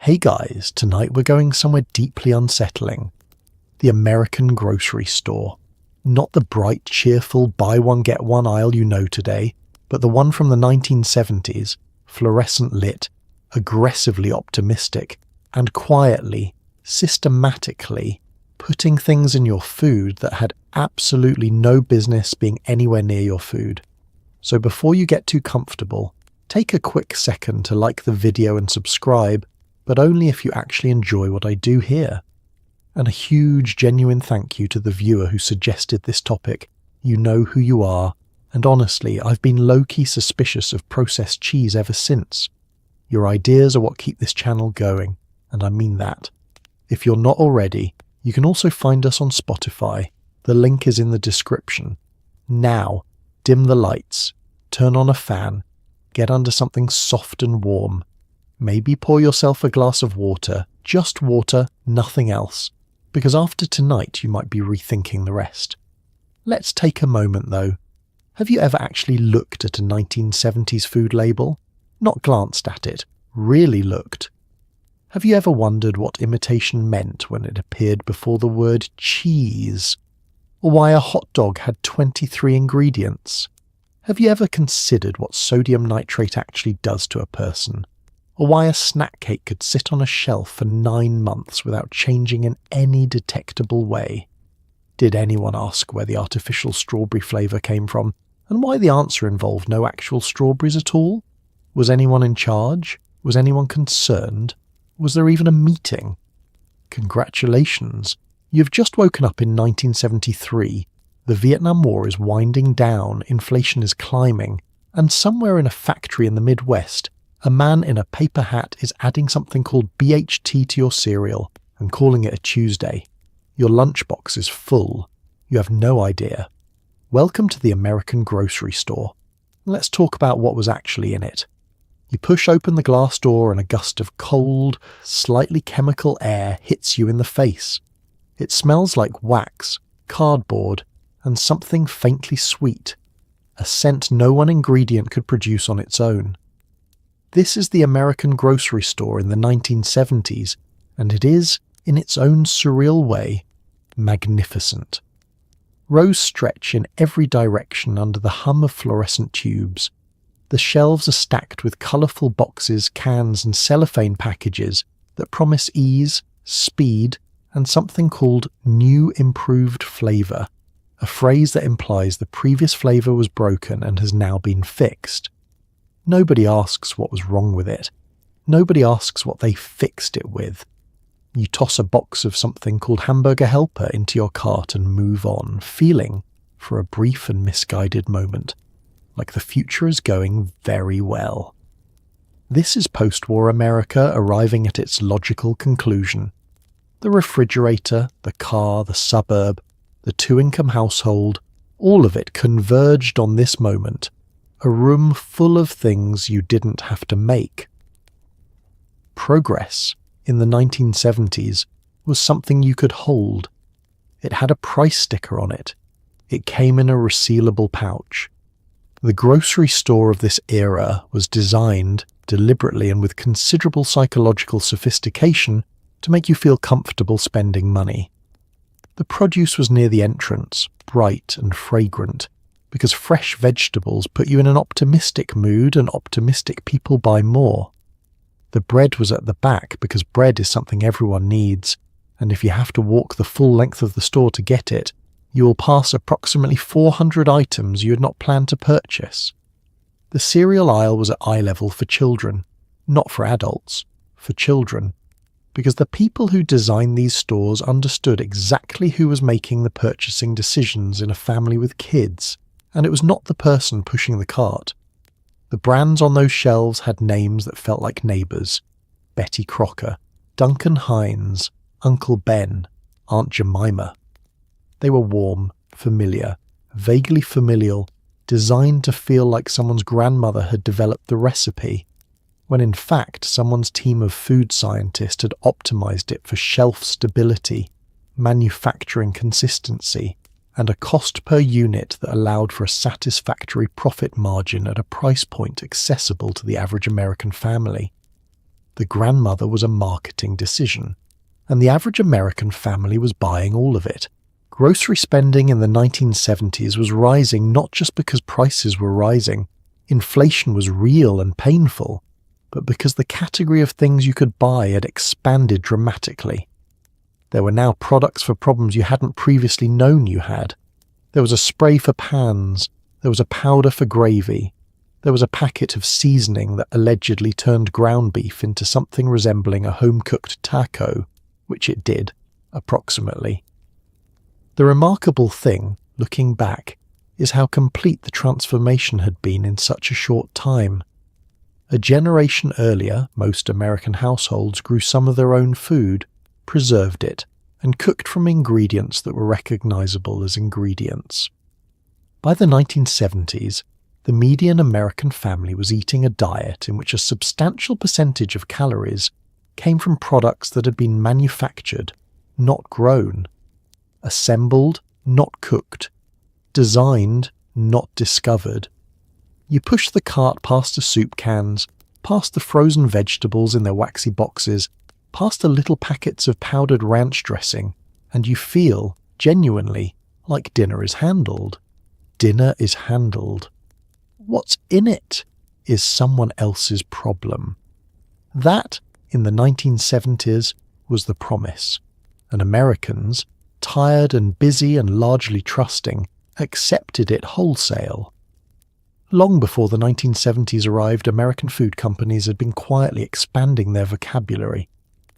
Hey guys, tonight we're going somewhere deeply unsettling. The American grocery store. Not the bright, cheerful buy one get one aisle you know today, but the one from the 1970s, fluorescent lit, aggressively optimistic, and quietly, systematically, putting things in your food that had absolutely no business being anywhere near your food. So before you get too comfortable, take a quick second to like the video and subscribe, but only if you actually enjoy what I do here. And a huge, genuine thank you to the viewer who suggested this topic. You know who you are, and honestly, I've been low-key suspicious of processed cheese ever since. Your ideas are what keep this channel going, and I mean that. If you're not already, you can also find us on Spotify. The link is in the description. Now, dim the lights, turn on a fan, get under something soft and warm. Maybe pour yourself a glass of water, just water, nothing else, because after tonight you might be rethinking the rest. Let's take a moment though. Have you ever actually looked at a 1970s food label? Not glanced at it, really looked. Have you ever wondered what imitation meant when it appeared before the word cheese? Or why a hot dog had 23 ingredients? Have you ever considered what sodium nitrate actually does to a person? Or why a snack cake could sit on a shelf for 9 months without changing in any detectable way? Did anyone ask where the artificial strawberry flavour came from, and why the answer involved no actual strawberries at all? Was anyone in charge? Was anyone concerned? Was there even a meeting? Congratulations, you've just woken up in 1973. The Vietnam War is winding down, inflation is climbing, and somewhere in a factory in the Midwest, a man in a paper hat is adding something called BHT to your cereal and calling it a Tuesday. Your lunchbox is full. You have no idea. Welcome to the American grocery store. Let's talk about what was actually in it. You push open the glass door and a gust of cold, slightly chemical air hits you in the face. It smells like wax, cardboard, and something faintly sweet. A scent no one ingredient could produce on its own. This is the American grocery store in the 1970s, and it is, in its own surreal way, magnificent. Rows stretch in every direction under the hum of fluorescent tubes. The shelves are stacked with colourful boxes, cans and cellophane packages that promise ease, speed, and something called new improved flavour, a phrase that implies the previous flavour was broken and has now been fixed. Nobody asks what was wrong with it. Nobody asks what they fixed it with. You toss a box of something called Hamburger Helper into your cart and move on, feeling, for a brief and misguided moment, like the future is going very well. This is post-war America arriving at its logical conclusion. The refrigerator, the car, the suburb, the two-income household, all of it converged on this moment. A room full of things you didn't have to make. Progress, in the 1970s, was something you could hold. It had a price sticker on it. It came in a resealable pouch. The grocery store of this era was designed, deliberately and with considerable psychological sophistication, to make you feel comfortable spending money. The produce was near the entrance, bright and fragrant, because fresh vegetables put you in an optimistic mood and optimistic people buy more. The bread was at the back because bread is something everyone needs, and if you have to walk the full length of the store to get it, you will pass approximately 400 items you had not planned to purchase. The cereal aisle was at eye level for children, not for adults, for children, because the people who designed these stores understood exactly who was making the purchasing decisions in a family with kids. And it was not the person pushing the cart. The brands on those shelves had names that felt like neighbours. Betty Crocker, Duncan Hines, Uncle Ben, Aunt Jemima. They were warm, familiar, vaguely familial, designed to feel like someone's grandmother had developed the recipe, when in fact someone's team of food scientists had optimised it for shelf stability, manufacturing consistency, and a cost per unit that allowed for a satisfactory profit margin at a price point accessible to the average American family. The grandmother was a marketing decision, and the average American family was buying all of it. Grocery spending in the 1970s was rising not just because prices were rising, inflation was real and painful, but because the category of things you could buy had expanded dramatically. There were now products for problems you hadn't previously known you had. There was a spray for pans, there was a powder for gravy, there was a packet of seasoning that allegedly turned ground beef into something resembling a home-cooked taco, which it did, approximately. The remarkable thing, looking back, is how complete the transformation had been in such a short time. A generation earlier, most American households grew some of their own food, preserved it, and cooked from ingredients that were recognizable as ingredients. By the 1970s, the median American family was eating a diet in which a substantial percentage of calories came from products that had been manufactured, not grown, assembled, not cooked, designed, not discovered. You push the cart past the soup cans, past the frozen vegetables in their waxy boxes, past the little packets of powdered ranch dressing, and you feel, genuinely, like dinner is handled. Dinner is handled. What's in it is someone else's problem. That, in the 1970s, was the promise, and Americans, tired and busy and largely trusting, accepted it wholesale. Long before the 1970s arrived, American food companies had been quietly expanding their vocabulary.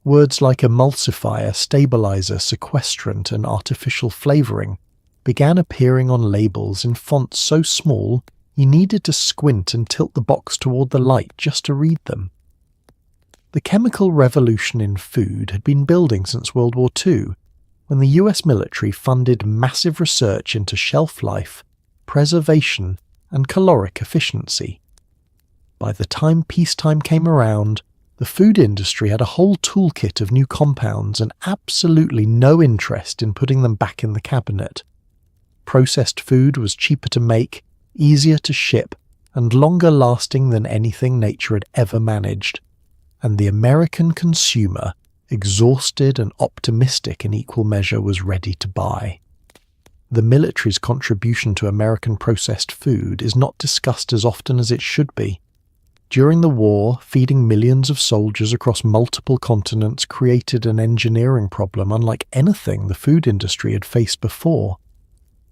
Words like emulsifier, stabilizer, sequestrant, and artificial flavoring began appearing on labels in fonts so small you needed to squint and tilt the box toward the light just to read them. The chemical revolution in food had been building since World War II, when the US military funded massive research into shelf life, preservation, and caloric efficiency. By the time peacetime came around, the food industry had a whole toolkit of new compounds and absolutely no interest in putting them back in the cabinet. Processed food was cheaper to make, easier to ship, and longer lasting than anything nature had ever managed. And the American consumer, exhausted and optimistic in equal measure, was ready to buy. The military's contribution to American processed food is not discussed as often as it should be. During the war, feeding millions of soldiers across multiple continents created an engineering problem unlike anything the food industry had faced before.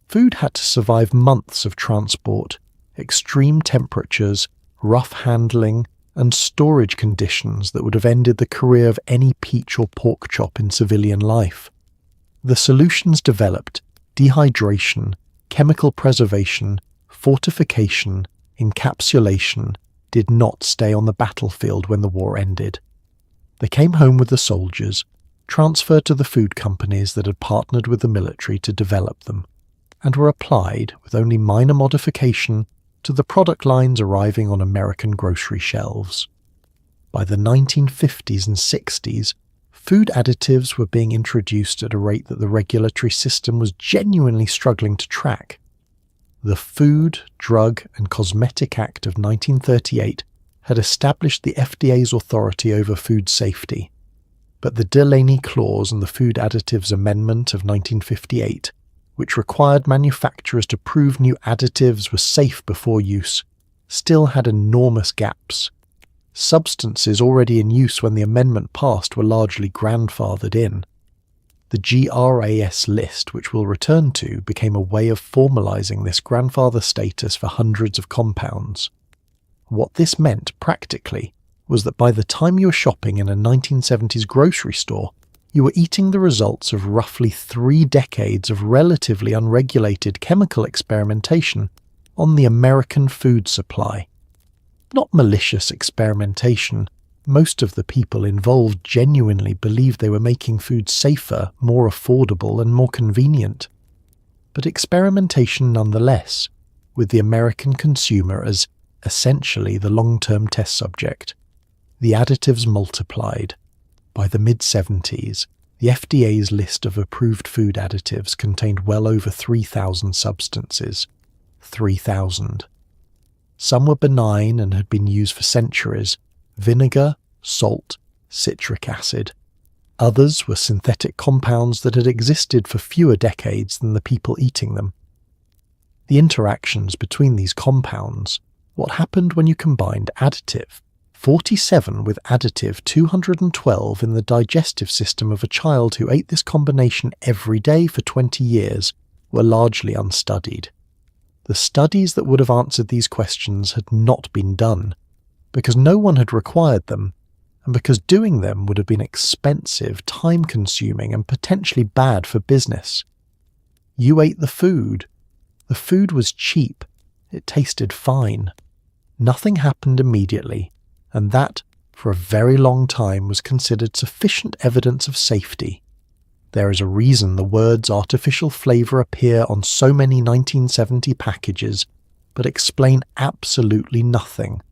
Food had to survive months of transport, extreme temperatures, rough handling, and storage conditions that would have ended the career of any peach or pork chop in civilian life. The solutions developed: dehydration, chemical preservation, fortification, encapsulation, did not stay on the battlefield when the war ended. They came home with the soldiers, transferred to the food companies that had partnered with the military to develop them, and were applied, with only minor modification, to the product lines arriving on American grocery shelves. By the 1950s and 60s, food additives were being introduced at a rate that the regulatory system was genuinely struggling to track. The Food, Drug and Cosmetic Act of 1938 had established the FDA's authority over food safety, but the Delaney Clause in the Food Additives Amendment of 1958, which required manufacturers to prove new additives were safe before use, still had enormous gaps. Substances already in use when the amendment passed were largely grandfathered in. The GRAS list, which we'll return to, became a way of formalizing this grandfather status for hundreds of compounds. What this meant, practically, was that by the time you were shopping in a 1970s grocery store, you were eating the results of roughly 3 decades of relatively unregulated chemical experimentation on the American food supply. Not malicious experimentation. Most of the people involved genuinely believed they were making food safer, more affordable, and more convenient. But experimentation nonetheless, with the American consumer as essentially the long-term test subject. The additives multiplied. By the mid-70s, the FDA's list of approved food additives contained well over 3,000 substances. 3,000. Some were benign and had been used for centuries: vinegar, salt, citric acid. Others were synthetic compounds that had existed for fewer decades than the people eating them. The interactions between these compounds, what happened when you combined additive 47 with additive 212 in the digestive system of a child who ate this combination every day for 20 years, were largely unstudied. The studies that would have answered these questions had not been done, because no one had required them, and because doing them would have been expensive, time-consuming, and potentially bad for business. You ate the food. The food was cheap. It tasted fine. Nothing happened immediately, and that, for a very long time, was considered sufficient evidence of safety. There is a reason the words artificial flavour appear on so many 1970 packages, but explain absolutely nothing.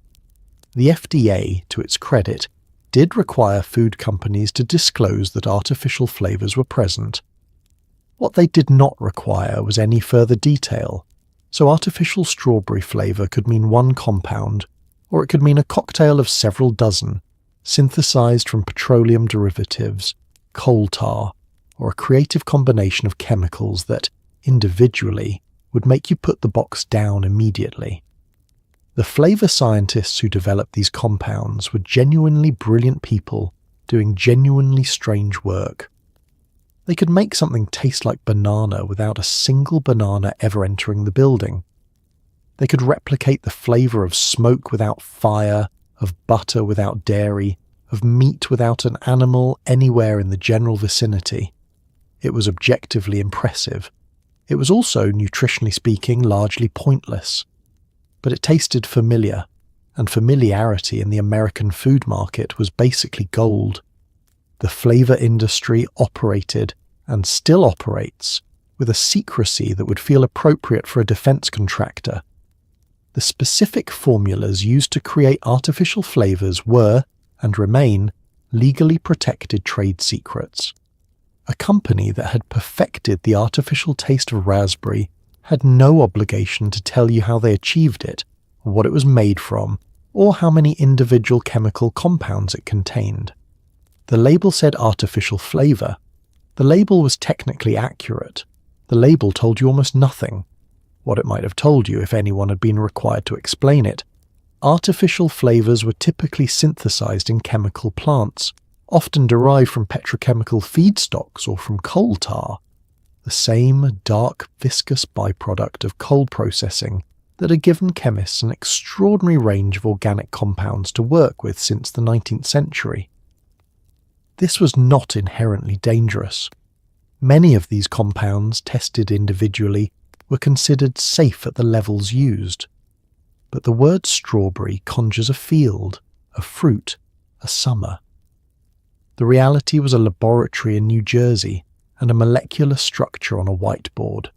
The FDA, to its credit, did require food companies to disclose that artificial flavours were present. What they did not require was any further detail, so artificial strawberry flavour could mean one compound, or it could mean a cocktail of several dozen, synthesised from petroleum derivatives, coal tar, or a creative combination of chemicals that, individually, would make you put the box down immediately. The flavour scientists who developed these compounds were genuinely brilliant people doing genuinely strange work. They could make something taste like banana without a single banana ever entering the building. They could replicate the flavour of smoke without fire, of butter without dairy, of meat without an animal anywhere in the general vicinity. It was objectively impressive. It was also, nutritionally speaking, largely pointless. But it tasted familiar, and familiarity in the American food market was basically gold. The flavour industry operated, and still operates, with a secrecy that would feel appropriate for a defence contractor. The specific formulas used to create artificial flavours were, and remain, legally protected trade secrets. A company that had perfected the artificial taste of raspberry had no obligation to tell you how they achieved it, or what it was made from, or how many individual chemical compounds it contained. The label said artificial flavour. The label was technically accurate. The label told you almost nothing. What it might have told you if anyone had been required to explain it. Artificial flavours were typically synthesised in chemical plants, often derived from petrochemical feedstocks or from coal tar, the same dark, viscous byproduct of coal processing that had given chemists an extraordinary range of organic compounds to work with since the 19th century. This was not inherently dangerous. Many of these compounds, tested individually, were considered safe at the levels used. But the word strawberry conjures a field, a fruit, a summer. The reality was a laboratory in New Jersey and a molecular structure on a whiteboard.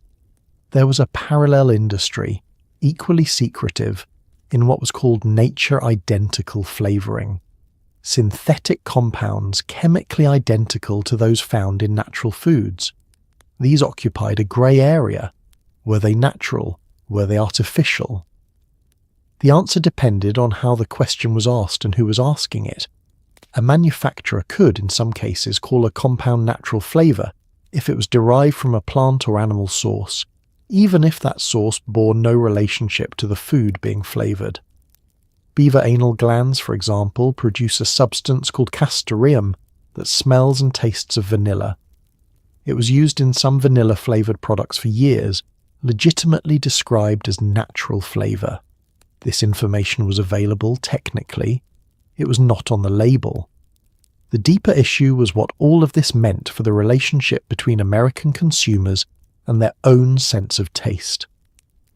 There was a parallel industry, equally secretive, in what was called nature-identical flavouring. Synthetic compounds chemically identical to those found in natural foods. These occupied a grey area. Were they natural? Were they artificial? The answer depended on how the question was asked and who was asking it. A manufacturer could, in some cases, call a compound natural flavour if it was derived from a plant or animal source, even if that source bore no relationship to the food being flavoured. Beaver anal glands, for example, produce a substance called castoreum that smells and tastes of vanilla. It was used in some vanilla-flavoured products for years, legitimately described as natural flavour. This information was available technically. It was not on the label. The deeper issue was what all of this meant for the relationship between American consumers and their own sense of taste.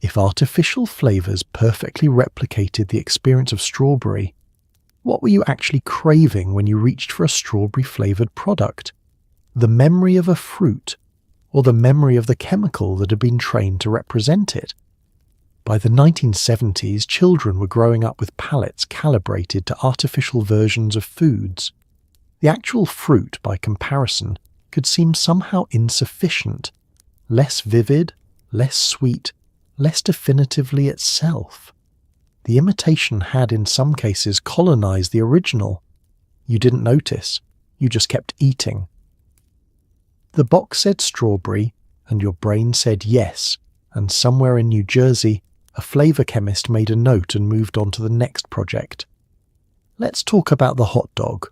If artificial flavours perfectly replicated the experience of strawberry, what were you actually craving when you reached for a strawberry-flavoured product? The memory of a fruit, or the memory of the chemical that had been trained to represent it? By the 1970s, children were growing up with palates calibrated to artificial versions of foods. The actual fruit, by comparison, could seem somehow insufficient, less vivid, less sweet, less definitively itself. The imitation had in some cases colonized the original. You didn't notice. You just kept eating. The box said strawberry, and your brain said yes, and somewhere in New Jersey, a flavour chemist made a note and moved on to the next project. Let's talk about the hot dog.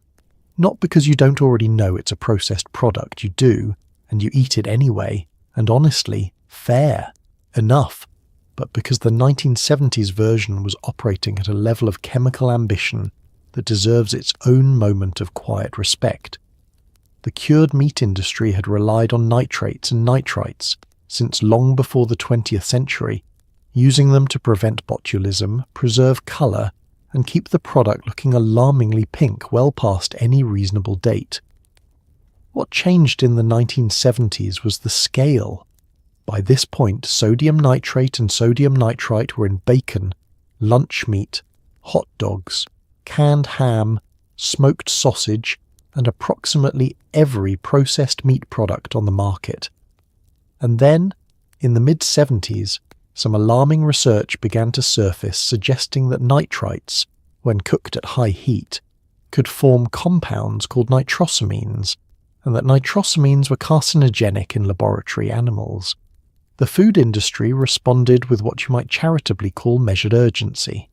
Not because you don't already know it's a processed product, you do, and you eat it anyway, and honestly, fair enough, but because the 1970s version was operating at a level of chemical ambition that deserves its own moment of quiet respect. The cured meat industry had relied on nitrates and nitrites since long before the 20th century, using them to prevent botulism, preserve colour, and keep the product looking alarmingly pink well past any reasonable date. What changed in the 1970s was the scale. By this point, sodium nitrate and sodium nitrite were in bacon, lunch meat, hot dogs, canned ham, smoked sausage, and approximately every processed meat product on the market. And then, in the mid-70s, some alarming research began to surface suggesting that nitrites, when cooked at high heat, could form compounds called nitrosamines, and that nitrosamines were carcinogenic in laboratory animals. The food industry responded with what you might charitably call measured urgency.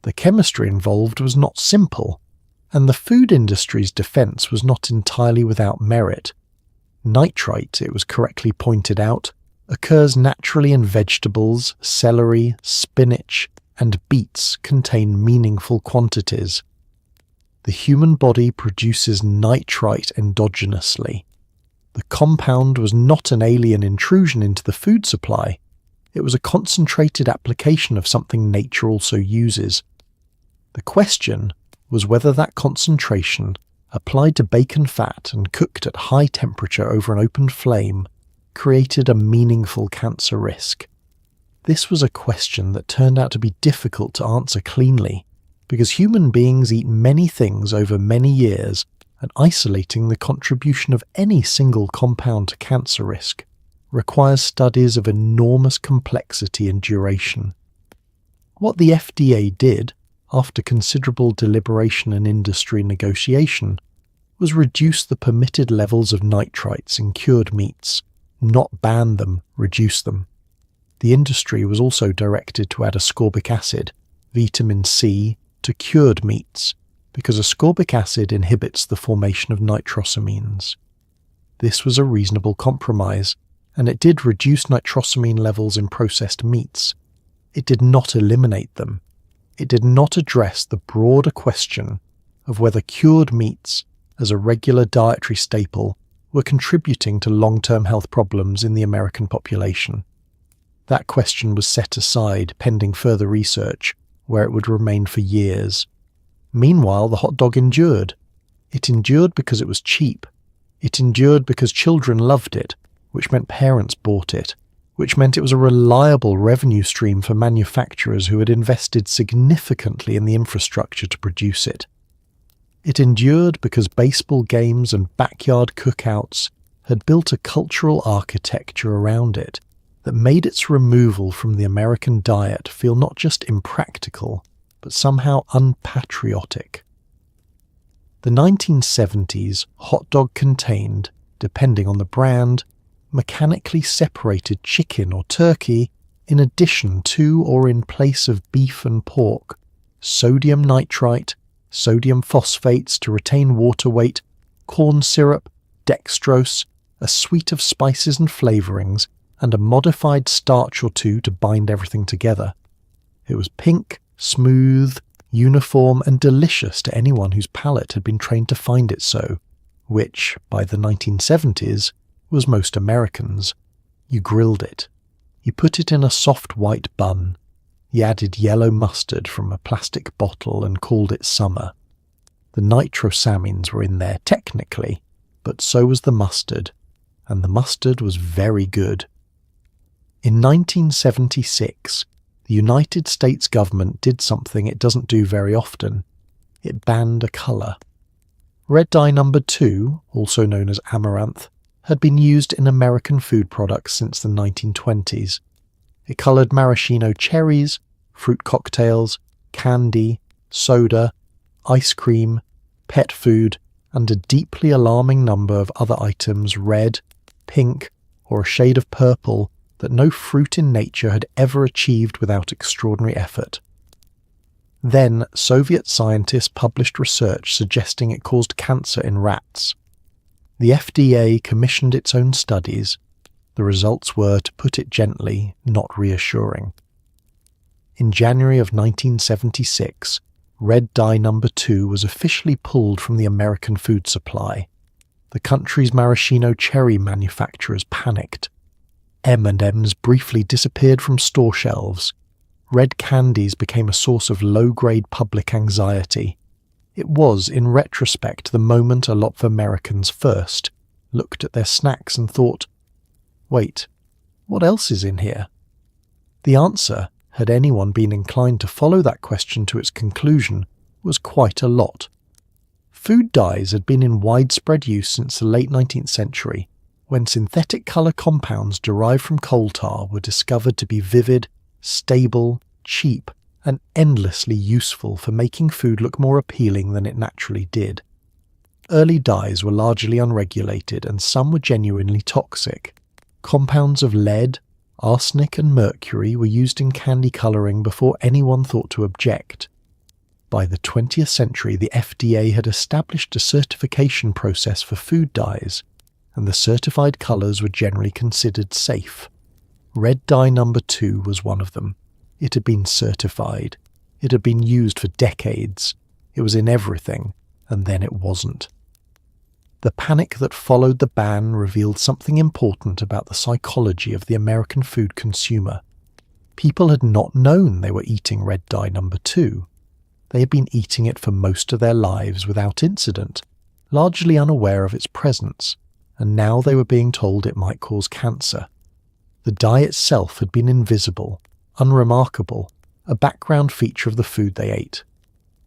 The chemistry involved was not simple, and the food industry's defense was not entirely without merit. Nitrite, it was correctly pointed out, occurs naturally in vegetables, celery, spinach, and beets contain meaningful quantities. The human body produces nitrite endogenously. The compound was not an alien intrusion into the food supply. It was a concentrated application of something nature also uses. The question was whether that concentration, applied to bacon fat and cooked at high temperature over an open flame, created a meaningful cancer risk. This was a question that turned out to be difficult to answer cleanly, because human beings eat many things over many years, and isolating the contribution of any single compound to cancer risk requires studies of enormous complexity and duration. What the FDA did, after considerable deliberation and industry negotiation, was reduce the permitted levels of nitrites in cured meats, not ban them, reduce them. The industry was also directed to add ascorbic acid, vitamin C, to cured meats, because ascorbic acid inhibits the formation of nitrosamines. This was a reasonable compromise, and it did reduce nitrosamine levels in processed meats. It did not eliminate them. It did not address the broader question of whether cured meats, as a regular dietary staple, were contributing to long-term health problems in the American population. That question was set aside pending further research, where it would remain for years. Meanwhile, the hot dog endured. It endured because it was cheap. It endured because children loved it, which meant parents bought it, which meant it was a reliable revenue stream for manufacturers who had invested significantly in the infrastructure to produce it. It endured because baseball games and backyard cookouts had built a cultural architecture around it that made its removal from the American diet feel not just impractical, but somehow unpatriotic. The 1970s hot dog contained, depending on the brand, mechanically separated chicken or turkey in addition to or in place of beef and pork, sodium nitrite, sodium phosphates to retain water weight, corn syrup, dextrose, a suite of spices and flavourings, and a modified starch or two to bind everything together. It was pink, smooth, uniform, and delicious to anyone whose palate had been trained to find it so, which, by the 1970s, was most Americans. You grilled it. You put it in a soft white bun. You added yellow mustard from a plastic bottle and called it summer. The nitrosamines were in there technically, but so was the mustard, and the mustard was very good. In 1976, the United States government did something it doesn't do very often. It banned a colour. Red dye number 2, also known as amaranth, had been used in American food products since the 1920s. It coloured maraschino cherries, fruit cocktails, candy, soda, ice cream, pet food, and a deeply alarming number of other items, red, pink, or a shade of purple, that no fruit in nature had ever achieved without extraordinary effort. Then, Soviet scientists published research suggesting it caused cancer in rats. The FDA commissioned its own studies. The results were, to put it gently, not reassuring. In January of 1976, red dye number 2 was officially pulled from the American food supply. The country's maraschino cherry manufacturers panicked. M&Ms briefly disappeared from store shelves. Red candies became a source of low-grade public anxiety. It was, in retrospect, the moment a lot of Americans first looked at their snacks and thought, wait, what else is in here? The answer, had anyone been inclined to follow that question to its conclusion, was quite a lot. Food dyes had been in widespread use since the late 19th century, when synthetic colour compounds derived from coal tar were discovered to be vivid, stable, cheap, and endlessly useful for making food look more appealing than it naturally did. Early dyes were largely unregulated, and some were genuinely toxic. Compounds of lead, arsenic and mercury were used in candy colouring before anyone thought to object. By the 20th century, the FDA had established a certification process for food dyes, and the certified colours were generally considered safe. Red dye number 2 was one of them. It had been certified. It had been used for decades. It was in everything, and then it wasn't. The panic that followed the ban revealed something important about the psychology of the American food consumer. People had not known they were eating red dye number 2. They had been eating it for most of their lives without incident, largely unaware of its presence, and now they were being told it might cause cancer. The dye itself had been invisible, unremarkable, a background feature of the food they ate.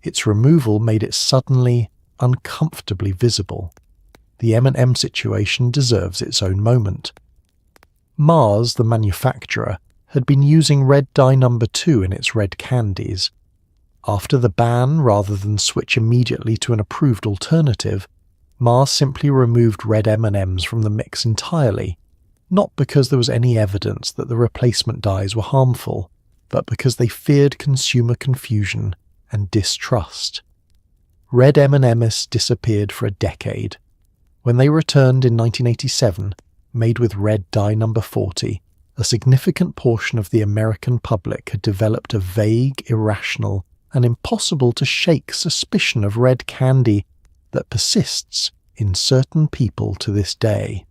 Its removal made it suddenly, uncomfortably visible. The M&M situation deserves its own moment. Mars, the manufacturer, had been using red dye number 2 in its red candies. After the ban, rather than switch immediately to an approved alternative, Mars simply removed red M&Ms from the mix entirely, not because there was any evidence that the replacement dyes were harmful, but because they feared consumer confusion and distrust. Red M&Ms disappeared for a decade. When they returned in 1987, made with red dye number 40, a significant portion of the American public had developed a vague, irrational, and impossible to shake suspicion of red candy that persists in certain people to this day.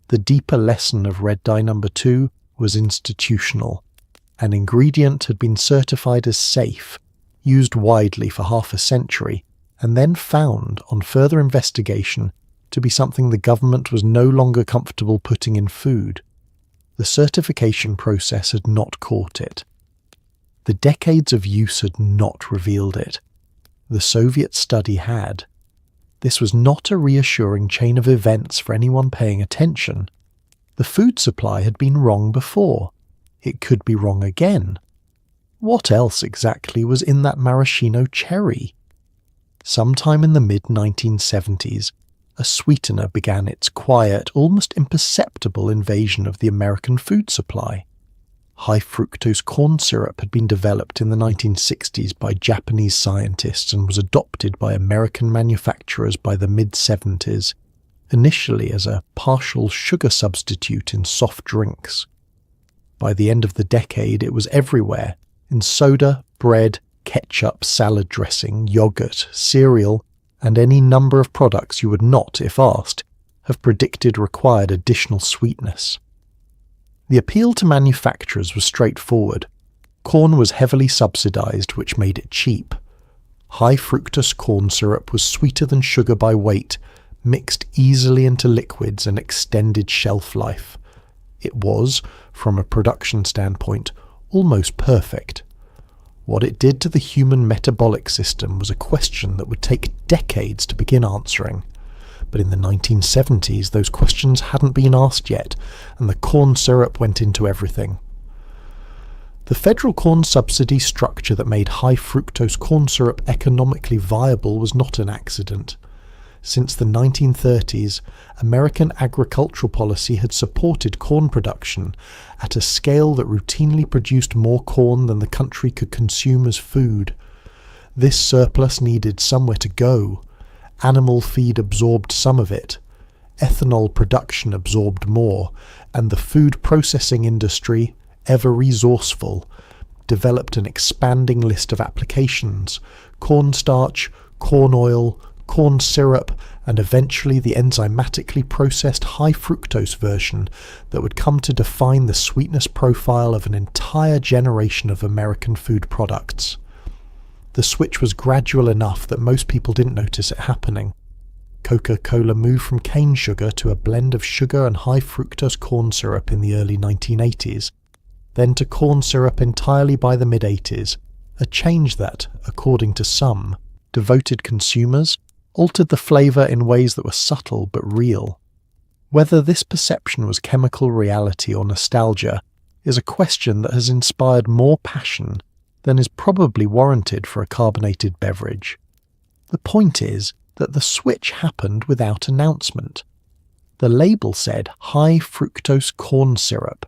The deeper lesson of red dye number 2 was institutional. An ingredient had been certified as safe, used widely for half a century, and then found, on further investigation, to be something the government was no longer comfortable putting in food. The certification process had not caught it. The decades of use had not revealed it. The Soviet study had. This was not a reassuring chain of events for anyone paying attention. The food supply had been wrong before. It could be wrong again. What else exactly was in that maraschino cherry? Sometime in the mid-1970s, a sweetener began its quiet, almost imperceptible invasion of the American food supply. High-fructose corn syrup had been developed in the 1960s by Japanese scientists and was adopted by American manufacturers by the mid-70s, initially as a partial sugar substitute in soft drinks. By the end of the decade, it was everywhere, in soda, bread, ketchup, salad dressing, yogurt, cereal, and any number of products you would not, if asked, have predicted required additional sweetness. The appeal to manufacturers was straightforward. Corn was heavily subsidized, which made it cheap. High-fructose corn syrup was sweeter than sugar by weight, mixed easily into liquids and extended shelf life. It was, from a production standpoint, almost perfect. What it did to the human metabolic system was a question that would take decades to begin answering. But in the 1970s, those questions hadn't been asked yet, and the corn syrup went into everything. The federal corn subsidy structure that made high fructose corn syrup economically viable was not an accident. Since the 1930s, American agricultural policy had supported corn production at a scale that routinely produced more corn than the country could consume as food. This surplus needed somewhere to go. Animal feed absorbed some of it. Ethanol production absorbed more, and the food processing industry, ever resourceful, developed an expanding list of applications: cornstarch, corn oil, corn syrup, and eventually the enzymatically processed high fructose version that would come to define the sweetness profile of an entire generation of American food products. The switch was gradual enough that most people didn't notice it happening. Coca-Cola moved from cane sugar to a blend of sugar and high fructose corn syrup in the early 1980s, then to corn syrup entirely by the mid-80s, a change that, according to some, devoted consumers, altered the flavour in ways that were subtle but real. Whether this perception was chemical reality or nostalgia is a question that has inspired more passion than is probably warranted for a carbonated beverage. The point is that the switch happened without announcement. The label said high fructose corn syrup.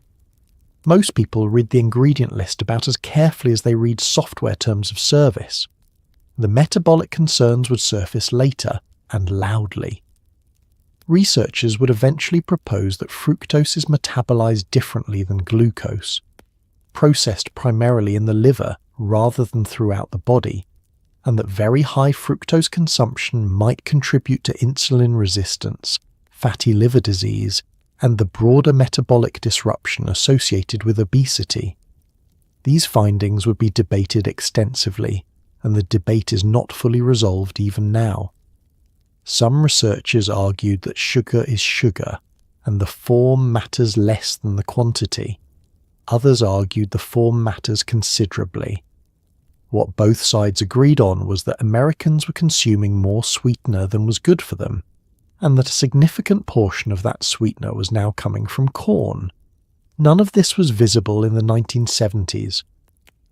Most people read the ingredient list about as carefully as they read software terms of service. The metabolic concerns would surface later, and loudly. Researchers would eventually propose that fructose is metabolized differently than glucose, processed primarily in the liver rather than throughout the body, and that very high fructose consumption might contribute to insulin resistance, fatty liver disease, and the broader metabolic disruption associated with obesity. These findings would be debated extensively, and the debate is not fully resolved even now. Some researchers argued that sugar is sugar, and the form matters less than the quantity. Others argued the form matters considerably. What both sides agreed on was that Americans were consuming more sweetener than was good for them, and that a significant portion of that sweetener was now coming from corn. None of this was visible in the 1970s.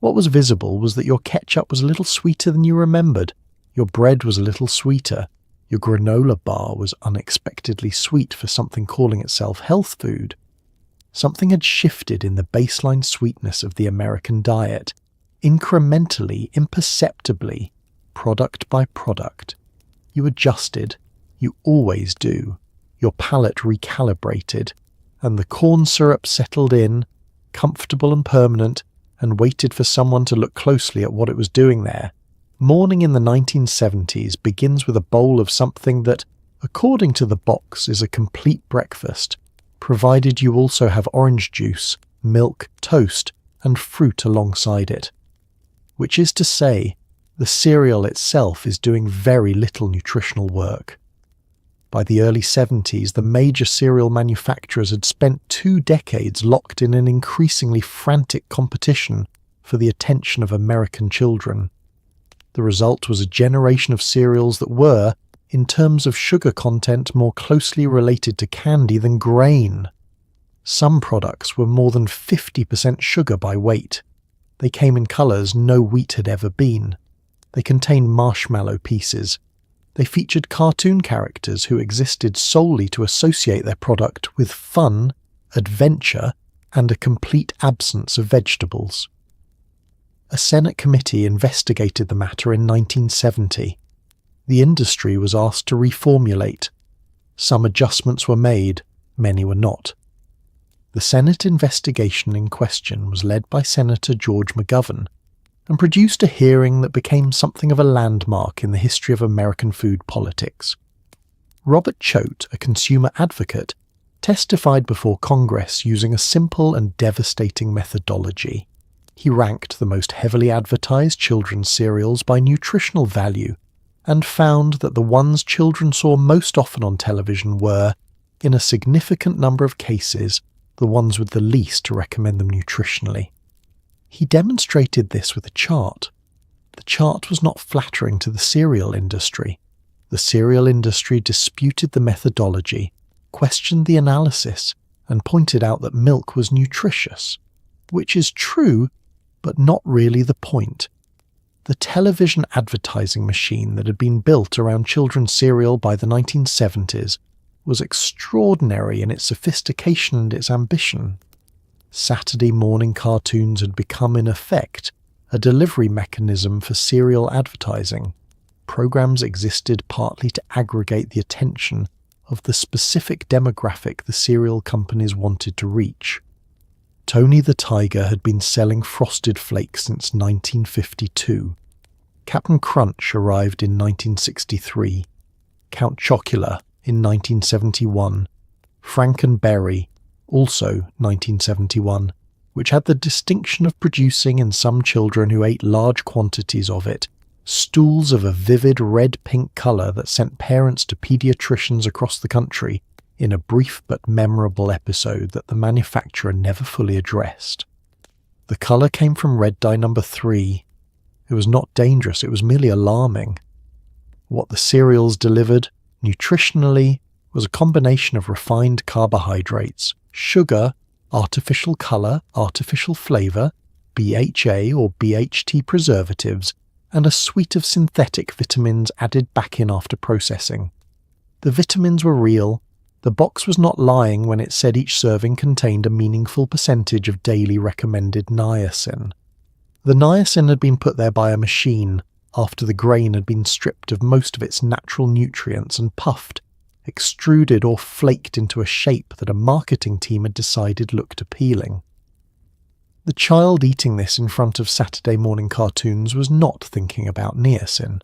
What was visible was that your ketchup was a little sweeter than you remembered, your bread was a little sweeter, your granola bar was unexpectedly sweet for something calling itself health food. Something had shifted in the baseline sweetness of the American diet, incrementally, imperceptibly, product by product. You adjusted, you always do, your palate recalibrated, and the corn syrup settled in, comfortable and permanent, and waited for someone to look closely at what it was doing there. Morning in the 1970s begins with a bowl of something that, according to the box, is a complete breakfast, provided you also have orange juice, milk, toast, and fruit alongside it. Which is to say, the cereal itself is doing very little nutritional work. By the early 70s, the major cereal manufacturers had spent 2 decades locked in an increasingly frantic competition for the attention of American children. The result was a generation of cereals that were, in terms of sugar content, more closely related to candy than grain. Some products were more than 50% sugar by weight. They came in colours no wheat had ever been. They contained marshmallow pieces. They featured cartoon characters who existed solely to associate their product with fun, adventure, and a complete absence of vegetables. A Senate committee investigated the matter in 1970. The industry was asked to reformulate. Some adjustments were made, many were not. The Senate investigation in question was led by Senator George McGovern and produced a hearing that became something of a landmark in the history of American food politics. Robert Choate, a consumer advocate, testified before Congress using a simple and devastating methodology. He ranked the most heavily advertised children's cereals by nutritional value and found that the ones children saw most often on television were, in a significant number of cases, the ones with the least to recommend them nutritionally. He demonstrated this with a chart. The chart was not flattering to the cereal industry. The cereal industry disputed the methodology, questioned the analysis, and pointed out that milk was nutritious, which is true, but not really the point. The television advertising machine that had been built around children's cereal by the 1970s was extraordinary in its sophistication and its ambition. Saturday morning cartoons had become, in effect, a delivery mechanism for cereal advertising. Programs existed partly to aggregate the attention of the specific demographic the cereal companies wanted to reach. Tony the Tiger had been selling Frosted Flakes since 1952. Captain Crunch arrived in 1963. Count Chocula in 1971. Frankenberry, also 1971, which had the distinction of producing in some children who ate large quantities of it stools of a vivid red-pink colour that sent parents to paediatricians across the country in a brief but memorable episode that the manufacturer never fully addressed. The colour came from red dye number 3. It was not dangerous, it was merely alarming. What the cereals delivered, nutritionally, was a combination of refined carbohydrates, sugar, artificial colour, artificial flavour, BHA or BHT preservatives, and a suite of synthetic vitamins added back in after processing. The vitamins were real. The box was not lying when it said each serving contained a meaningful percentage of daily recommended niacin. The niacin had been put there by a machine after the grain had been stripped of most of its natural nutrients and puffed, extruded or flaked into a shape that a marketing team had decided looked appealing. The child eating this in front of Saturday morning cartoons was not thinking about niacin.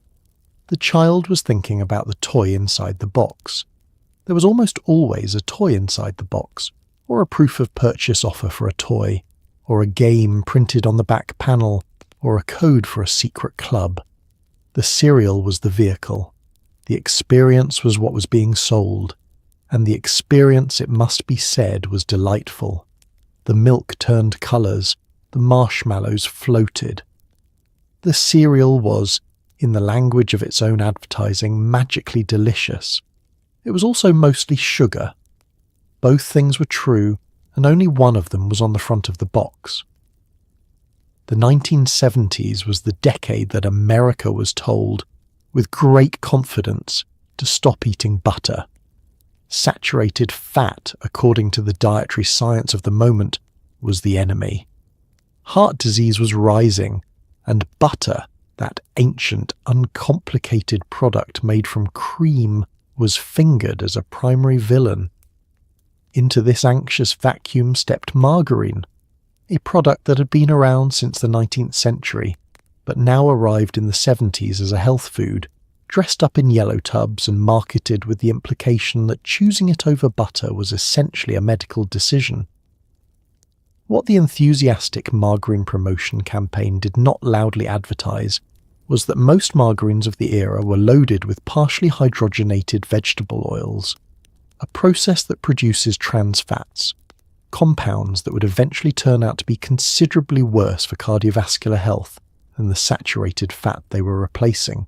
The child was thinking about the toy inside the box. There was almost always a toy inside the box, or a proof of purchase offer for a toy, or a game printed on the back panel, or a code for a secret club. The cereal was the vehicle. The experience was what was being sold, and the experience, it must be said, was delightful. The milk turned colours, the marshmallows floated. The cereal was, in the language of its own advertising, magically delicious. It was also mostly sugar. Both things were true, and only one of them was on the front of the box. The 1970s was the decade that America was told, with great confidence, to stop eating butter. Saturated fat, according to the dietary science of the moment, was the enemy. Heart disease was rising, and butter, that ancient, uncomplicated product made from cream, was fingered as a primary villain. Into this anxious vacuum stepped margarine, a product that had been around since the 19th century, but now arrived in the 70s as a health food, dressed up in yellow tubs and marketed with the implication that choosing it over butter was essentially a medical decision. What the enthusiastic margarine promotion campaign did not loudly advertise was that most margarines of the era were loaded with partially hydrogenated vegetable oils, a process that produces trans fats, compounds that would eventually turn out to be considerably worse for cardiovascular health than the saturated fat they were replacing.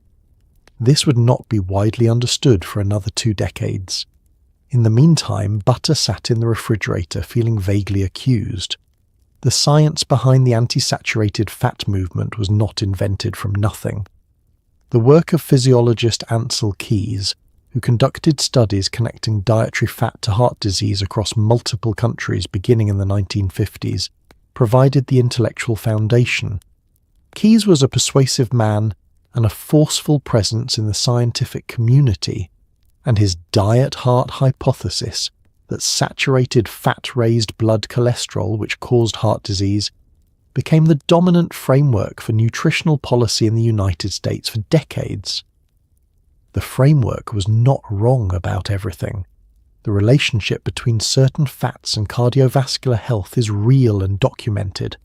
This would not be widely understood for another 2 decades. In the meantime, butter sat in the refrigerator feeling vaguely accused. The science behind the anti-saturated fat movement was not invented from nothing. The work of physiologist Ansel Keys, who conducted studies connecting dietary fat to heart disease across multiple countries beginning in the 1950s, provided the intellectual foundation. Keys was a persuasive man and a forceful presence in the scientific community, and his diet heart hypothesis that saturated fat raised blood cholesterol, which caused heart disease, became the dominant framework for nutritional policy in the United States for decades. The framework was not wrong about everything. The relationship between certain fats and cardiovascular health is real and documented.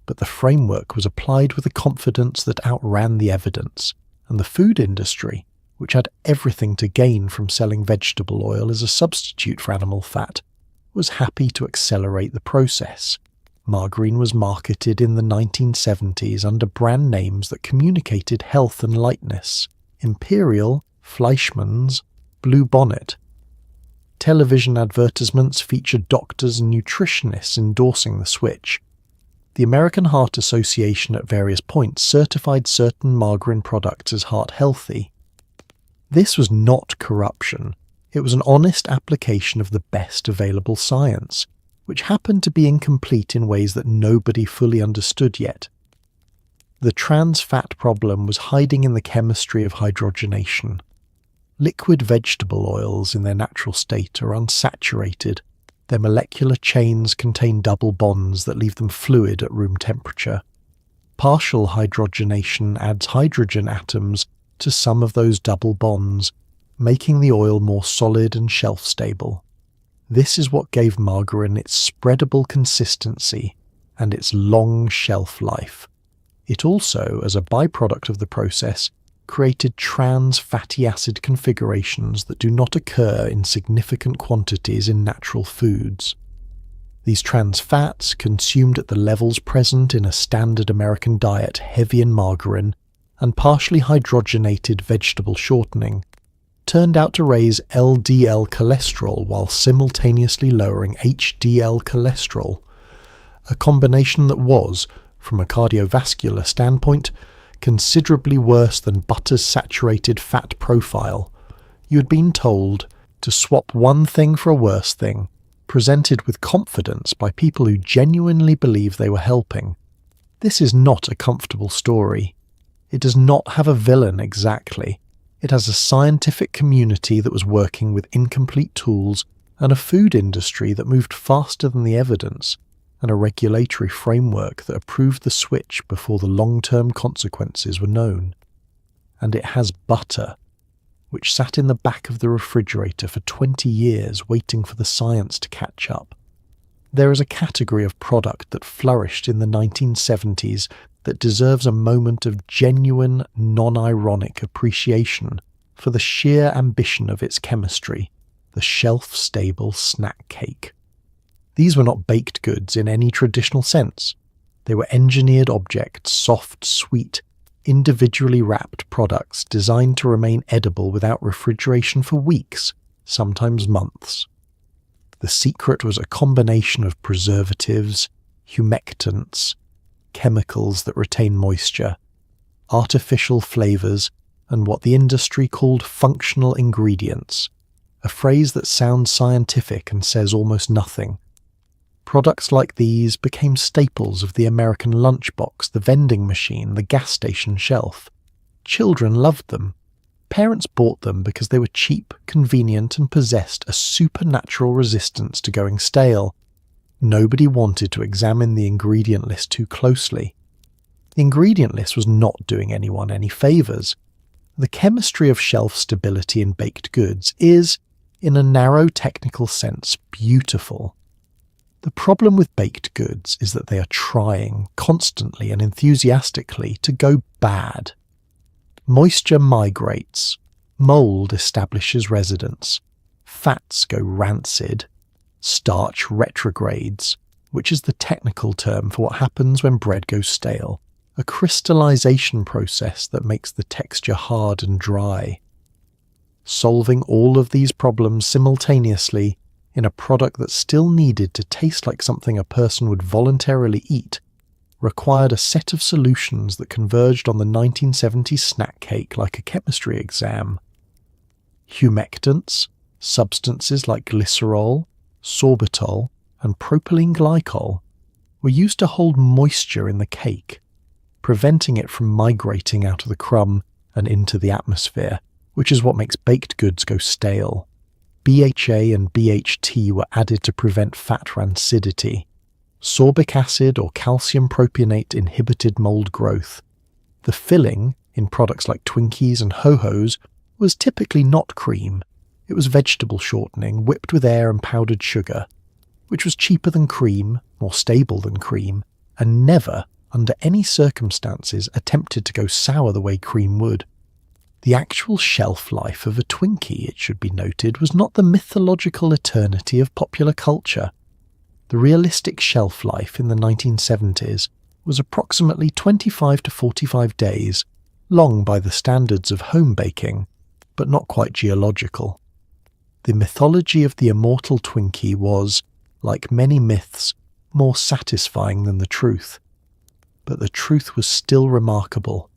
But the framework was applied with a confidence that outran the evidence, and the food industry, which had everything to gain from selling vegetable oil as a substitute for animal fat, was happy to accelerate the process. Margarine was marketed in the 1970s under brand names that communicated health and lightness: Imperial, Fleischmann's, Blue Bonnet. Television advertisements featured doctors and nutritionists endorsing the switch. The American Heart Association at various points certified certain margarine products as heart-healthy. This was not corruption. It was an honest application of the best available science, which happened to be incomplete in ways that nobody fully understood yet. The trans fat problem was hiding in the chemistry of hydrogenation. Liquid vegetable oils in their natural state are unsaturated. Their molecular chains contain double bonds that leave them fluid at room temperature. Partial hydrogenation adds hydrogen atoms to some of those double bonds, making the oil more solid and shelf-stable. This is what gave margarine its spreadable consistency and its long shelf life. It also, as a byproduct of the process, created trans fatty acid configurations that do not occur in significant quantities in natural foods. These trans fats, consumed at the levels present in a standard American diet heavy in margarine and partially hydrogenated vegetable shortening, turned out to raise LDL cholesterol while simultaneously lowering HDL cholesterol, a combination that was, from a cardiovascular standpoint, considerably worse than butter's saturated fat profile. You had been told to swap one thing for a worse thing, presented with confidence by people who genuinely believe they were helping. This is not a comfortable story. It does not have a villain exactly. It has a scientific community that was working with incomplete tools and a food industry that moved faster than the evidence, and a regulatory framework that approved the switch before the long-term consequences were known. And it has butter, which sat in the back of the refrigerator for 20 years waiting for the science to catch up. There is a category of product that flourished in the 1970s that deserves a moment of genuine, non-ironic appreciation for the sheer ambition of its chemistry, the shelf-stable snack cake. These were not baked goods in any traditional sense. They were engineered objects, soft, sweet, individually wrapped products designed to remain edible without refrigeration for weeks, sometimes months. The secret was a combination of preservatives, humectants, chemicals that retain moisture, artificial flavors, and what the industry called functional ingredients, a phrase that sounds scientific and says almost nothing. Products like these became staples of the American lunchbox, the vending machine, the gas station shelf. Children loved them. Parents bought them because they were cheap, convenient, and possessed a supernatural resistance to going stale. Nobody wanted to examine the ingredient list too closely. The ingredient list was not doing anyone any favours. The chemistry of shelf stability in baked goods is, in a narrow technical sense, beautiful. The problem with baked goods is that they are trying, constantly and enthusiastically, to go bad. Moisture migrates, mould establishes residence, fats go rancid, starch retrogrades, which is the technical term for what happens when bread goes stale, a crystallization process that makes the texture hard and dry. Solving all of these problems simultaneously in a product that still needed to taste like something a person would voluntarily eat required a set of solutions that converged on the 1970s snack cake like a chemistry exam. Humectants, substances like glycerol, sorbitol, and propylene glycol were used to hold moisture in the cake, preventing it from migrating out of the crumb and into the atmosphere, which is what makes baked goods go stale. BHA and BHT were added to prevent fat rancidity. Sorbic acid or calcium propionate inhibited mold growth. The filling, in products like Twinkies and Ho-Hos, was typically not cream. It was vegetable shortening whipped with air and powdered sugar, which was cheaper than cream, more stable than cream, and never, under any circumstances, attempted to go sour the way cream would. The actual shelf life of a Twinkie, it should be noted, was not the mythological eternity of popular culture. The realistic shelf life in the 1970s was approximately 25 to 45 days, long by the standards of home baking, but not quite geological. The mythology of the immortal Twinkie was, like many myths, more satisfying than the truth. But the truth was still remarkable.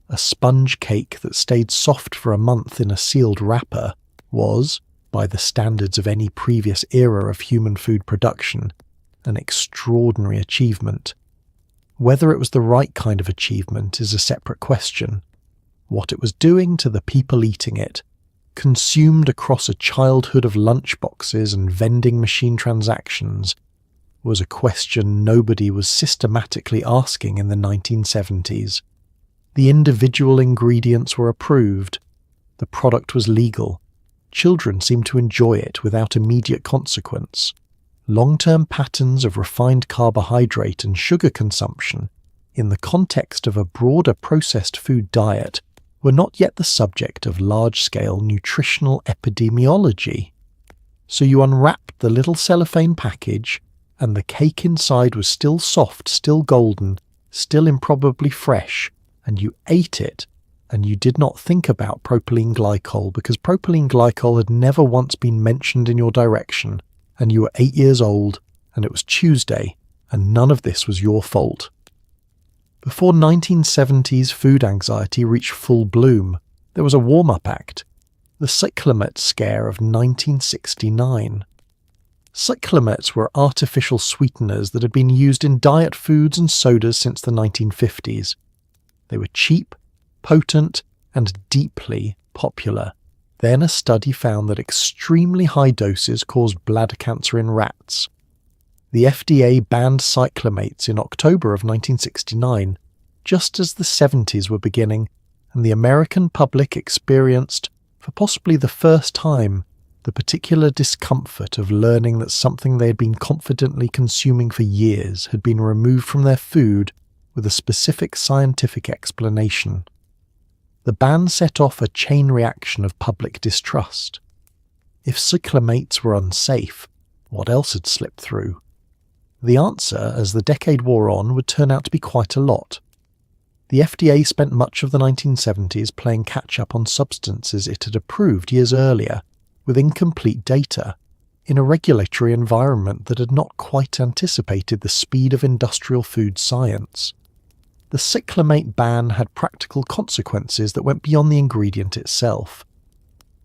A sponge cake that stayed soft for a month in a sealed wrapper was, by the standards of any previous era of human food production, an extraordinary achievement. Whether it was the right kind of achievement is a separate question. What it was doing to the people eating it, consumed across a childhood of lunchboxes and vending machine transactions, was a question nobody was systematically asking in the 1970s. The individual ingredients were approved. The product was legal. Children seemed to enjoy it without immediate consequence. Long-term patterns of refined carbohydrate and sugar consumption, in the context of a broader processed food diet, were not yet the subject of large-scale nutritional epidemiology. So you unwrapped the little cellophane package, and the cake inside was still soft, still golden, still improbably fresh, and you ate it, and you did not think about propylene glycol because propylene glycol had never once been mentioned in your direction, and you were 8 years old, and it was Tuesday, and none of this was your fault. Before 1970s food anxiety reached full bloom, there was a warm-up act, the cyclamet scare of 1969. Cyclamets were artificial sweeteners that had been used in diet foods and sodas since the 1950s. They were cheap, potent, and deeply popular. Then a study found that extremely high doses caused bladder cancer in rats. The FDA banned cyclamates in October of 1969, just as the 70s were beginning, and the American public experienced, for possibly the first time, the particular discomfort of learning that something they had been confidently consuming for years had been removed from their food with a specific scientific explanation. The ban set off a chain reaction of public distrust. If cyclamates were unsafe, what else had slipped through? The answer, as the decade wore on, would turn out to be quite a lot. The FDA spent much of the 1970s playing catch-up on substances it had approved years earlier, with incomplete data, in a regulatory environment that had not quite anticipated the speed of industrial food science. The cyclamate ban had practical consequences that went beyond the ingredient itself.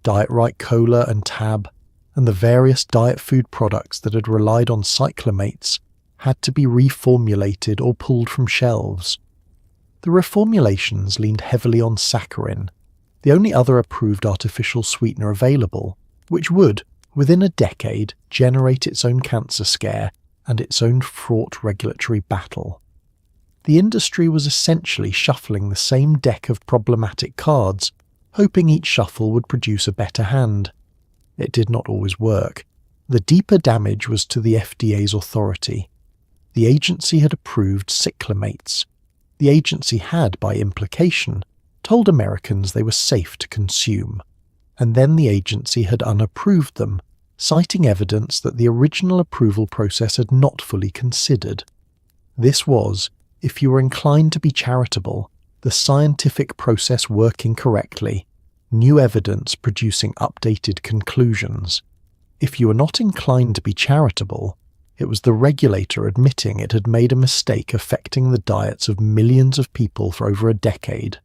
Diet Right Cola and Tab, and the various diet food products that had relied on cyclamates, had to be reformulated or pulled from shelves. The reformulations leaned heavily on saccharin, the only other approved artificial sweetener available, which would, within a decade, generate its own cancer scare and its own fraught regulatory battle. The industry was essentially shuffling the same deck of problematic cards, hoping each shuffle would produce a better hand. It did not always work. The deeper damage was to the FDA's authority. The agency had approved cyclamates. The agency had, by implication, told Americans they were safe to consume. And then the agency had unapproved them, citing evidence that the original approval process had not fully considered. This was, if you were inclined to be charitable, the scientific process working correctly, new evidence producing updated conclusions. If you were not inclined to be charitable, it was the regulator admitting it had made a mistake affecting the diets of millions of people for over a decade.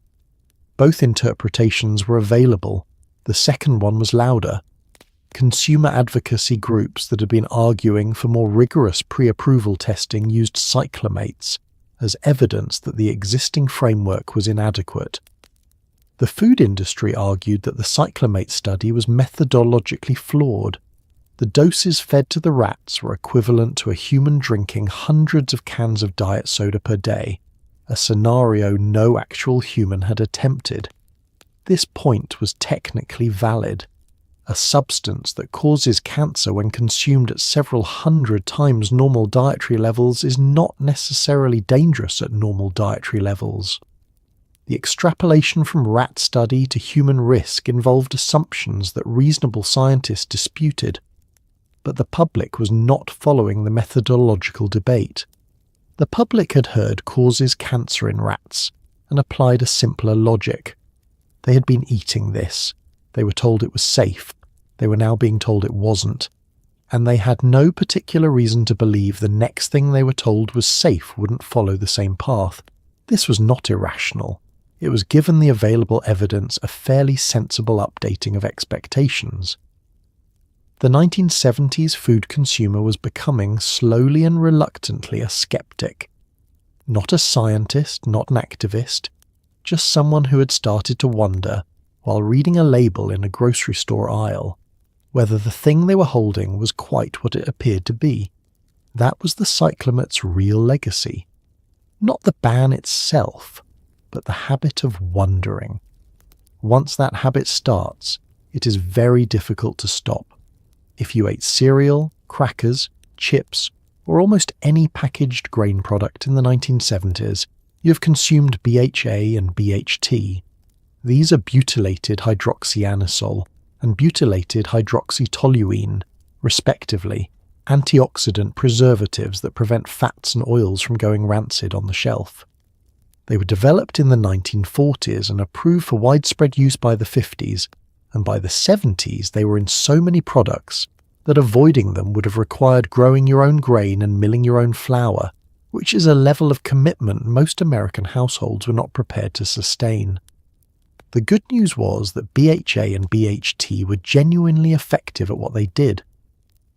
Both interpretations were available. The second one was louder. Consumer advocacy groups that had been arguing for more rigorous pre-approval testing used cyclamates as evidence that the existing framework was inadequate. The food industry argued that the cyclamate study was methodologically flawed. The doses fed to the rats were equivalent to a human drinking hundreds of cans of diet soda per day, a scenario no actual human had attempted. This point was technically valid. A substance that causes cancer when consumed at several hundred times normal dietary levels is not necessarily dangerous at normal dietary levels. The extrapolation from rat study to human risk involved assumptions that reasonable scientists disputed, but the public was not following the methodological debate. The public had heard causes cancer in rats and applied a simpler logic. They had been eating this. They were told it was safe. They were now being told it wasn't. and they had no particular reason to believe the next thing they were told was safe wouldn't follow the same path. This was not irrational. It was, given the available evidence, a fairly sensible updating of expectations. The 1970s food consumer was becoming, slowly and reluctantly, a skeptic. Not a scientist, not an activist, just someone who had started to wonder, while reading a label in a grocery store aisle, whether the thing they were holding was quite what it appeared to be. That was the cyclamet's real legacy. Not the ban itself, but the habit of wondering. Once that habit starts, it is very difficult to stop. If you ate cereal, crackers, chips, or almost any packaged grain product in the 1970s, you have consumed BHA and BHT. These are butylated hydroxyanisole and butylated hydroxytoluene, respectively, antioxidant preservatives that prevent fats and oils from going rancid on the shelf. They were developed in the 1940s and approved for widespread use by the 50s, and by the 70s they were in so many products that avoiding them would have required growing your own grain and milling your own flour, which is a level of commitment most American households were not prepared to sustain. The good news was that BHA and BHT were genuinely effective at what they did.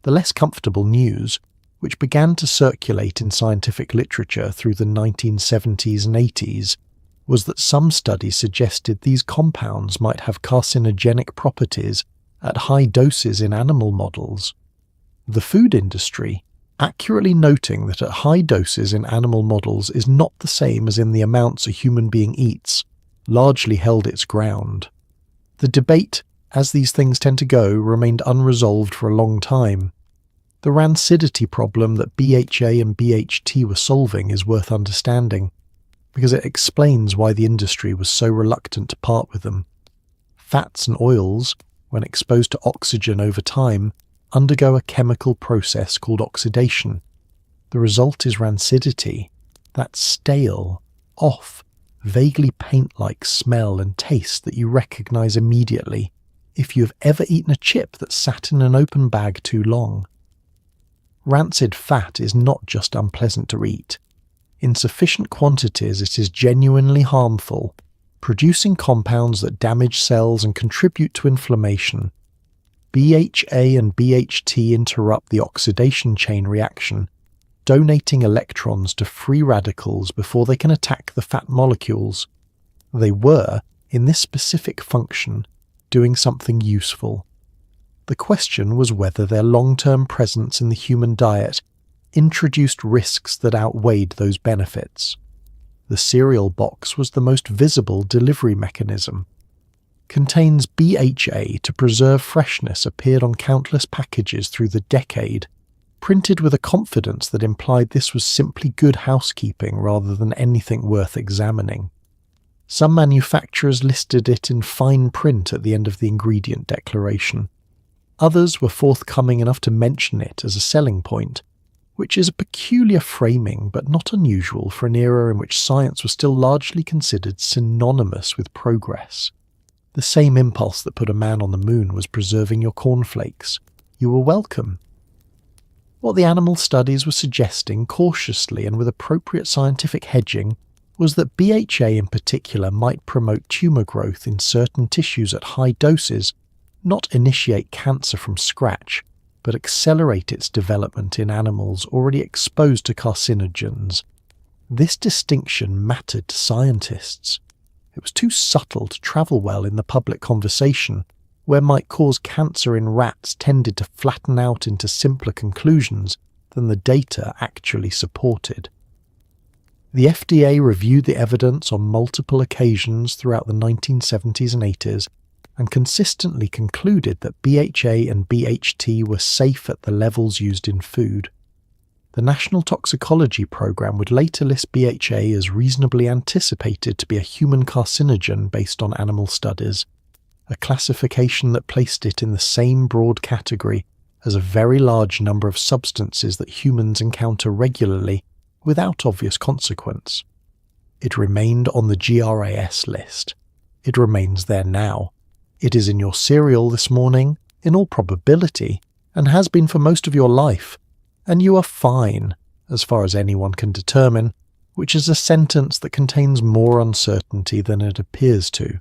The less comfortable news, which began to circulate in scientific literature through the 1970s and 80s, was that some studies suggested these compounds might have carcinogenic properties at high doses in animal models. The food industry, accurately noting that at high doses in animal models is not the same as in the amounts a human being eats, largely held its ground. The debate, as these things tend to go, remained unresolved for a long time. The rancidity problem that BHA and BHT were solving is worth understanding, because it explains why the industry was so reluctant to part with them. Fats and oils, when exposed to oxygen over time, undergo a chemical process called oxidation. The result is rancidity, that stale, off, vaguely paint-like smell and taste that you recognize immediately if you have ever eaten a chip that sat in an open bag too long. Rancid fat is not just unpleasant to eat. In sufficient quantities it is genuinely harmful, producing compounds that damage cells and contribute to inflammation. BHA and BHT interrupt the oxidation chain reaction, donating electrons to free radicals before they can attack the fat molecules. They were, in this specific function, doing something useful. The question was whether their long-term presence in the human diet introduced risks that outweighed those benefits. The cereal box was the most visible delivery mechanism. Contains BHA to preserve freshness appeared on countless packages through the decade, printed with a confidence that implied this was simply good housekeeping rather than anything worth examining. Some manufacturers listed it in fine print at the end of the ingredient declaration. Others were forthcoming enough to mention it as a selling point, which is a peculiar framing but not unusual for an era in which science was still largely considered synonymous with progress. The same impulse that put a man on the moon was preserving your cornflakes. You were welcome. What the animal studies were suggesting, cautiously and with appropriate scientific hedging, was that BHA in particular might promote tumour growth in certain tissues at high doses, not initiate cancer from scratch, but accelerate its development in animals already exposed to carcinogens. This distinction mattered to scientists. It was too subtle to travel well in the public conversation, where might cause cancer in rats tended to flatten out into simpler conclusions than the data actually supported. The FDA reviewed the evidence on multiple occasions throughout the 1970s and 80s and consistently concluded that BHA and BHT were safe at the levels used in food. The National Toxicology Program would later list BHA as reasonably anticipated to be a human carcinogen based on animal studies, a classification that placed it in the same broad category as a very large number of substances that humans encounter regularly without obvious consequence. It remained on the GRAS list. It remains there now. It is in your cereal this morning, in all probability, and has been for most of your life, and you are fine, as far as anyone can determine, which is a sentence that contains more uncertainty than it appears to.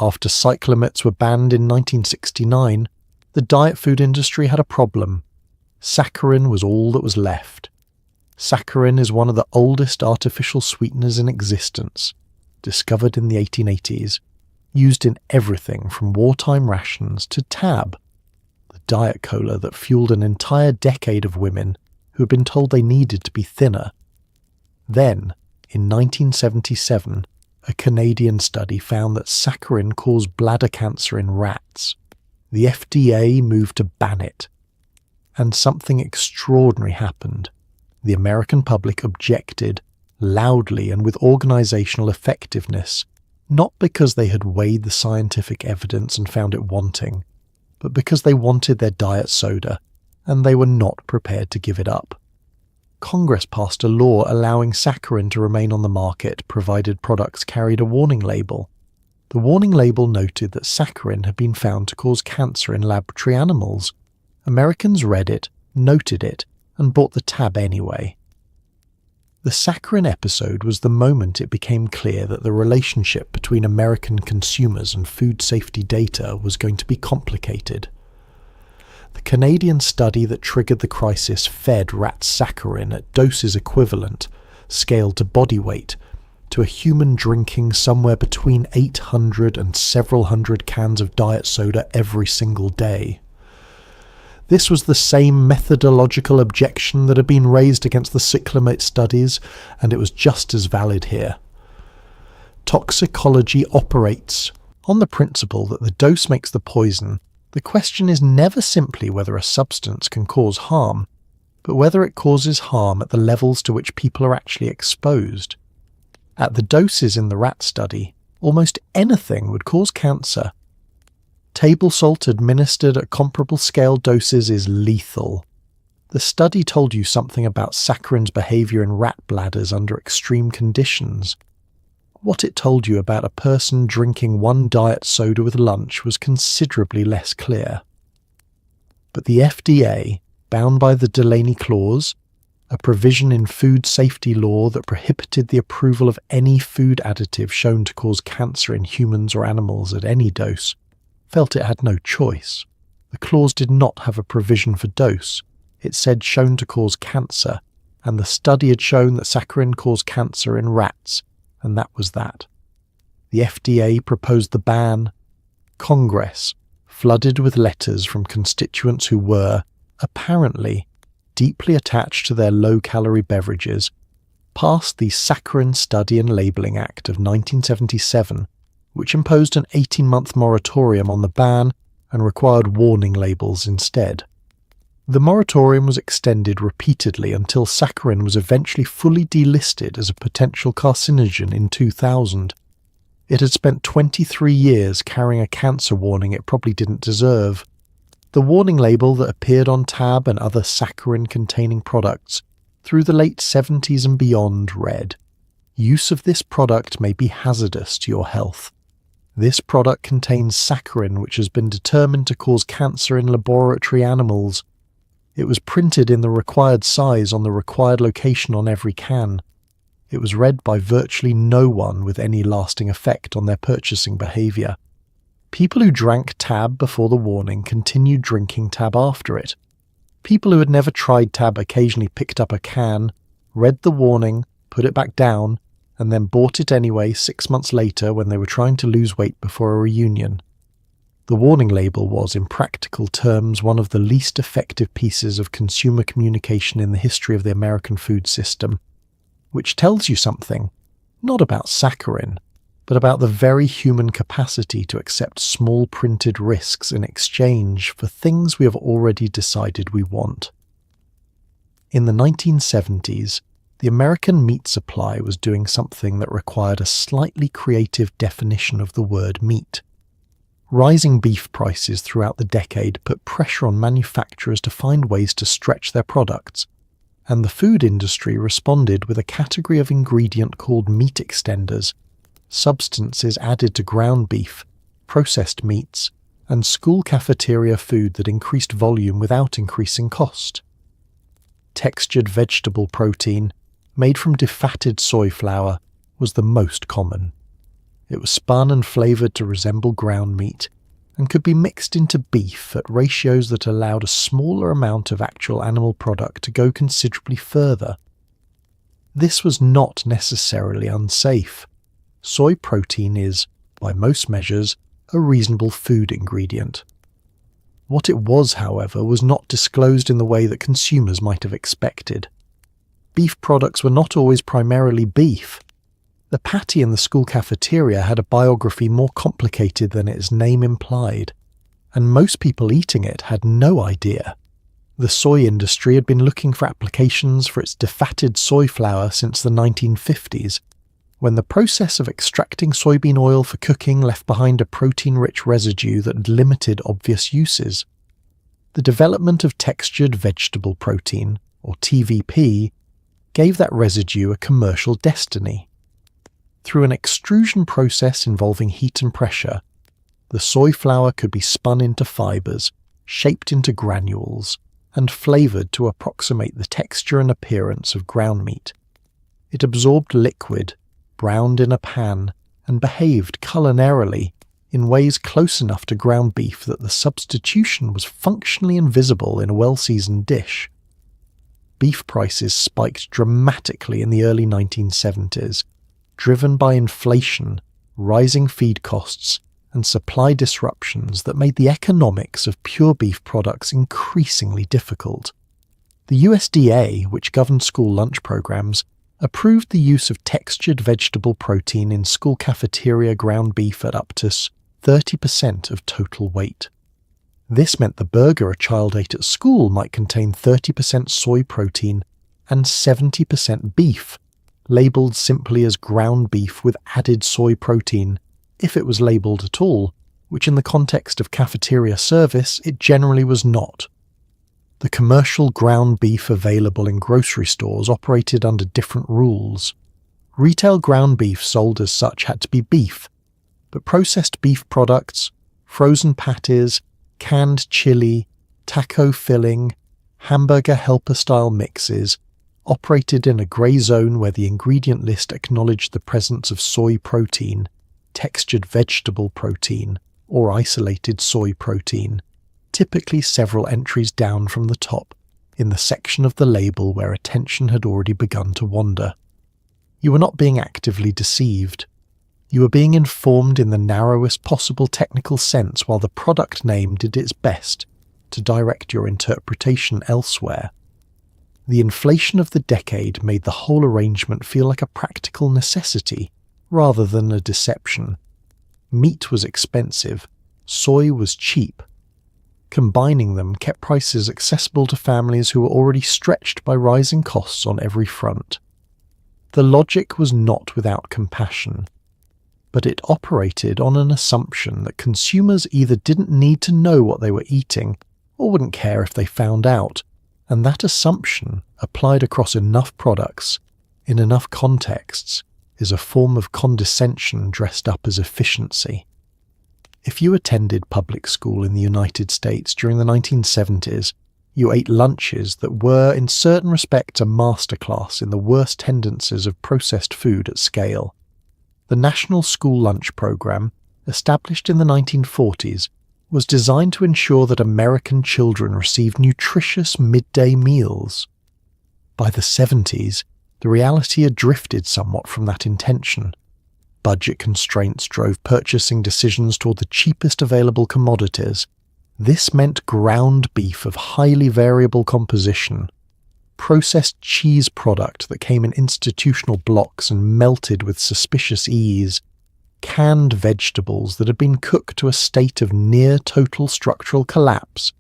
After cyclamates were banned in 1969, the diet food industry had a problem. Saccharin was all that was left. Saccharin is one of the oldest artificial sweeteners in existence, discovered in the 1880s, used in everything from wartime rations to Tab, the diet cola that fueled an entire decade of women who had been told they needed to be thinner. Then, in 1977, a Canadian study found that saccharin caused bladder cancer in rats. The FDA moved to ban it. And something extraordinary happened. The American public objected, loudly and with organizational effectiveness, not because they had weighed the scientific evidence and found it wanting, but because they wanted their diet soda, and they were not prepared to give it up. Congress passed a law allowing saccharin to remain on the market provided products carried a warning label. The warning label noted that saccharin had been found to cause cancer in laboratory animals. Americans read it, noted it, and bought the tab anyway. The saccharin episode was the moment it became clear that the relationship between American consumers and food safety data was going to be complicated. The Canadian study that triggered the crisis fed rats saccharin at doses equivalent, scaled to body weight, to a human drinking somewhere between 800 and several hundred cans of diet soda every single day. This was the same methodological objection that had been raised against the cyclamate studies, and it was just as valid here. Toxicology operates on the principle that the dose makes the poison. The question is never simply whether a substance can cause harm, but whether it causes harm at the levels to which people are actually exposed. At the doses in the rat study, almost anything would cause cancer. Table salt administered at comparable scale doses is lethal. The study told you something about saccharin's behavior in rat bladders under extreme conditions. What it told you about a person drinking one diet soda with lunch was considerably less clear. But the FDA, bound by the Delaney Clause, a provision in food safety law that prohibited the approval of any food additive shown to cause cancer in humans or animals at any dose, felt it had no choice. The clause did not have a provision for dose. It said shown to cause cancer, and the study had shown that saccharin caused cancer in rats, and that was that. The FDA proposed the ban. Congress, flooded with letters from constituents who were, apparently, deeply attached to their low-calorie beverages, passed the Saccharin Study and Labelling Act of 1977, which imposed an 18-month moratorium on the ban and required warning labels instead. The moratorium was extended repeatedly until saccharin was eventually fully delisted as a potential carcinogen in 2000. It had spent 23 years carrying a cancer warning it probably didn't deserve. The warning label that appeared on Tab and other saccharin-containing products through the late 70s and beyond read, "Use of this product may be hazardous to your health. This product contains saccharin which has been determined to cause cancer in laboratory animals." It was printed in the required size on the required location on every can. It was read by virtually no one with any lasting effect on their purchasing behaviour. People who drank Tab before the warning continued drinking Tab after it. People who had never tried Tab occasionally picked up a can, read the warning, put it back down, and then bought it anyway 6 months later when they were trying to lose weight before a reunion. The warning label was, in practical terms, one of the least effective pieces of consumer communication in the history of the American food system, which tells you something, not about saccharin, but about the very human capacity to accept small printed risks in exchange for things we have already decided we want. In the 1970s, the American meat supply was doing something that required a slightly creative definition of the word meat. Rising beef prices throughout the decade put pressure on manufacturers to find ways to stretch their products, and the food industry responded with a category of ingredient called meat extenders, substances added to ground beef, processed meats, and school cafeteria food that increased volume without increasing cost. Textured vegetable protein, made from defatted soy flour, was the most common. It was spun and flavoured to resemble ground meat, and could be mixed into beef at ratios that allowed a smaller amount of actual animal product to go considerably further. This was not necessarily unsafe. Soy protein is, by most measures, a reasonable food ingredient. What it was, however, was not disclosed in the way that consumers might have expected. Beef products were not always primarily beef. The patty in the school cafeteria had a biography more complicated than its name implied, and most people eating it had no idea. The soy industry had been looking for applications for its defatted soy flour since the 1950s, when the process of extracting soybean oil for cooking left behind a protein-rich residue that had limited obvious uses. The development of textured vegetable protein, or TVP, gave that residue a commercial destiny. Through an extrusion process involving heat and pressure, the soy flour could be spun into fibres, shaped into granules, and flavoured to approximate the texture and appearance of ground meat. It absorbed liquid, browned in a pan, and behaved culinarily in ways close enough to ground beef that the substitution was functionally invisible in a well-seasoned dish. Beef prices spiked dramatically in the early 1970s, driven by inflation, rising feed costs, and supply disruptions that made the economics of pure beef products increasingly difficult. The USDA, which governed school lunch programs, approved the use of textured vegetable protein in school cafeteria ground beef at up to 30% of total weight. This meant the burger a child ate at school might contain 30% soy protein and 70% beef, labelled simply as ground beef with added soy protein, if it was labelled at all, which in the context of cafeteria service it generally was not. The commercial ground beef available in grocery stores operated under different rules. Retail ground beef sold as such had to be beef, but processed beef products, frozen patties, canned chili, taco filling, hamburger helper-style mixes operated in a grey zone where the ingredient list acknowledged the presence of soy protein, textured vegetable protein, or isolated soy protein, typically several entries down from the top, in the section of the label where attention had already begun to wander. You were not being actively deceived. You were being informed in the narrowest possible technical sense while the product name did its best to direct your interpretation elsewhere. The inflation of the decade made the whole arrangement feel like a practical necessity, rather than a deception. Meat was expensive, soy was cheap. Combining them kept prices accessible to families who were already stretched by rising costs on every front. The logic was not without compassion, but it operated on an assumption that consumers either didn't need to know what they were eating or wouldn't care if they found out, and that assumption, applied across enough products, in enough contexts, is a form of condescension dressed up as efficiency. If you attended public school in the United States during the 1970s, you ate lunches that were, in certain respects, a masterclass in the worst tendencies of processed food at scale. The National School Lunch Program, established in the 1940s, was designed to ensure that American children received nutritious midday meals. By the 70s, the reality had drifted somewhat from that intention. Budget constraints drove purchasing decisions toward the cheapest available commodities. This meant ground beef of highly variable composition, processed cheese product that came in institutional blocks and melted with suspicious ease, canned vegetables that had been cooked to a state of near-total structural collapse,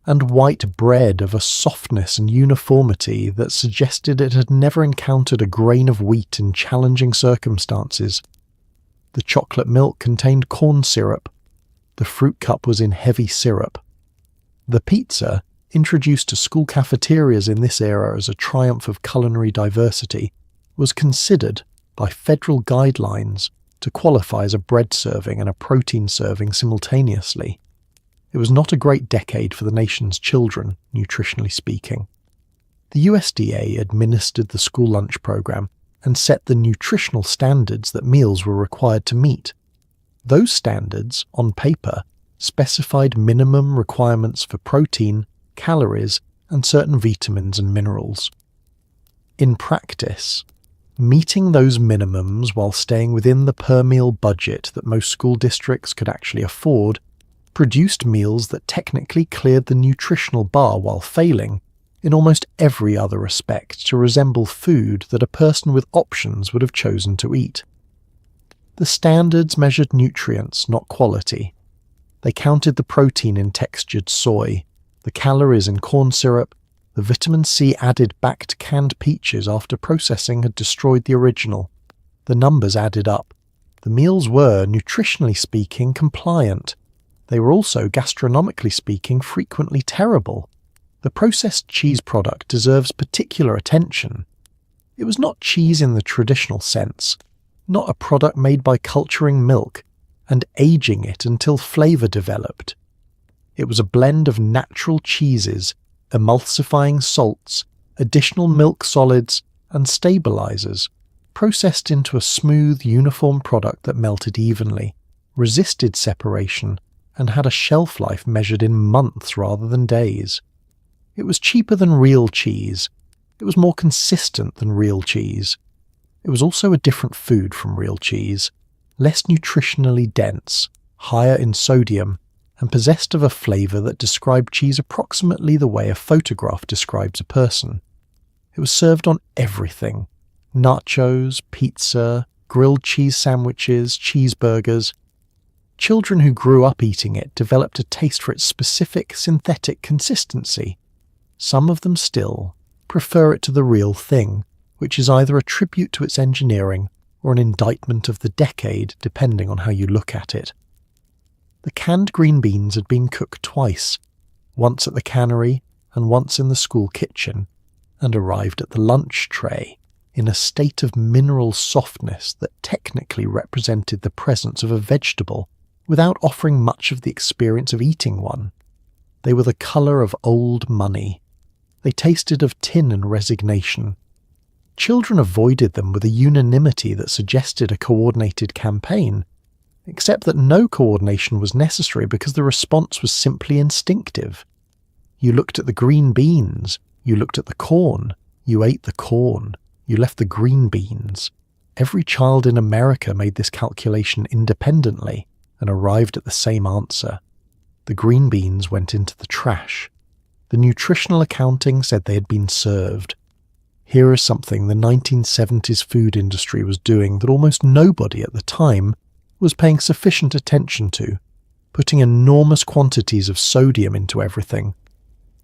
and white bread of a softness and uniformity that suggested it had never encountered a grain of wheat in challenging circumstances. The chocolate milk contained corn syrup. The fruit cup was in heavy syrup. The pizza, introduced to school cafeterias in this era as a triumph of culinary diversity, was considered, by federal guidelines, to qualify as a bread serving and a protein serving simultaneously. It was not a great decade for the nation's children, nutritionally speaking. The USDA administered the school lunch program and set the nutritional standards that meals were required to meet. Those standards, on paper, specified minimum requirements for protein, calories, and certain vitamins and minerals. In practice, meeting those minimums while staying within the per-meal budget that most school districts could actually afford produced meals that technically cleared the nutritional bar while failing, in almost every other respect, to resemble food that a person with options would have chosen to eat. The standards measured nutrients, not quality. They counted the protein in textured soy, the calories in corn syrup, the vitamin C added back to canned peaches after processing had destroyed the original. The numbers added up. The meals were, nutritionally speaking, compliant. They were also, gastronomically speaking, frequently terrible. The processed cheese product deserves particular attention. It was not cheese in the traditional sense, not a product made by culturing milk and aging it until flavour developed. It was a blend of natural cheeses, emulsifying salts, additional milk solids, and stabilizers, processed into a smooth, uniform product that melted evenly, resisted separation, and had a shelf life measured in months rather than days. It was cheaper than real cheese. It was more consistent than real cheese. It was also a different food from real cheese, less nutritionally dense, higher in sodium, and possessed of a flavour that described cheese approximately the way a photograph describes a person. It was served on everything: nachos, pizza, grilled cheese sandwiches, cheeseburgers. Children who grew up eating it developed a taste for its specific synthetic consistency. Some of them still prefer it to the real thing, which is either a tribute to its engineering or an indictment of the decade, depending on how you look at it. The canned green beans had been cooked twice, once at the cannery and once in the school kitchen, and arrived at the lunch tray in a state of mineral softness that technically represented the presence of a vegetable without offering much of the experience of eating one. They were the colour of old money. They tasted of tin and resignation. Children avoided them with a unanimity that suggested a coordinated campaign, except that no coordination was necessary because the response was simply instinctive. You looked at the green beans, you looked at the corn, you ate the corn, you left the green beans. Every child in America made this calculation independently and arrived at the same answer. The green beans went into the trash. The nutritional accounting said they had been served. Here is something the 1970s food industry was doing that almost nobody at the time was paying sufficient attention to, putting enormous quantities of sodium into everything.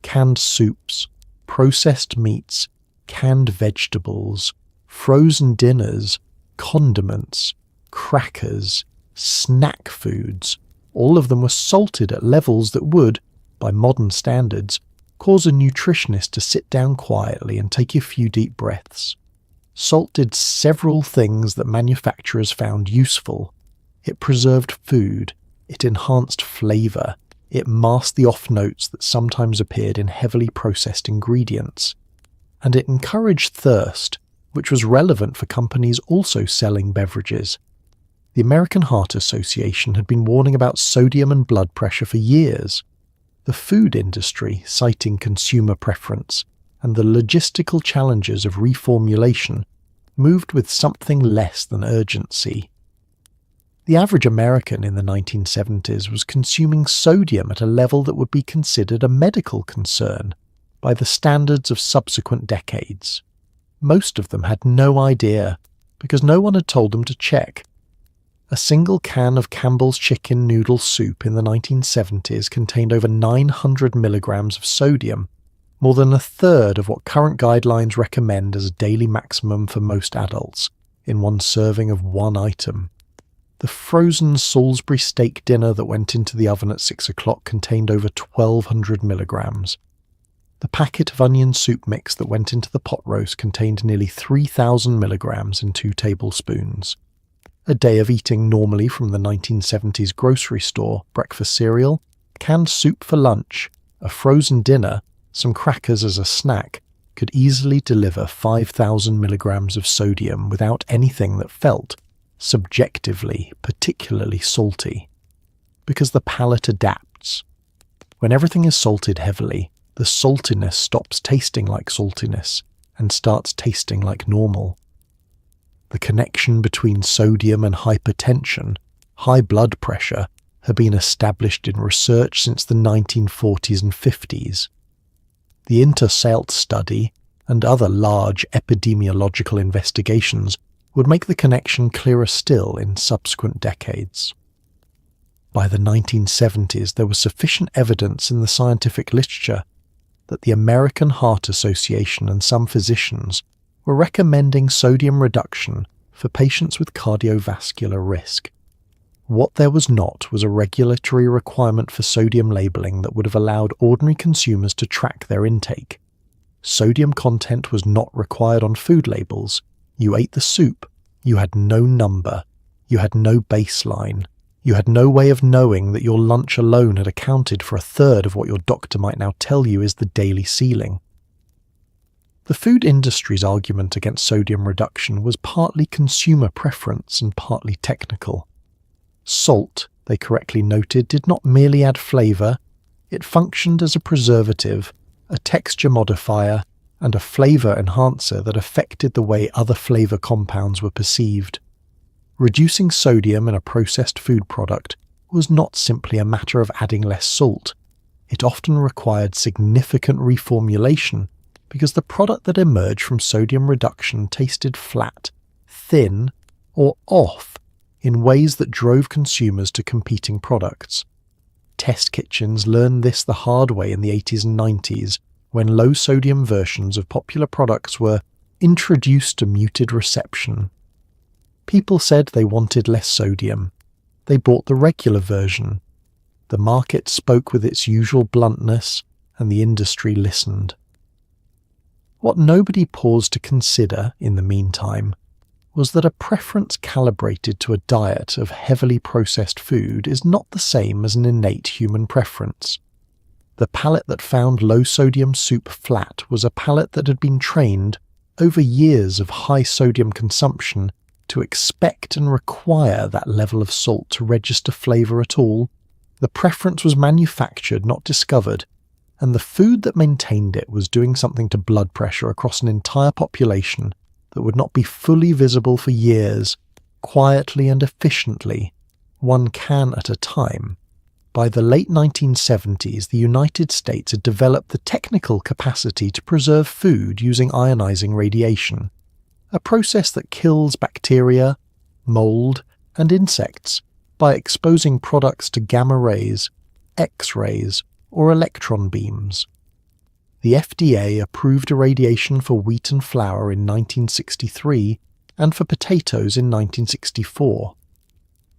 Canned soups, processed meats, canned vegetables, frozen dinners, condiments, crackers, snack foods, all of them were salted at levels that would, by modern standards, cause a nutritionist to sit down quietly and take a few deep breaths. Salt did several things that manufacturers found useful. It preserved food, it enhanced flavour, it masked the off notes that sometimes appeared in heavily processed ingredients, and it encouraged thirst, which was relevant for companies also selling beverages. The American Heart Association had been warning about sodium and blood pressure for years. The food industry, citing consumer preference and the logistical challenges of reformulation, moved with something less than urgency. The average American in the 1970s was consuming sodium at a level that would be considered a medical concern by the standards of subsequent decades. Most of them had no idea, because no one had told them to check. A single can of Campbell's chicken noodle soup in the 1970s contained over 900 milligrams of sodium, more than a third of what current guidelines recommend as a daily maximum for most adults, in one serving of one item. The frozen Salisbury steak dinner that went into the oven at 6 o'clock contained over 1,200 milligrams. The packet of onion soup mix that went into the pot roast contained nearly 3,000 milligrams in 2 tablespoons. A day of eating normally from the 1970s grocery store, breakfast cereal, Canned soup for lunch, a frozen dinner, some crackers as a snack could easily deliver 5,000 milligrams of sodium without anything that felt, subjectively, particularly salty. Because the palate adapts. When everything is salted heavily, the saltiness stops tasting like saltiness and starts tasting like normal. The connection between sodium and hypertension, high blood pressure, had been established in research since the 1940s and 50s. The INTERSALT study and other large epidemiological investigations would make the connection clearer still in subsequent decades. By the 1970s, there was sufficient evidence in the scientific literature that the American Heart Association and some physicians were recommending sodium reduction for patients with cardiovascular risk. What there was not was a regulatory requirement for sodium labeling that would have allowed ordinary consumers to track their intake. Sodium content was not required on food labels. You ate the soup. You had no number. You had no baseline. You had no way of knowing that your lunch alone had accounted for a third of what your doctor might now tell you is the daily ceiling. The food industry's argument against sodium reduction was partly consumer preference and partly technical. Salt, they correctly noted, did not merely add flavour, it functioned as a preservative, a texture modifier, and a flavour enhancer that affected the way other flavour compounds were perceived. Reducing sodium in a processed food product was not simply a matter of adding less salt. It often required significant reformulation because the product that emerged from sodium reduction tasted flat, thin, or off in ways that drove consumers to competing products. Test kitchens learned this the hard way in the 80s and 90s when low-sodium versions of popular products were introduced to muted reception. People said they wanted less sodium. They bought the regular version. The market spoke with its usual bluntness, and the industry listened. What nobody paused to consider, in the meantime, was that a preference calibrated to a diet of heavily processed food is not the same as an innate human preference. The palate that found low-sodium soup flat was a palate that had been trained, over years of high-sodium consumption, to expect and require that level of salt to register flavour at all. The preference was manufactured, not discovered, and the food that maintained it was doing something to blood pressure across an entire population that would not be fully visible for years, quietly and efficiently, one can at a time. By the late 1970s, the United States had developed the technical capacity to preserve food using ionizing radiation, a process that kills bacteria, mold, and insects by exposing products to gamma rays, X-rays, or electron beams. The FDA approved irradiation for wheat and flour in 1963 and for potatoes in 1964.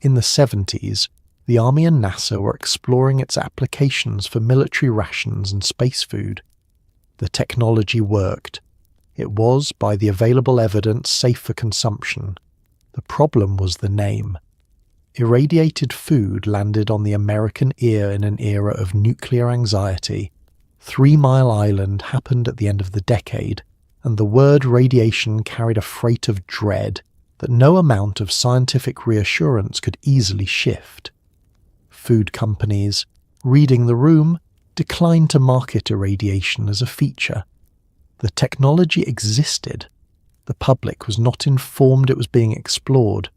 In the 70s, the Army and NASA were exploring its applications for military rations and space food. The technology worked. It was, by the available evidence, safe for consumption. The problem was the name. Irradiated food landed on the American ear in an era of nuclear anxiety. 3 Mile Island happened at the end of the decade, and the word radiation carried a freight of dread that no amount of scientific reassurance could easily shift. Food companies, reading the room, declined to market irradiation as a feature. The technology existed. The public was not informed it was being explored.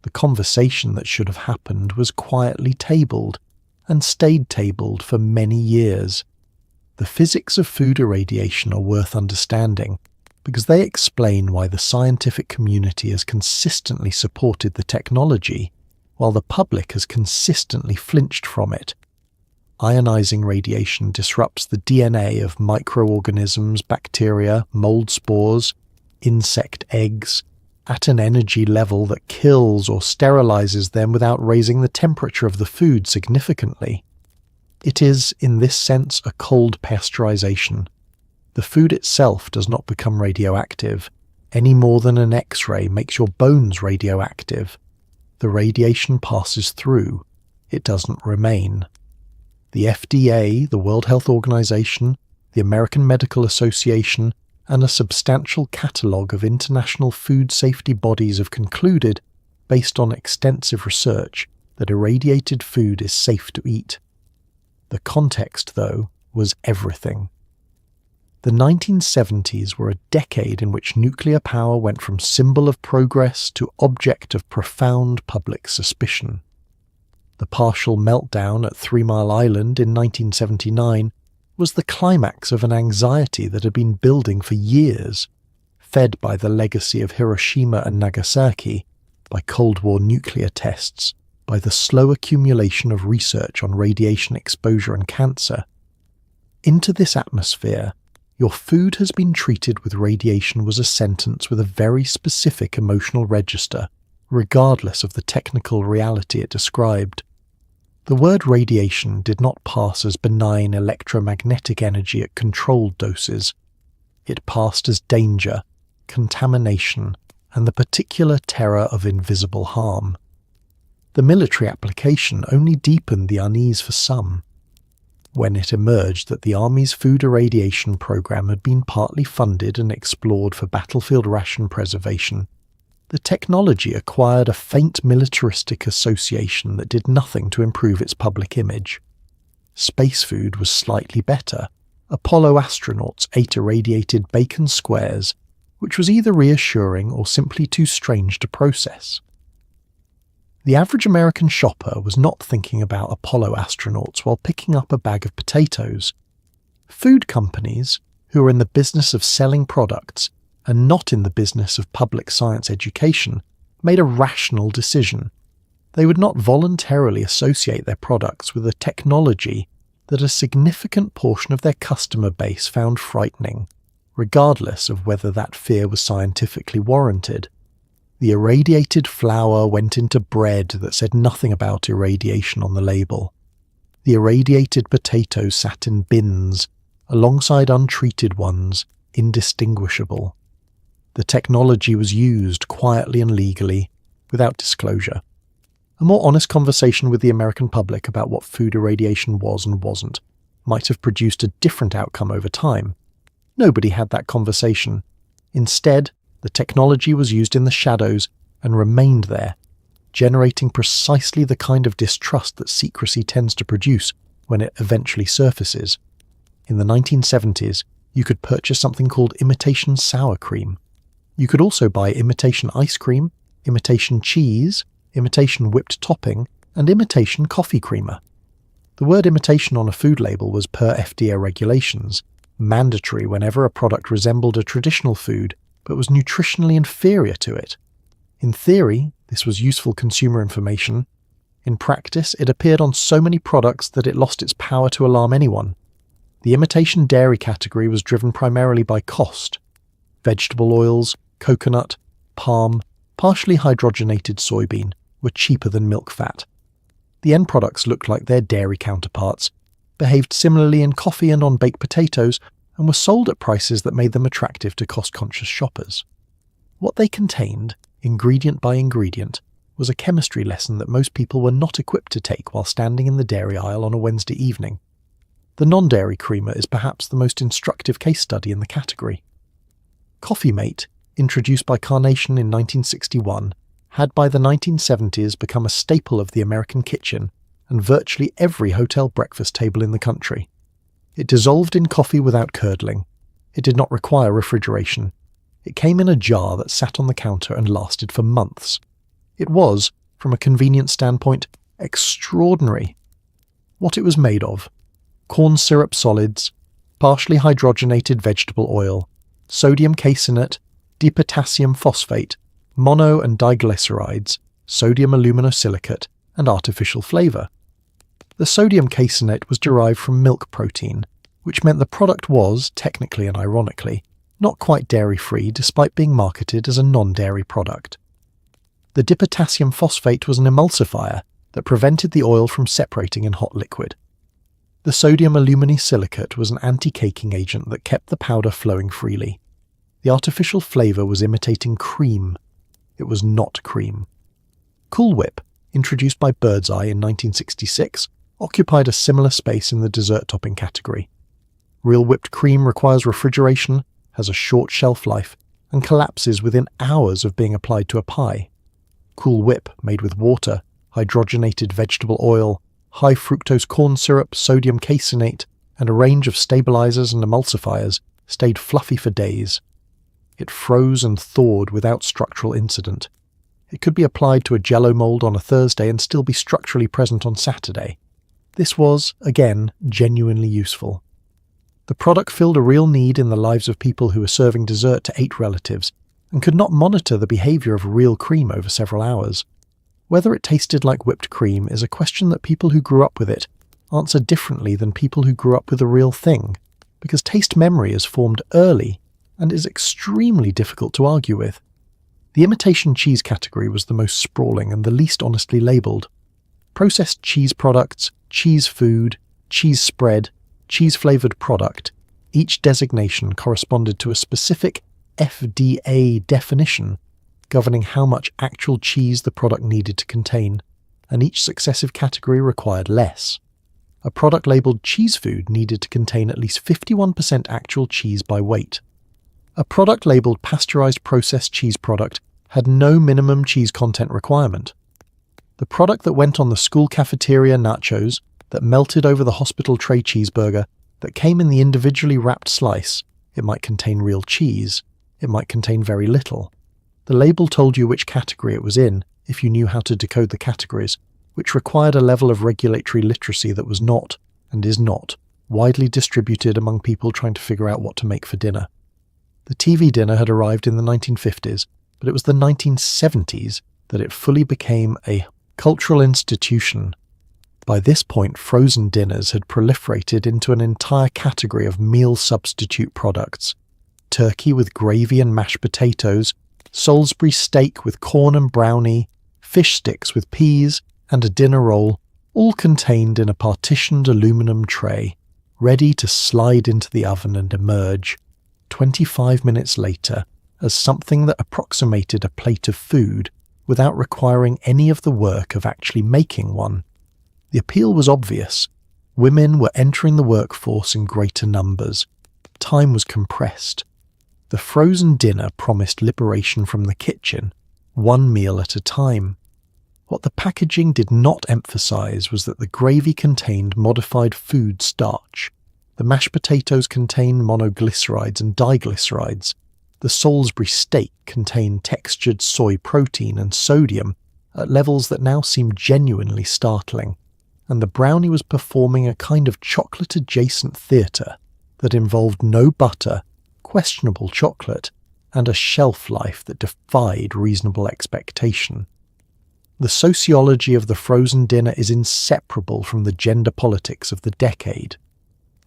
The conversation that should have happened was quietly tabled, and stayed tabled for many years. The physics of food irradiation are worth understanding, because they explain why the scientific community has consistently supported the technology, while the public has consistently flinched from it. Ionizing radiation disrupts the DNA of microorganisms, bacteria, mold spores, insect eggs, at an energy level that kills or sterilizes them without raising the temperature of the food significantly. It is, in this sense, a cold pasteurization. The food itself does not become radioactive, any more than an X-ray makes your bones radioactive. The radiation passes through. It doesn't remain. The FDA, the World Health Organization, the American Medical Association, and a substantial catalogue of international food safety bodies have concluded, based on extensive research, that irradiated food is safe to eat. The context, though, was everything. The 1970s were a decade in which nuclear power went from symbol of progress to object of profound public suspicion. The partial meltdown at 3 Mile Island in 1979 was the climax of an anxiety that had been building for years, fed by the legacy of Hiroshima and Nagasaki, by Cold War nuclear tests, by the slow accumulation of research on radiation exposure and cancer. Into this atmosphere, "Your food has been treated with radiation" was a sentence with a very specific emotional register, regardless of the technical reality it described. The word radiation did not pass as benign electromagnetic energy at controlled doses. It passed as danger, contamination, and the particular terror of invisible harm. The military application only deepened the unease for some. When it emerged that the Army's food irradiation program had been partly funded and explored for battlefield ration preservation, the technology acquired a faint militaristic association that did nothing to improve its public image. Space food was slightly better. Apollo astronauts ate irradiated bacon squares, which was either reassuring or simply too strange to process. The average American shopper was not thinking about Apollo astronauts while picking up a bag of potatoes. Food companies, who are in the business of selling products and not in the business of public science education, made a rational decision. They would not voluntarily associate their products with a technology that a significant portion of their customer base found frightening, regardless of whether that fear was scientifically warranted. The irradiated flour went into bread that said nothing about irradiation on the label. The irradiated potatoes sat in bins, alongside untreated ones, indistinguishable. The technology was used quietly and legally, without disclosure. A more honest conversation with the American public about what food irradiation was and wasn't might have produced a different outcome over time. Nobody had that conversation. Instead, the technology was used in the shadows and remained there, generating precisely the kind of distrust that secrecy tends to produce when it eventually surfaces. In the 1970s, you could purchase something called imitation sour cream. You could also buy imitation ice cream, imitation cheese, imitation whipped topping, and imitation coffee creamer. The word imitation on a food label was per FDA regulations, mandatory whenever a product resembled a traditional food but was nutritionally inferior to it. In theory, this was useful consumer information. In practice, it appeared on so many products that it lost its power to alarm anyone. The imitation dairy category was driven primarily by cost. Vegetable oils, coconut, palm, partially hydrogenated soybean were cheaper than milk fat. The end products looked like their dairy counterparts, behaved similarly in coffee and on baked potatoes, and were sold at prices that made them attractive to cost-conscious shoppers. What they contained, ingredient by ingredient, was a chemistry lesson that most people were not equipped to take while standing in the dairy aisle on a Wednesday evening. The non-dairy creamer is perhaps the most instructive case study in the category. Coffee Mate, introduced by Carnation in 1961, had by the 1970s become a staple of the American kitchen and virtually every hotel breakfast table in the country. It dissolved in coffee without curdling. It did not require refrigeration. It came in a jar that sat on the counter and lasted for months. It was, from a convenience standpoint, extraordinary. What it was made of: corn syrup solids, partially hydrogenated vegetable oil, sodium caseinate, dipotassium phosphate, mono and diglycerides, sodium aluminosilicate, and artificial flavour. The sodium caseinate was derived from milk protein, which meant the product was, technically and ironically, not quite dairy-free despite being marketed as a non-dairy product. The dipotassium phosphate was an emulsifier that prevented the oil from separating in hot liquid. The sodium aluminosilicate was an anti-caking agent that kept the powder flowing freely. The artificial flavour was imitating cream. It was not cream. Cool Whip, introduced by Birdseye in 1966, occupied a similar space in the dessert topping category. Real whipped cream requires refrigeration, has a short shelf life, and collapses within hours of being applied to a pie. Cool Whip, made with water, hydrogenated vegetable oil, high fructose corn syrup, sodium caseinate, and a range of stabilizers and emulsifiers, stayed fluffy for days. It froze and thawed without structural incident. It could be applied to a jello mold on a Thursday and still be structurally present on Saturday. This was, again, genuinely useful. The product filled a real need in the lives of people who were serving dessert to 8 relatives and could not monitor the behavior of real cream over several hours. Whether it tasted like whipped cream is a question that people who grew up with it answer differently than people who grew up with the real thing, because taste memory is formed early and is extremely difficult to argue with. The imitation cheese category was the most sprawling and the least honestly labelled. Processed cheese products, cheese food, cheese spread, cheese-flavoured product, each designation corresponded to a specific FDA definition governing how much actual cheese the product needed to contain, and each successive category required less. A product labelled cheese food needed to contain at least 51% actual cheese by weight. A product labelled pasteurized processed cheese product had no minimum cheese content requirement. The product that went on the school cafeteria nachos, that melted over the hospital tray cheeseburger, that came in the individually wrapped slice, it might contain real cheese, it might contain very little. The label told you which category it was in if you knew how to decode the categories, which required a level of regulatory literacy that was not, and is not, widely distributed among people trying to figure out what to make for dinner. The TV dinner had arrived in the 1950s, but it was the 1970s that it fully became a cultural institution. By this point, frozen dinners had proliferated into an entire category of meal substitute products. Turkey with gravy and mashed potatoes, Salisbury steak with corn and brownie, fish sticks with peas, and a dinner roll, all contained in a partitioned aluminum tray, ready to slide into the oven and emerge 25 minutes later as something that approximated a plate of food without requiring any of the work of actually making one. The appeal was obvious. Women were entering the workforce in greater numbers. Time was compressed. The frozen dinner promised liberation from the kitchen, one meal at a time. What the packaging did not emphasize was that the gravy contained modified food starch. The mashed potatoes contained monoglycerides and diglycerides. The Salisbury steak contained textured soy protein and sodium at levels that now seem genuinely startling. And the brownie was performing a kind of chocolate-adjacent theatre that involved no butter, questionable chocolate, and a shelf life that defied reasonable expectation. The sociology of the frozen dinner is inseparable from the gender politics of the decade.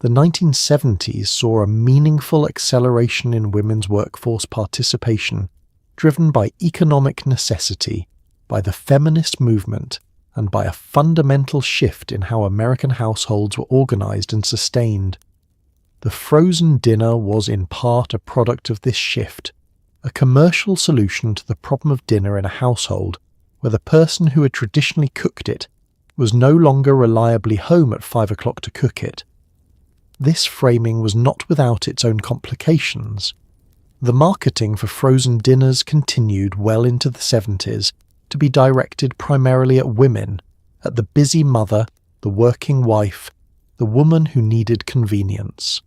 The 1970s saw a meaningful acceleration in women's workforce participation, driven by economic necessity, by the feminist movement, and by a fundamental shift in how American households were organized and sustained. The frozen dinner was in part a product of this shift, a commercial solution to the problem of dinner in a household where the person who had traditionally cooked it was no longer reliably home at 5 o'clock to cook it. This framing was not without its own complications. The marketing for frozen dinners continued well into the 70s to be directed primarily at women, at the busy mother, the working wife, the woman who needed convenience.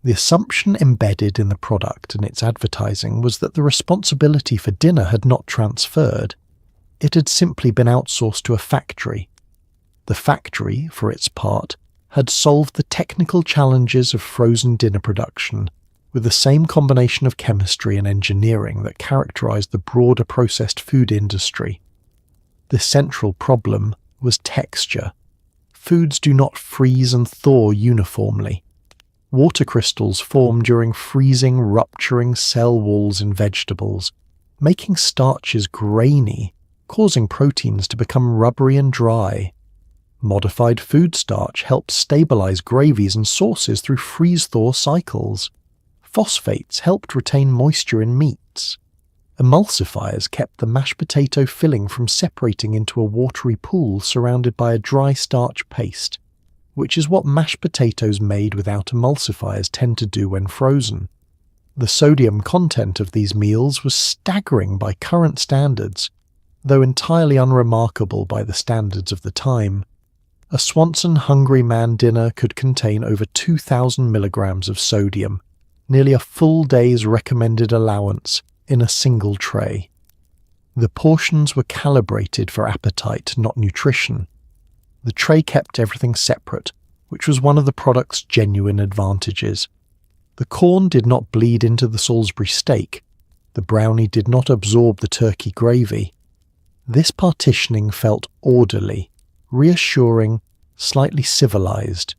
The assumption embedded in the product and its advertising was that the responsibility for dinner had not transferred. It had simply been outsourced to a factory. The factory, for its part, had solved the technical challenges of frozen dinner production with the same combination of chemistry and engineering that characterized the broader processed food industry. The central problem was texture. Foods do not freeze and thaw uniformly. Water crystals form during freezing, rupturing cell walls in vegetables, making starches grainy, causing proteins to become rubbery and dry. Modified food starch helps stabilize gravies and sauces through freeze-thaw cycles. Phosphates helped retain moisture in meats. Emulsifiers kept the mashed potato filling from separating into a watery pool surrounded by a dry starch paste, which is what mashed potatoes made without emulsifiers tend to do when frozen. The sodium content of these meals was staggering by current standards, though entirely unremarkable by the standards of the time. A Swanson Hungry Man dinner could contain over 2,000 milligrams of sodium, nearly a full day's recommended allowance, in a single tray. The portions were calibrated for appetite, not nutrition. The tray kept everything separate, which was one of the product's genuine advantages. The corn did not bleed into the Salisbury steak. The brownie did not absorb the turkey gravy. This partitioning felt orderly, reassuring, slightly civilized.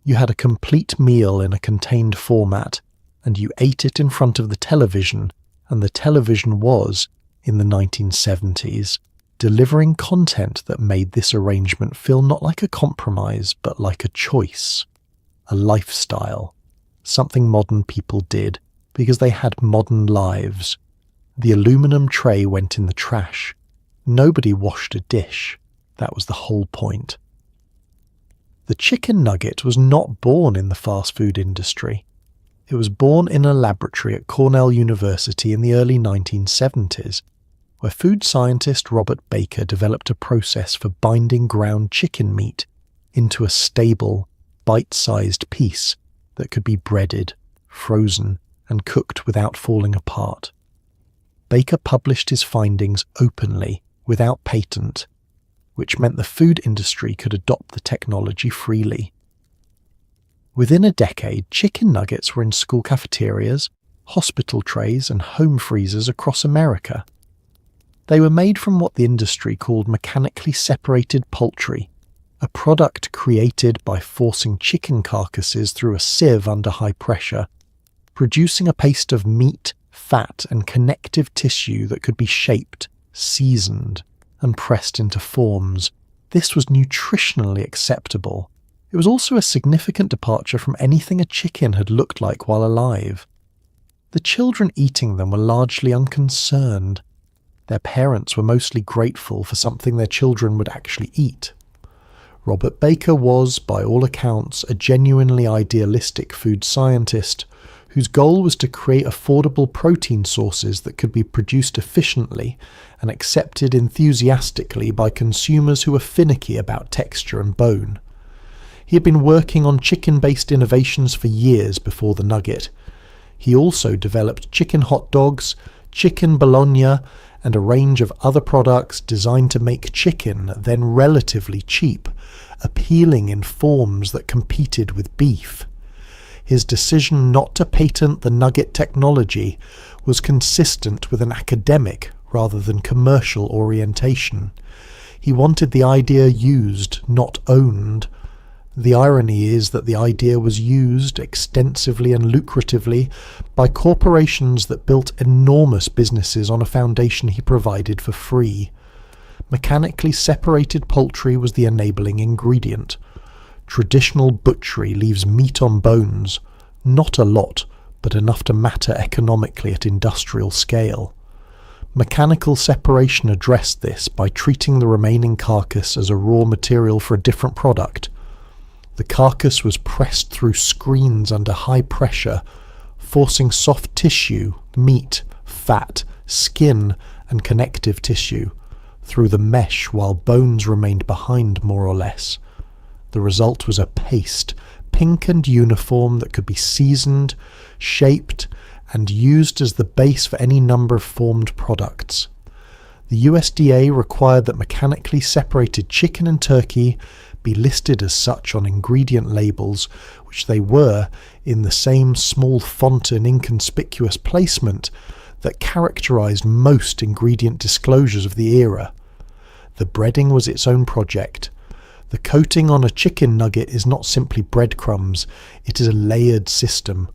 You had a complete meal in a contained format, and you ate it in front of the television, and the television was, in the 1970s, delivering content that made this arrangement feel not like a compromise, but like a choice, a lifestyle, something modern people did because they had modern lives. The aluminum tray went in the trash. Nobody washed a dish. That was the whole point. The chicken nugget was not born in the fast food industry. It was born in a laboratory at Cornell University in the early 1970s, where food scientist Robert Baker developed a process for binding ground chicken meat into a stable, bite-sized piece that could be breaded, frozen, and cooked without falling apart. Baker published his findings openly, without patent, which meant the food industry could adopt the technology freely. Within a decade, chicken nuggets were in school cafeterias, hospital trays, and home freezers across America. They were made from what the industry called mechanically separated poultry, a product created by forcing chicken carcasses through a sieve under high pressure, producing a paste of meat, fat, and connective tissue that could be shaped, seasoned, and pressed into forms. This was nutritionally acceptable. It was also a significant departure from anything a chicken had looked like while alive. The children eating them were largely unconcerned. Their parents were mostly grateful for something their children would actually eat. Robert Baker was, by all accounts, a genuinely idealistic food scientist whose goal was to create affordable protein sources that could be produced efficiently and accepted enthusiastically by consumers who were finicky about texture and bone. He had been working on chicken-based innovations for years before the nugget. He also developed chicken hot dogs, chicken bologna, and a range of other products designed to make chicken, then relatively cheap, appealing in forms that competed with beef. His decision not to patent the nugget technology was consistent with an academic rather than commercial orientation. He wanted the idea used, not owned. The irony is that the idea was used extensively and lucratively by corporations that built enormous businesses on a foundation he provided for free. Mechanically separated poultry was the enabling ingredient. Traditional butchery leaves meat on bones, not a lot, but enough to matter economically at industrial scale. Mechanical separation addressed this by treating the remaining carcass as a raw material for a different product. The carcass was pressed through screens under high pressure, forcing soft tissue, meat, fat, skin, and connective tissue through the mesh while bones remained behind more or less. The result was a paste, pink and uniform, that could be seasoned, shaped, and used as the base for any number of formed products. The USDA required that mechanically separated chicken and turkey be listed as such on ingredient labels, which they were in the same small font and inconspicuous placement that characterized most ingredient disclosures of the era. The breading was its own project. The coating on a chicken nugget is not simply breadcrumbs, it is a layered system.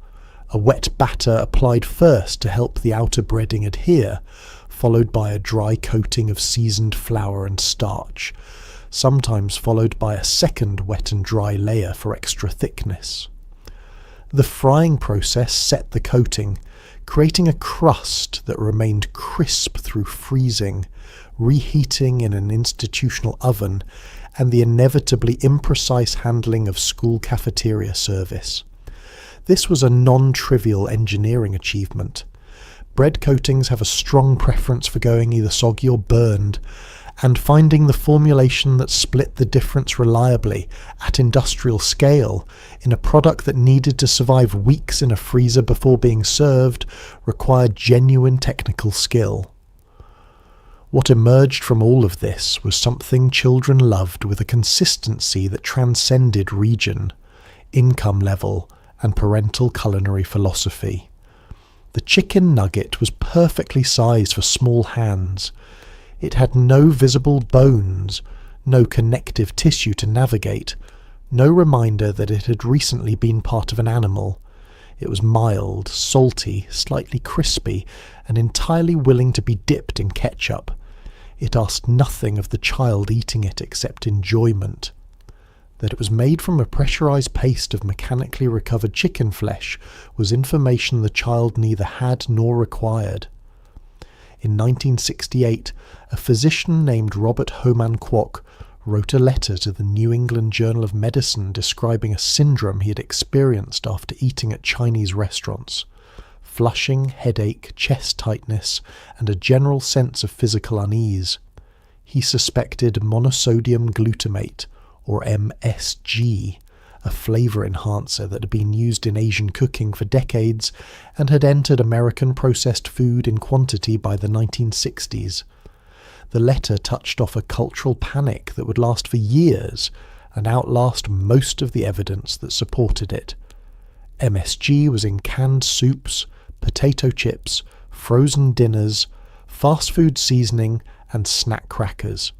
A wet batter applied first to help the outer breading adhere, followed by a dry coating of seasoned flour and starch, sometimes followed by a second wet and dry layer for extra thickness. The frying process set the coating, creating a crust that remained crisp through freezing, reheating in an institutional oven, and the inevitably imprecise handling of school cafeteria service. This was a non-trivial engineering achievement. Bread coatings have a strong preference for going either soggy or burned, and finding the formulation that split the difference reliably at industrial scale in a product that needed to survive weeks in a freezer before being served required genuine technical skill. What emerged from all of this was something children loved with a consistency that transcended region, income level, and parental culinary philosophy. The chicken nugget was perfectly sized for small hands. It had no visible bones, no connective tissue to navigate, no reminder that it had recently been part of an animal. It was mild, salty, slightly crispy, and entirely willing to be dipped in ketchup. It asked nothing of the child eating it except enjoyment. That it was made from a pressurized paste of mechanically recovered chicken flesh was information the child neither had nor required. In 1968, a physician named Robert Homan Kwok wrote a letter to the New England Journal of Medicine describing a syndrome he had experienced after eating at Chinese restaurants: flushing, headache, chest tightness, and a general sense of physical unease. He suspected monosodium glutamate, or MSG, a flavour enhancer that had been used in Asian cooking for decades and had entered American processed food in quantity by the 1960s. The letter touched off a cultural panic that would last for years and outlast most of the evidence that supported it. MSG was in canned soups, potato chips, frozen dinners, fast food seasoning, and snack crackers.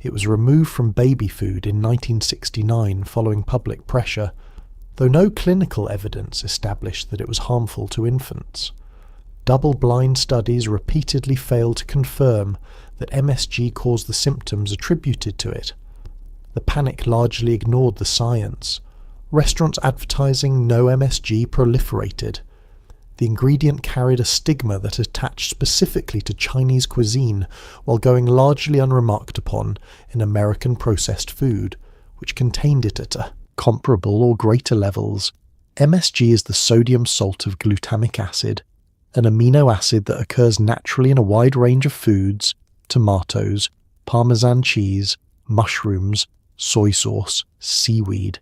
It was removed from baby food in 1969 following public pressure, though no clinical evidence established that it was harmful to infants. Double-blind studies repeatedly failed to confirm that MSG caused the symptoms attributed to it. The panic largely ignored the science. Restaurants advertising no MSG proliferated. The ingredient carried a stigma that attached specifically to Chinese cuisine while going largely unremarked upon in American processed food, which contained it at a comparable or greater levels. MSG is the sodium salt of glutamic acid, an amino acid that occurs naturally in a wide range of foods: tomatoes, Parmesan cheese, mushrooms, soy sauce, seaweed.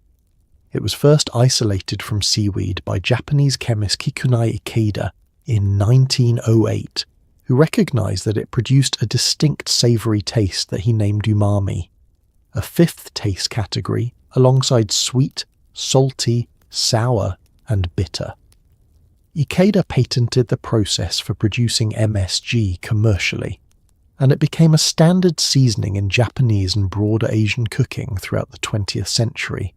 It was first isolated from seaweed by Japanese chemist Kikunai Ikeda in 1908, who recognized that it produced a distinct savory taste that he named umami, a fifth taste category alongside sweet, salty, sour, and bitter. Ikeda patented the process for producing MSG commercially, and it became a standard seasoning in Japanese and broader Asian cooking throughout the 20th century.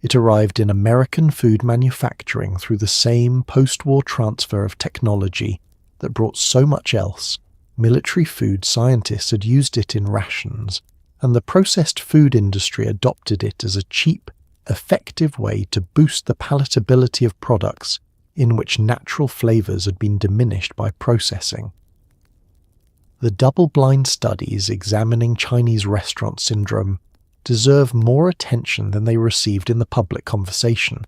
It arrived in American food manufacturing through the same post-war transfer of technology that brought so much else. Military food scientists had used it in rations, and the processed food industry adopted it as a cheap, effective way to boost the palatability of products in which natural flavours had been diminished by processing. The double-blind studies examining Chinese restaurant syndrome deserve more attention than they received in the public conversation.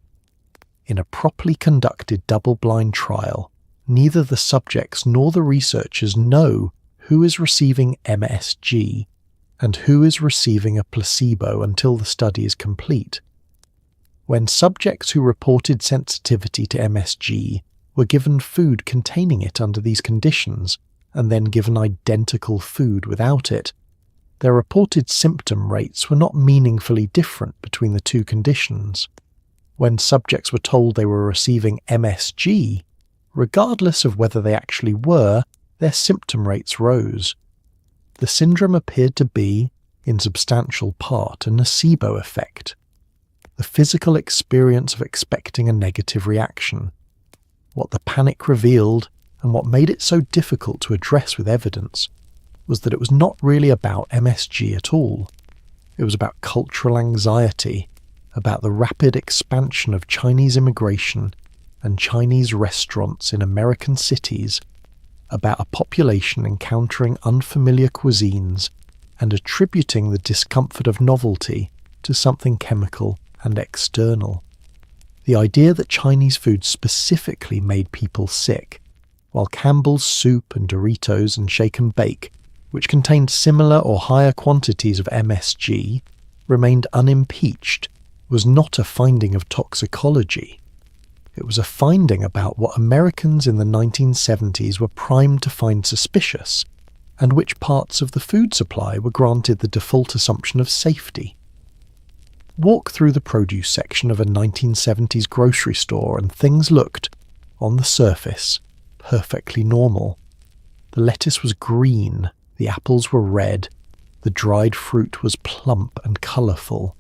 In a properly conducted double-blind trial, neither the subjects nor the researchers know who is receiving MSG and who is receiving a placebo until the study is complete. When subjects who reported sensitivity to MSG were given food containing it under these conditions and then given identical food without it, their reported symptom rates were not meaningfully different between the two conditions. When subjects were told they were receiving MSG, regardless of whether they actually were, their symptom rates rose. The syndrome appeared to be, in substantial part, a nocebo effect, the physical experience of expecting a negative reaction. What the panic revealed, and what made it so difficult to address with evidence, was that it was not really about MSG at all. It was about cultural anxiety, about the rapid expansion of Chinese immigration, and Chinese restaurants in American cities about a population encountering unfamiliar cuisines and attributing the discomfort of novelty to something chemical and external. The idea that Chinese food specifically made people sick, while Campbell's soup and Doritos and Shake and Bake, which contained similar or higher quantities of MSG, remained unimpeached, was not a finding of toxicology. It was a finding about what Americans in the 1970s were primed to find suspicious, and which parts of the food supply were granted the default assumption of safety. Walk through the produce section of a 1970s grocery store and things looked, on the surface, perfectly normal. The lettuce was green, the apples were red, the dried fruit was plump and colourful.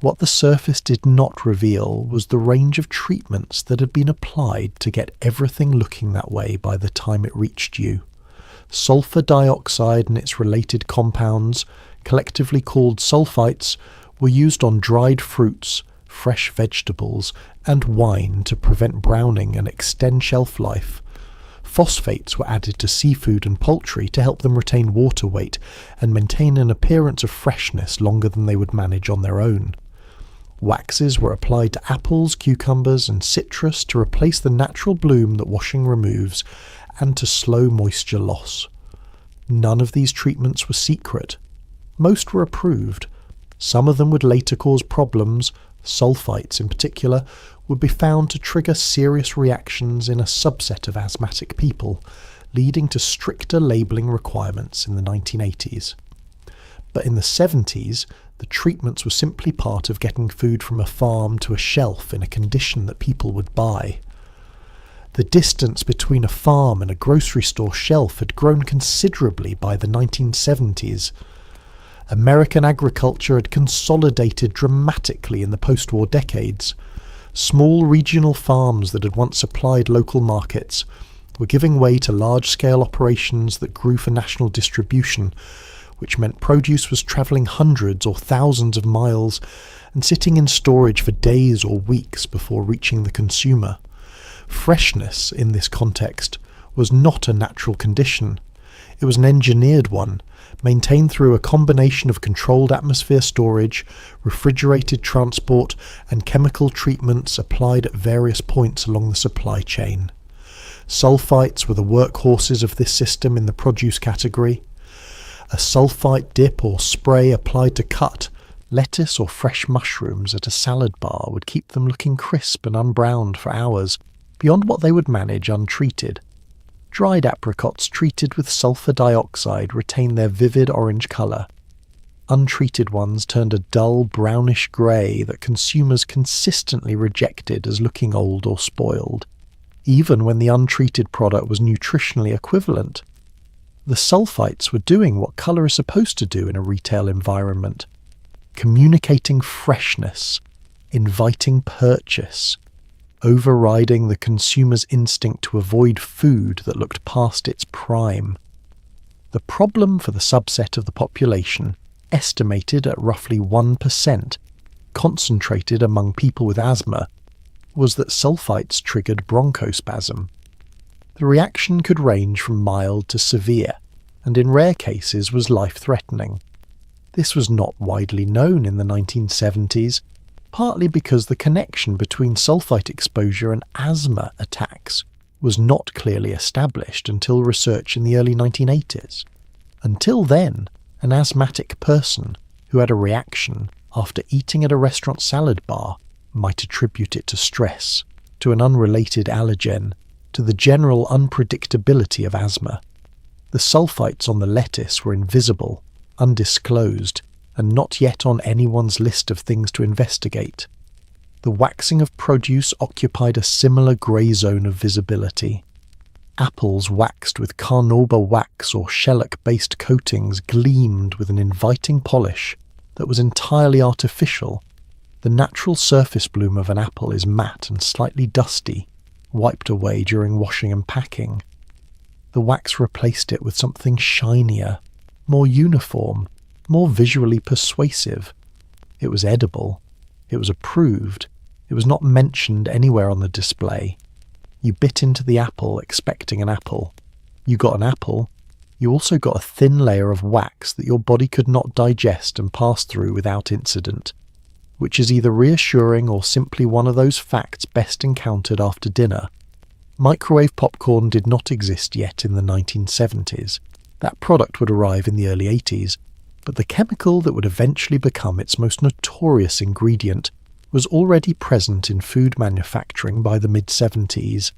What the surface did not reveal was the range of treatments that had been applied to get everything looking that way by the time it reached you. Sulfur dioxide and its related compounds, collectively called sulfites, were used on dried fruits, fresh vegetables, and wine to prevent browning and extend shelf life. Phosphates were added to seafood and poultry to help them retain water weight and maintain an appearance of freshness longer than they would manage on their own. Waxes were applied to apples, cucumbers, and citrus to replace the natural bloom that washing removes and to slow moisture loss. None of these treatments were secret. Most were approved. Some of them would later cause problems. Sulfites, in particular, would be found to trigger serious reactions in a subset of asthmatic people, leading to stricter labelling requirements in the 1980s. But in the 70s, the treatments were simply part of getting food from a farm to a shelf in a condition that people would buy. The distance between a farm and a grocery store shelf had grown considerably by the 1970s. American agriculture had consolidated dramatically in the post-war decades. Small regional farms that had once supplied local markets were giving way to large-scale operations that grew for national distribution, which meant produce was travelling hundreds or thousands of miles and sitting in storage for days or weeks before reaching the consumer. Freshness, in this context, was not a natural condition. It was an engineered one, maintained through a combination of controlled atmosphere storage, refrigerated transport, and chemical treatments applied at various points along the supply chain. Sulfites were the workhorses of this system in the produce category. A sulfite dip or spray applied to cut lettuce or fresh mushrooms at a salad bar would keep them looking crisp and unbrowned for hours, beyond what they would manage untreated. Dried apricots treated with sulfur dioxide retained their vivid orange colour. Untreated ones turned a dull brownish grey that consumers consistently rejected as looking old or spoiled, even when the untreated product was nutritionally equivalent. The sulfites were doing what colour is supposed to do in a retail environment, communicating freshness, inviting purchase, overriding the consumer's instinct to avoid food that looked past its prime. The problem for the subset of the population, estimated at roughly 1%, concentrated among people with asthma, was that sulfites triggered bronchospasm. The reaction could range from mild to severe, and in rare cases was life-threatening. This was not widely known in the 1970s, partly because the connection between sulfite exposure and asthma attacks was not clearly established until research in the early 1980s. Until then, an asthmatic person who had a reaction after eating at a restaurant salad bar might attribute it to stress, to an unrelated allergen, to the general unpredictability of asthma. The sulfites on the lettuce were invisible, undisclosed, and not yet on anyone's list of things to investigate. The waxing of produce occupied a similar grey zone of visibility. Apples waxed with carnauba wax or shellac-based coatings gleamed with an inviting polish that was entirely artificial. The natural surface bloom of an apple is matte and slightly dusty, wiped away during washing and packing. The wax replaced it with something shinier, more uniform, more visually persuasive. It was edible. It was approved. It was not mentioned anywhere on the display. You bit into the apple expecting an apple. You got an apple. You also got a thin layer of wax that your body could not digest and pass through without incident, which is either reassuring or simply one of those facts best encountered after dinner. Microwave popcorn did not exist yet in the 1970s. That product would arrive in the early 80s, but the chemical that would eventually become its most notorious ingredient was already present in food manufacturing by the mid-70s: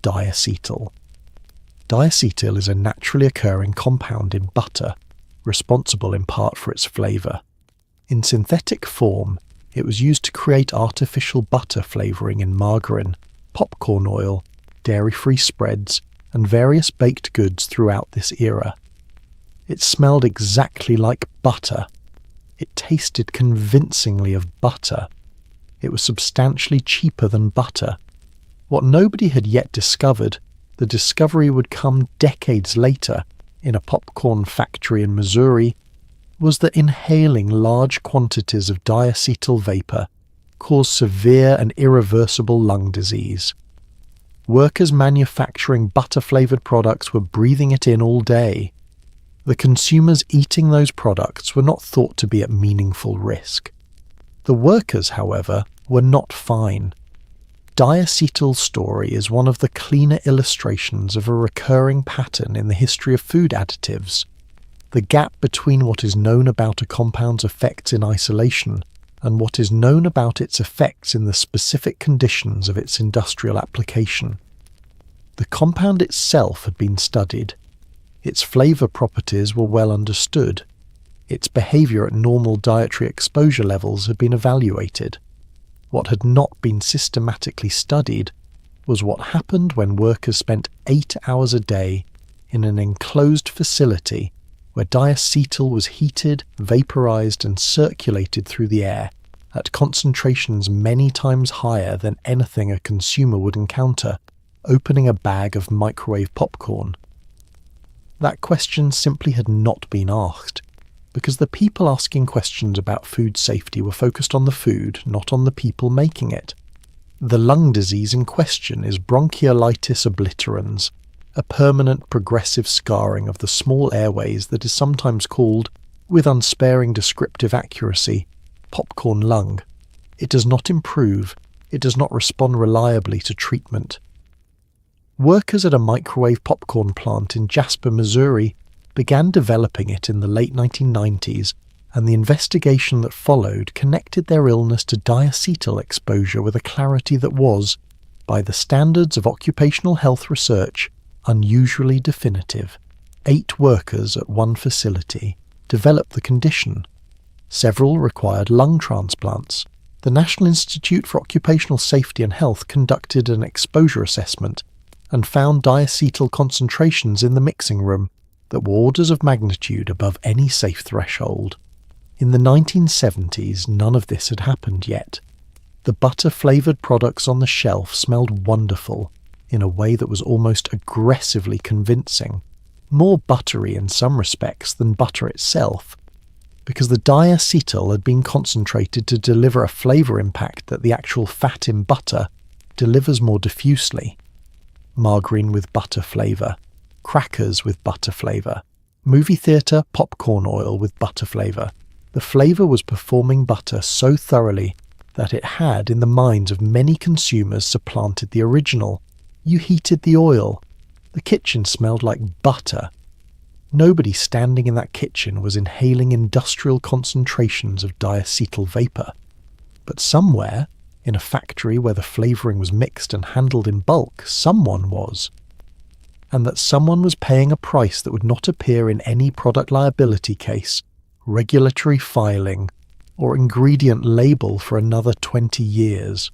diacetyl. Diacetyl is a naturally occurring compound in butter, responsible in part for its flavour. In synthetic form, it was used to create artificial butter flavouring in margarine, popcorn oil, dairy-free spreads, and various baked goods throughout this era. It smelled exactly like butter. It tasted convincingly of butter. It was substantially cheaper than butter. What nobody had yet discovered, the discovery would come decades later in a popcorn factory in Missouri, was that inhaling large quantities of diacetyl vapor caused severe and irreversible lung disease. Workers manufacturing butter-flavored products were breathing it in all day. The consumers eating those products were not thought to be at meaningful risk. The workers, however, were not fine. Diacetyl's story is one of the cleaner illustrations of a recurring pattern in the history of food additives. The gap between what is known about a compound's effects in isolation and what is known about its effects in the specific conditions of its industrial application. The compound itself had been studied. Its flavour properties were well understood. Its behaviour at normal dietary exposure levels had been evaluated. What had not been systematically studied was what happened when workers spent 8 hours a day in an enclosed facility where diacetyl was heated, vaporized, and circulated through the air at concentrations many times higher than anything a consumer would encounter opening a bag of microwave popcorn. That question simply had not been asked, because the people asking questions about food safety were focused on the food, not on the people making it. The lung disease in question is bronchiolitis obliterans, a permanent progressive scarring of the small airways that is sometimes called, with unsparing descriptive accuracy, popcorn lung. It does not improve. It does not respond reliably to treatment. Workers at a microwave popcorn plant in Jasper, Missouri, began developing it in the late 1990s, and the investigation that followed connected their illness to diacetyl exposure with a clarity that was, by the standards of occupational health research, unusually definitive. 8 workers at one facility developed the condition. Several required lung transplants. The National Institute for Occupational Safety and Health conducted an exposure assessment and found diacetyl concentrations in the mixing room that were orders of magnitude above any safe threshold. In the 1970s, none of this had happened yet. The butter-flavoured products on the shelf smelled wonderful, in a way that was almost aggressively convincing, more buttery in some respects than butter itself, because the diacetyl had been concentrated to deliver a flavour impact that the actual fat in butter delivers more diffusely. Margarine with butter flavour, crackers with butter flavour, movie theatre popcorn oil with butter flavour. The flavour was performing butter so thoroughly that it had, in the minds of many consumers, supplanted the original. You heated the oil. The kitchen smelled like butter. Nobody standing in that kitchen was inhaling industrial concentrations of diacetyl vapour. But somewhere, in a factory where the flavouring was mixed and handled in bulk, someone was. And that someone was paying a price that would not appear in any product liability case, regulatory filing, or ingredient label for another 20 years.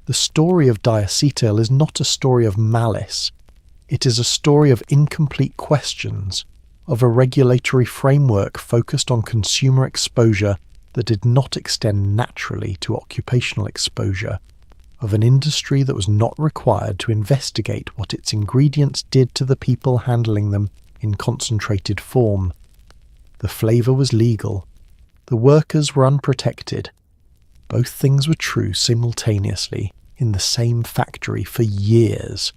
The story of diacetyl is not a story of malice. It is a story of incomplete questions, of a regulatory framework focused on consumer exposure that did not extend naturally to occupational exposure, of an industry that was not required to investigate what its ingredients did to the people handling them in concentrated form. The flavour was legal. The workers were unprotected. Both things were true simultaneously in the same factory for years.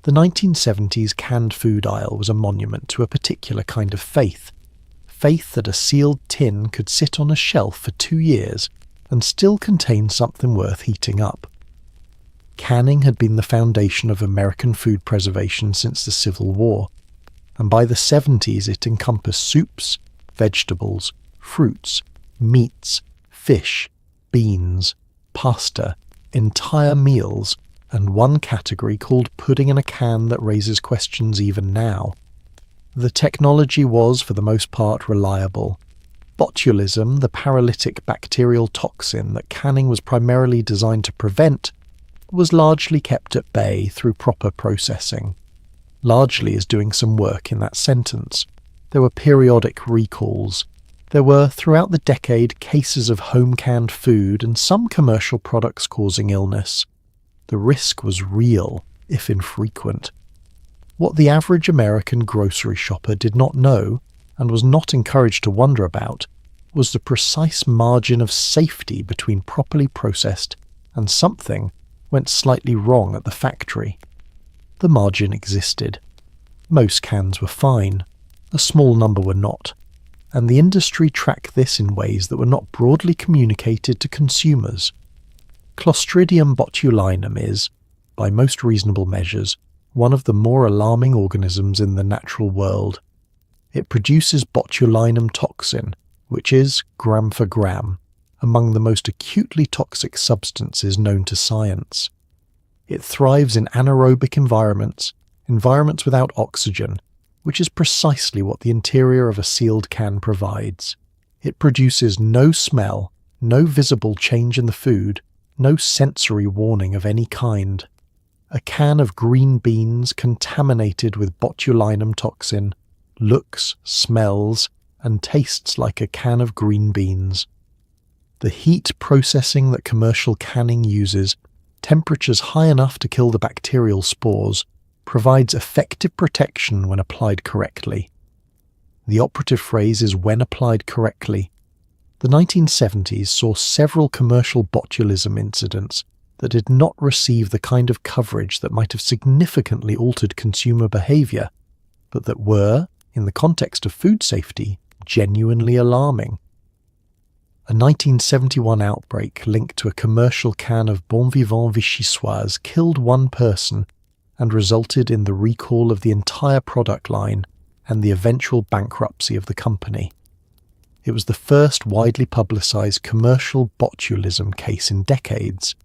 The 1970s canned food aisle was a monument to a particular kind of faith. Faith that a sealed tin could sit on a shelf for 2 years and still contain something worth heating up. Canning had been the foundation of American food preservation since the Civil War, and by the 70s it encompassed soups, vegetables, fruits, meats, fish, beans, pasta, entire meals, and one category called pudding in a can that raises questions even now. The technology was, for the most part, reliable. Botulism, the paralytic bacterial toxin that canning was primarily designed to prevent, was largely kept at bay through proper processing. Largely is doing some work in that sentence. There were periodic recalls. There were, throughout the decade, cases of home-canned food and some commercial products causing illness. The risk was real, if infrequent. What the average American grocery shopper did not know, and was not encouraged to wonder about, was the precise margin of safety between properly processed and something went slightly wrong at the factory. The margin existed. Most cans were fine, a small number were not, and the industry tracked this in ways that were not broadly communicated to consumers. Clostridium botulinum is, by most reasonable measures, one of the more alarming organisms in the natural world. It produces botulinum toxin, which is, gram for gram, among the most acutely toxic substances known to science. It thrives in anaerobic environments without oxygen, which is precisely what the interior of a sealed can provides. It produces no smell, no visible change in the food, no sensory warning of any kind. A can of green beans contaminated with botulinum toxin looks, smells, and tastes like a can of green beans. The heat processing that commercial canning uses, temperatures high enough to kill the bacterial spores, provides effective protection when applied correctly. The operative phrase is when applied correctly. The 1970s saw several commercial botulism incidents that did not receive the kind of coverage that might have significantly altered consumer behaviour, but that were, in the context of food safety, genuinely alarming. A 1971 outbreak linked to a commercial can of Bon Vivant Vichyssoise killed one person and resulted in the recall of the entire product line and the eventual bankruptcy of the company. It was the first widely publicised commercial botulism case in decades,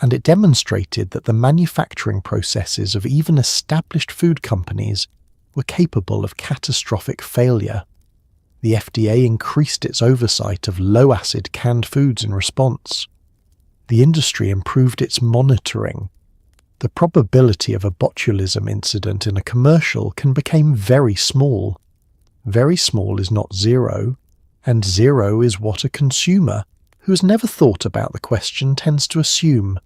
and it demonstrated that the manufacturing processes of even established food companies were capable of catastrophic failure. The FDA increased its oversight of low-acid canned foods in response. The industry improved its monitoring. The probability of a botulism incident in a commercial can become very small. Very small is not zero, and zero is what a consumer, who has never thought about the question, tends to assume.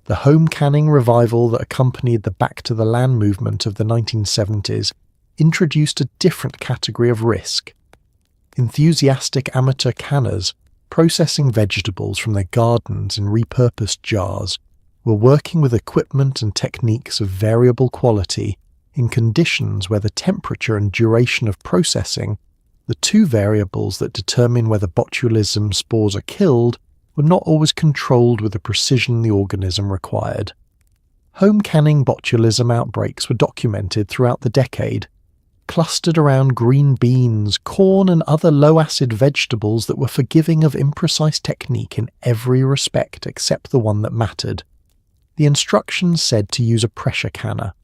The home canning revival that accompanied the Back to the Land movement of the 1970s introduced a different category of risk. Enthusiastic amateur canners, processing vegetables from their gardens in repurposed jars, were working with equipment and techniques of variable quality in conditions where the temperature and duration of processing, the two variables that determine whether botulism spores are killed, were not always controlled with the precision the organism required. Home canning botulism outbreaks were documented throughout the decade, clustered around green beans, corn and other low-acid vegetables that were forgiving of imprecise technique in every respect except the one that mattered. The instructions said to use a pressure canner.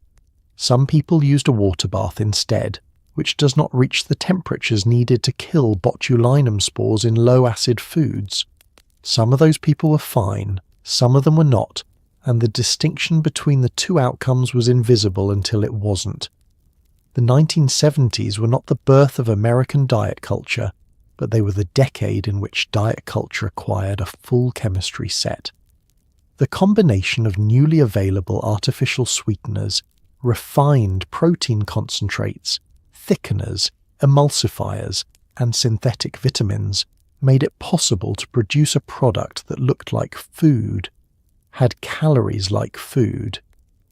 Some people used a water bath instead, which does not reach the temperatures needed to kill botulinum spores in low-acid foods. Some of those people were fine, some of them were not, and the distinction between the two outcomes was invisible until it wasn't. The 1970s were not the birth of American diet culture, but they were the decade in which diet culture acquired a full chemistry set. The combination of newly available artificial sweeteners, refined protein concentrates, thickeners, emulsifiers, and synthetic vitamins made it possible to produce a product that looked like food, had calories like food,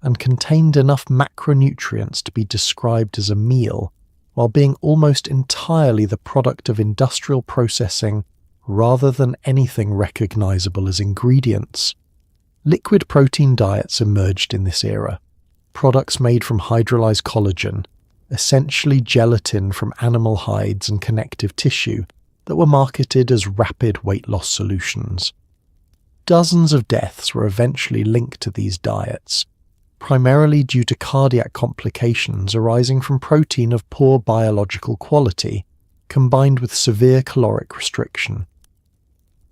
and contained enough macronutrients to be described as a meal, while being almost entirely the product of industrial processing rather than anything recognizable as ingredients. Liquid protein diets emerged in this era, products made from hydrolyzed collagen, essentially gelatin from animal hides and connective tissue, that were marketed as rapid weight loss solutions. Dozens of deaths were eventually linked to these diets, primarily due to cardiac complications arising from protein of poor biological quality, combined with severe caloric restriction.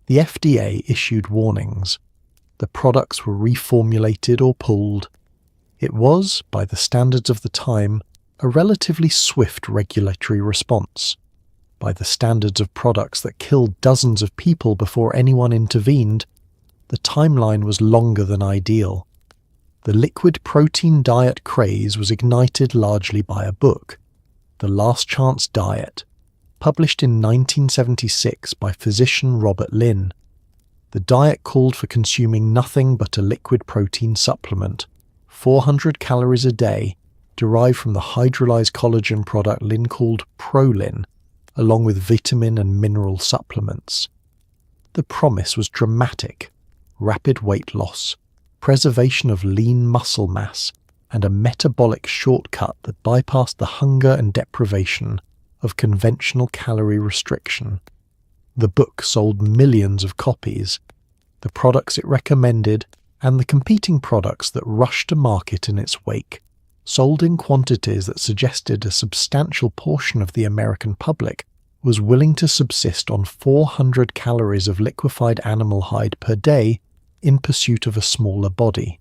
The FDA issued warnings. The products were reformulated or pulled. It was, by the standards of the time, a relatively swift regulatory response. By the standards of products that killed dozens of people before anyone intervened, the timeline was longer than ideal. The liquid protein diet craze was ignited largely by a book, The Last Chance Diet, published in 1976 by physician Robert Lynn. The diet called for consuming nothing but a liquid protein supplement, 400 calories a day, derived from the hydrolyzed collagen product Lynn called Prolin, along with vitamin and mineral supplements. The promise was dramatic: rapid weight loss, preservation of lean muscle mass, and a metabolic shortcut that bypassed the hunger and deprivation of conventional calorie restriction. The book sold millions of copies. The products it recommended, and the competing products that rushed to market in its wake, sold in quantities that suggested a substantial portion of the American public was willing to subsist on 400 calories of liquefied animal hide per day in pursuit of a smaller body.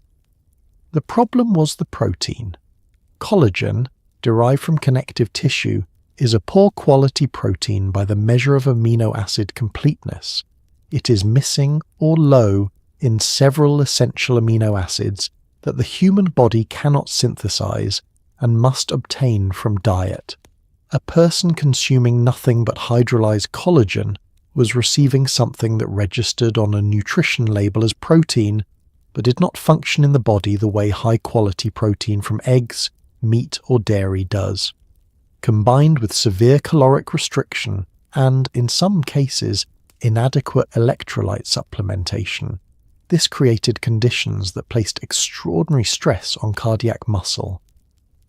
The problem was the protein. Collagen, derived from connective tissue, is a poor quality protein by the measure of amino acid completeness. It is missing or low in several essential amino acids that the human body cannot synthesize and must obtain from diet. A person consuming nothing but hydrolyzed collagen was receiving something that registered on a nutrition label as protein, but did not function in the body the way high-quality protein from eggs, meat, or dairy does. Combined with severe caloric restriction and, in some cases, inadequate electrolyte supplementation, this created conditions that placed extraordinary stress on cardiac muscle.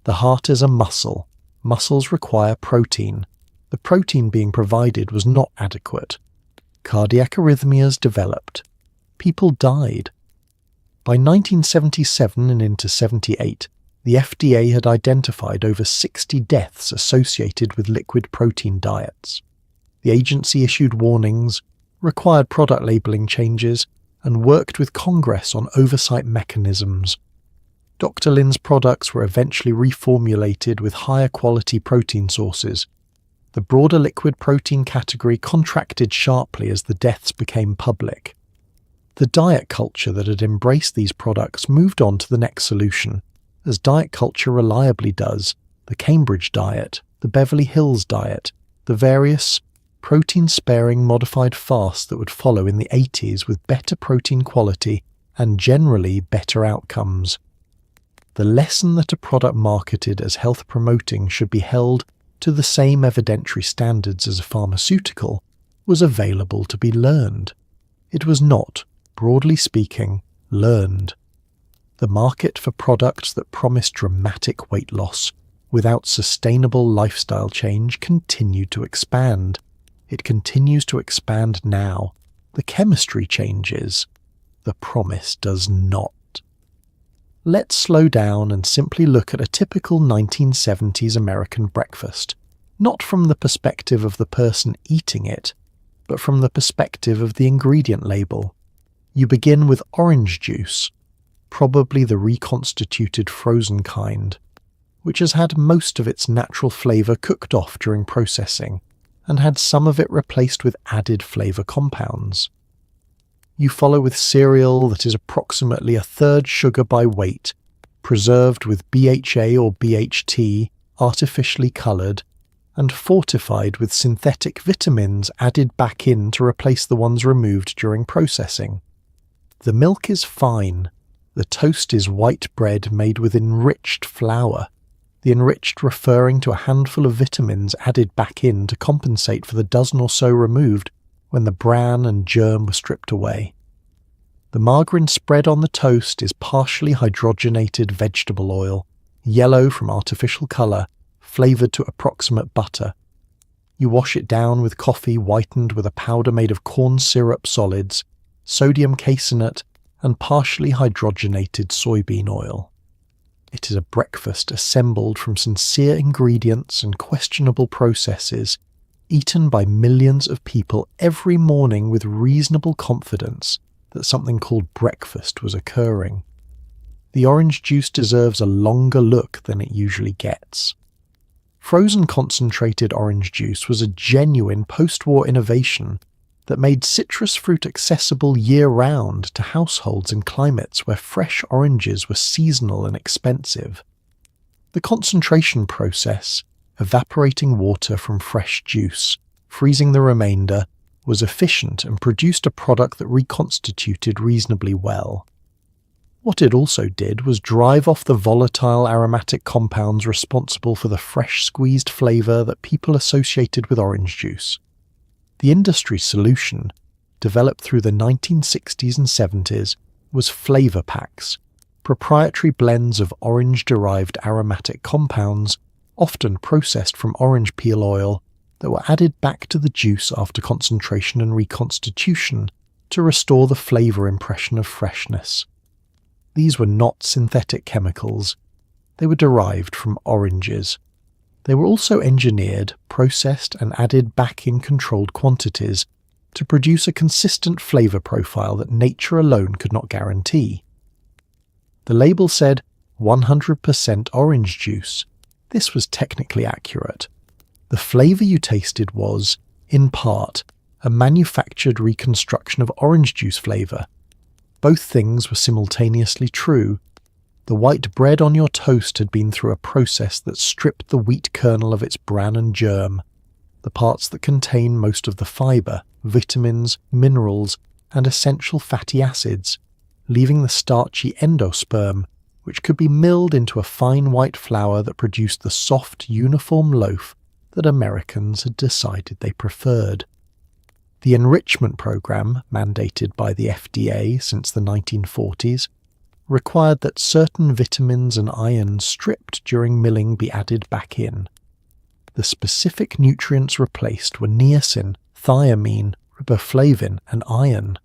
The heart is a muscle. Muscles require protein. The protein being provided was not adequate. Cardiac arrhythmias developed. People died. By 1977 and into 78, the FDA had identified over 60 deaths associated with liquid protein diets. The agency issued warnings, required product labeling changes, and worked with Congress on oversight mechanisms. Dr. Lynn's products were eventually reformulated with higher quality protein sources. The broader liquid protein category contracted sharply as the deaths became public. The diet culture that had embraced these products moved on to the next solution, as diet culture reliably does: the Cambridge diet, the Beverly Hills diet, the various protein-sparing modified fasts that would follow in the 80s with better protein quality and generally better outcomes. The lesson that a product marketed as health-promoting should be held to the same evidentiary standards as a pharmaceutical was available to be learned. It was not, broadly speaking, learned. The market for products that promised dramatic weight loss without sustainable lifestyle change continued to expand. It continues to expand now. The chemistry changes. The promise does not. Let's slow down and simply look at a typical 1970s American breakfast, not from the perspective of the person eating it, but from the perspective of the ingredient label. You begin with orange juice, probably the reconstituted frozen kind, which has had most of its natural flavor cooked off during processing and had some of it replaced with added flavor compounds. You follow with cereal that is approximately a third sugar by weight, preserved with BHA or BHT, artificially colored, and fortified with synthetic vitamins added back in to replace the ones removed during processing. The milk is fine. The toast is white bread made with enriched flour, the enriched referring to a handful of vitamins added back in to compensate for the dozen or so removed when the bran and germ were stripped away. The margarine spread on the toast is partially hydrogenated vegetable oil, yellow from artificial colour, flavoured to approximate butter. You wash it down with coffee whitened with a powder made of corn syrup solids, sodium caseinate, and partially hydrogenated soybean oil. It is a breakfast assembled from sincere ingredients and questionable processes, eaten by millions of people every morning with reasonable confidence that something called breakfast was occurring. The orange juice deserves a longer look than it usually gets. Frozen concentrated orange juice was a genuine post-war innovation that made citrus fruit accessible year-round to households in climates where fresh oranges were seasonal and expensive. The concentration process, evaporating water from fresh juice, freezing the remainder, was efficient and produced a product that reconstituted reasonably well. What it also did was drive off the volatile aromatic compounds responsible for the fresh squeezed flavour that people associated with orange juice. The industry solution, developed through the 1960s and 70s, was flavour packs, proprietary blends of orange-derived aromatic compounds, often processed from orange peel oil, that were added back to the juice after concentration and reconstitution to restore the flavour impression of freshness. These were not synthetic chemicals. They were derived from oranges. They were also engineered, processed and added back in controlled quantities to produce a consistent flavour profile that nature alone could not guarantee. The label said 100% orange juice. This was technically accurate. The flavour you tasted was, in part, a manufactured reconstruction of orange juice flavour. Both things were simultaneously true. The white bread on your toast had been through a process that stripped the wheat kernel of its bran and germ, the parts that contain most of the fibre, vitamins, minerals, and essential fatty acids, leaving the starchy endosperm, which could be milled into a fine white flour that produced the soft, uniform loaf that Americans had decided they preferred. The enrichment program, mandated by the FDA since the 1940s, required that certain vitamins and iron stripped during milling be added back in. The specific nutrients replaced were niacin, thiamine, riboflavin, and iron.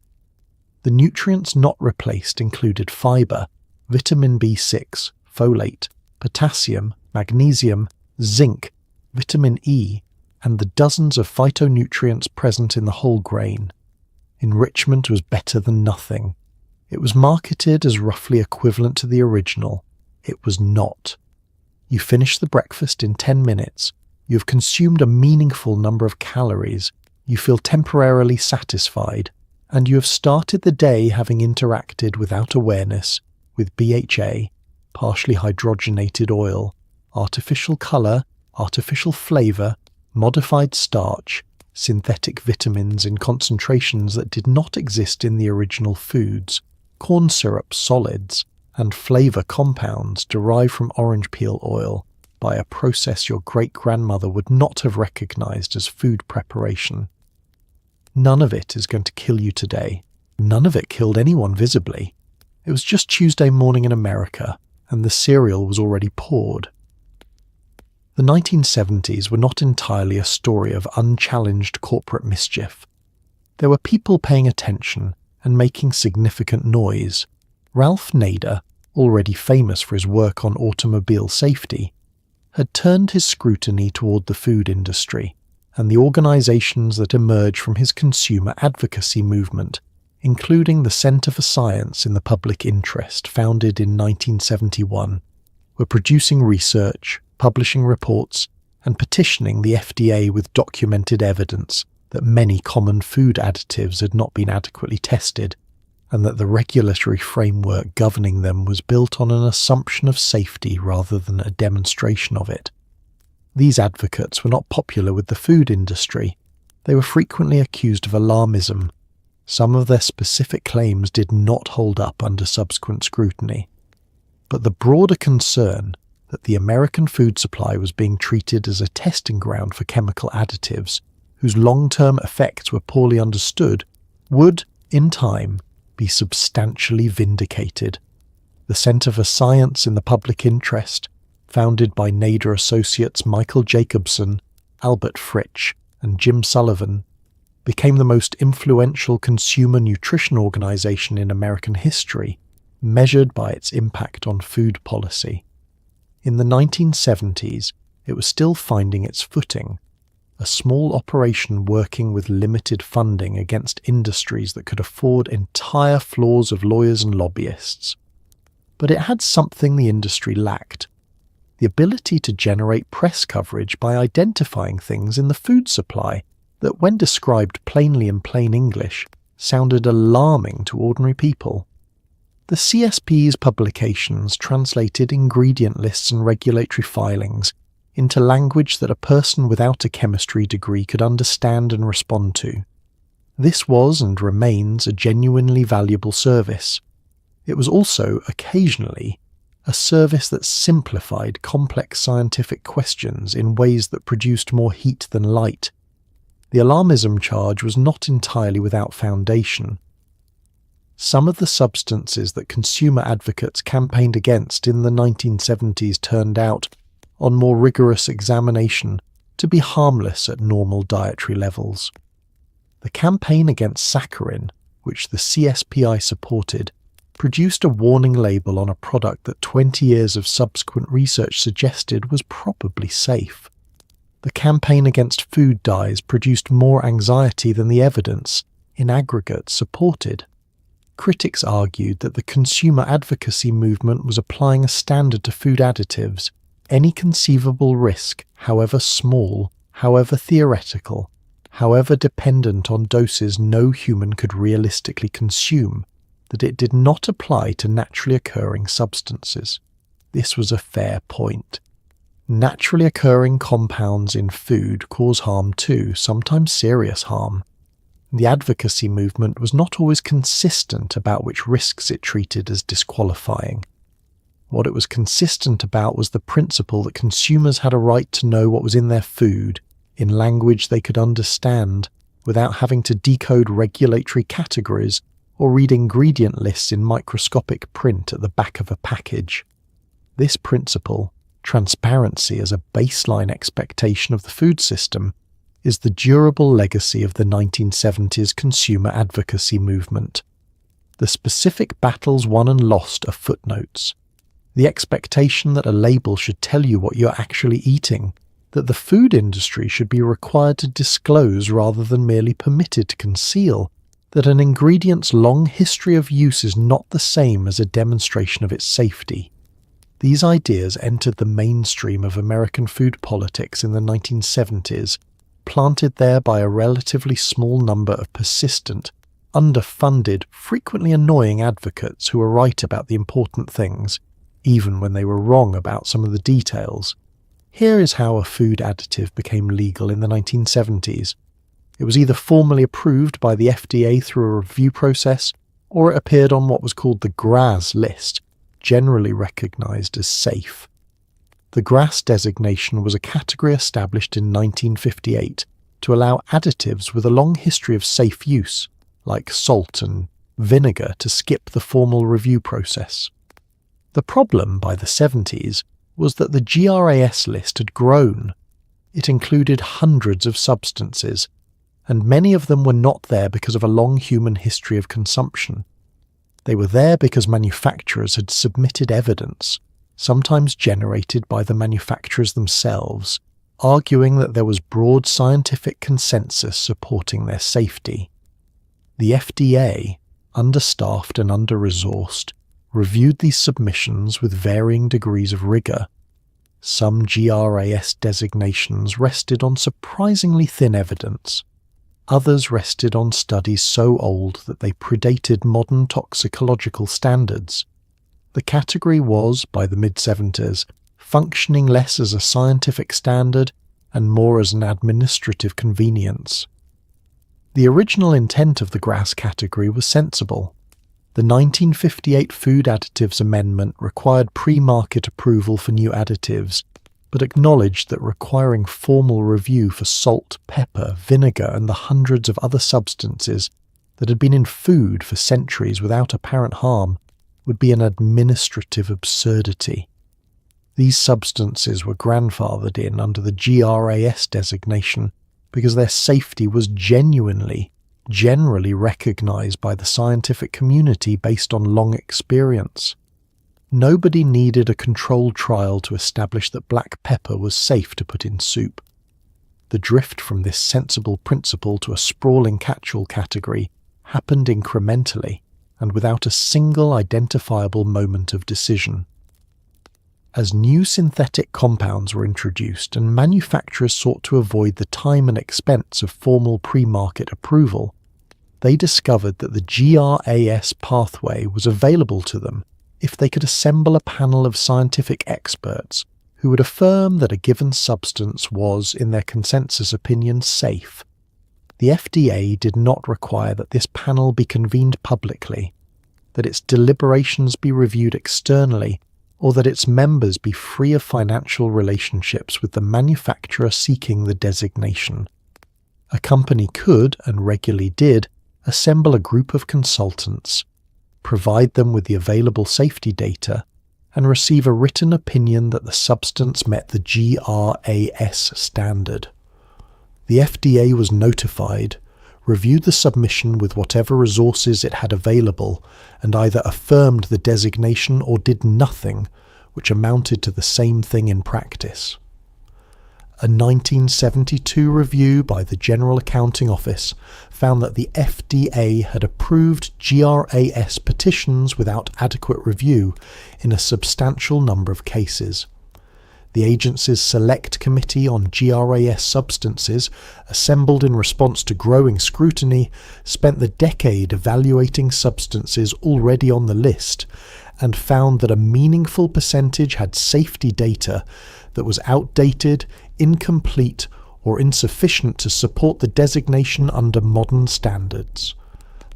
The nutrients not replaced included fibre, vitamin B6, folate, potassium, magnesium, zinc, vitamin E, and the dozens of phytonutrients present in the whole grain. Enrichment was better than nothing. It was marketed as roughly equivalent to the original. It was not. You finish the breakfast in 10 minutes. You have consumed a meaningful number of calories. You feel temporarily satisfied. And you have started the day having interacted without awareness with BHA, partially hydrogenated oil, artificial colour, artificial flavour, modified starch, synthetic vitamins in concentrations that did not exist in the original foods, corn syrup solids, and flavour compounds derived from orange peel oil by a process your great-grandmother would not have recognised as food preparation. None of it is going to kill you today. None of it killed anyone visibly. It was just Tuesday morning in America, and the cereal was already poured. The 1970s were not entirely a story of unchallenged corporate mischief. There were people paying attention and making significant noise. Ralph Nader, already famous for his work on automobile safety, had turned his scrutiny toward the food industry and the organizations that emerged from his consumer advocacy movement, including the Center for Science in the Public Interest, founded in 1971, were producing research, publishing reports, and petitioning the FDA with documented evidence that many common food additives had not been adequately tested, and that the regulatory framework governing them was built on an assumption of safety rather than a demonstration of it. These advocates were not popular with the food industry. They were frequently accused of alarmism. Some of their specific claims did not hold up under subsequent scrutiny. But the broader concern that the American food supply was being treated as a testing ground for chemical additives, whose long-term effects were poorly understood, would, in time, be substantially vindicated. The Centre for Science in the Public Interest, founded by Nader associates Michael Jacobson, Albert Fritsch, and Jim Sullivan, became the most influential consumer nutrition organization in American history, measured by its impact on food policy. In the 1970s, it was still finding its footing, a small operation working with limited funding against industries that could afford entire floors of lawyers and lobbyists. But it had something the industry lacked: the ability to generate press coverage by identifying things in the food supply that, when described plainly in plain English, sounded alarming to ordinary people. The CSP's publications translated ingredient lists and regulatory filings into language that a person without a chemistry degree could understand and respond to. This was and remains a genuinely valuable service. It was also, occasionally, a service that simplified complex scientific questions in ways that produced more heat than light. The alarmism charge was not entirely without foundation. Some of the substances that consumer advocates campaigned against in the 1970s turned out, on more rigorous examination, to be harmless at normal dietary levels. The campaign against saccharin, which the CSPI supported, produced a warning label on a product that 20 years of subsequent research suggested was probably safe. The campaign against food dyes produced more anxiety than the evidence, in aggregate, supported. Critics argued that the consumer advocacy movement was applying a standard to food additives. Any conceivable risk, however small, however theoretical, however dependent on doses no human could realistically consume, that it did not apply to naturally occurring substances. This was a fair point. Naturally occurring compounds in food cause harm too, sometimes serious harm. The advocacy movement was not always consistent about which risks it treated as disqualifying. What it was consistent about was the principle that consumers had a right to know what was in their food, in language they could understand, without having to decode regulatory categories or read ingredient lists in microscopic print at the back of a package. This principle, transparency as a baseline expectation of the food system, is the durable legacy of the 1970s consumer advocacy movement. The specific battles won and lost are footnotes. The expectation that a label should tell you what you're actually eating, that the food industry should be required to disclose rather than merely permitted to conceal, that an ingredient's long history of use is not the same as a demonstration of its safety. These ideas entered the mainstream of American food politics in the 1970s, planted there by a relatively small number of persistent, underfunded, frequently annoying advocates who were right about the important things, even when they were wrong about some of the details. Here is how a food additive became legal in the 1970s. It was either formally approved by the FDA through a review process, or it appeared on what was called the GRAS list, generally recognized as safe. The GRAS designation was a category established in 1958 to allow additives with a long history of safe use, like salt and vinegar, to skip the formal review process. The problem by the 70s was that the GRAS list had grown. It included hundreds of substances, and many of them were not there because of a long human history of consumption. They were there because manufacturers had submitted evidence, sometimes generated by the manufacturers themselves, arguing that there was broad scientific consensus supporting their safety. The FDA, understaffed and under-resourced, reviewed these submissions with varying degrees of rigor. Some GRAS designations rested on surprisingly thin evidence. Others rested on studies so old that they predated modern toxicological standards. The category was, by the mid-70s, functioning less as a scientific standard and more as an administrative convenience. The original intent of the GRAS category was sensible. The 1958 Food Additives Amendment required pre-market approval for new additives, but acknowledged that requiring formal review for salt, pepper, vinegar, and the hundreds of other substances that had been in food for centuries without apparent harm would be an administrative absurdity. These substances were grandfathered in under the GRAS designation because their safety was generally recognized by the scientific community based on long experience. Nobody needed a controlled trial to establish that black pepper was safe to put in soup. The drift from this sensible principle to a sprawling catch-all category happened incrementally and without a single identifiable moment of decision. As new synthetic compounds were introduced and manufacturers sought to avoid the time and expense of formal pre-market approval, they discovered that the GRAS pathway was available to them if they could assemble a panel of scientific experts who would affirm that a given substance was, in their consensus opinion, safe. The FDA did not require that this panel be convened publicly, that its deliberations be reviewed externally, or that its members be free of financial relationships with the manufacturer seeking the designation. A company could, and regularly did, assemble a group of consultants, provide them with the available safety data, and receive a written opinion that the substance met the GRAS standard. The FDA was notified, reviewed the submission with whatever resources it had available, and either affirmed the designation or did nothing, which amounted to the same thing in practice. A 1972 review by the General Accounting Office found that the FDA had approved GRAS petitions without adequate review in a substantial number of cases. The agency's Select Committee on GRAS Substances, assembled in response to growing scrutiny, spent the decade evaluating substances already on the list and found that a meaningful percentage had safety data that was outdated, incomplete, or insufficient to support the designation under modern standards.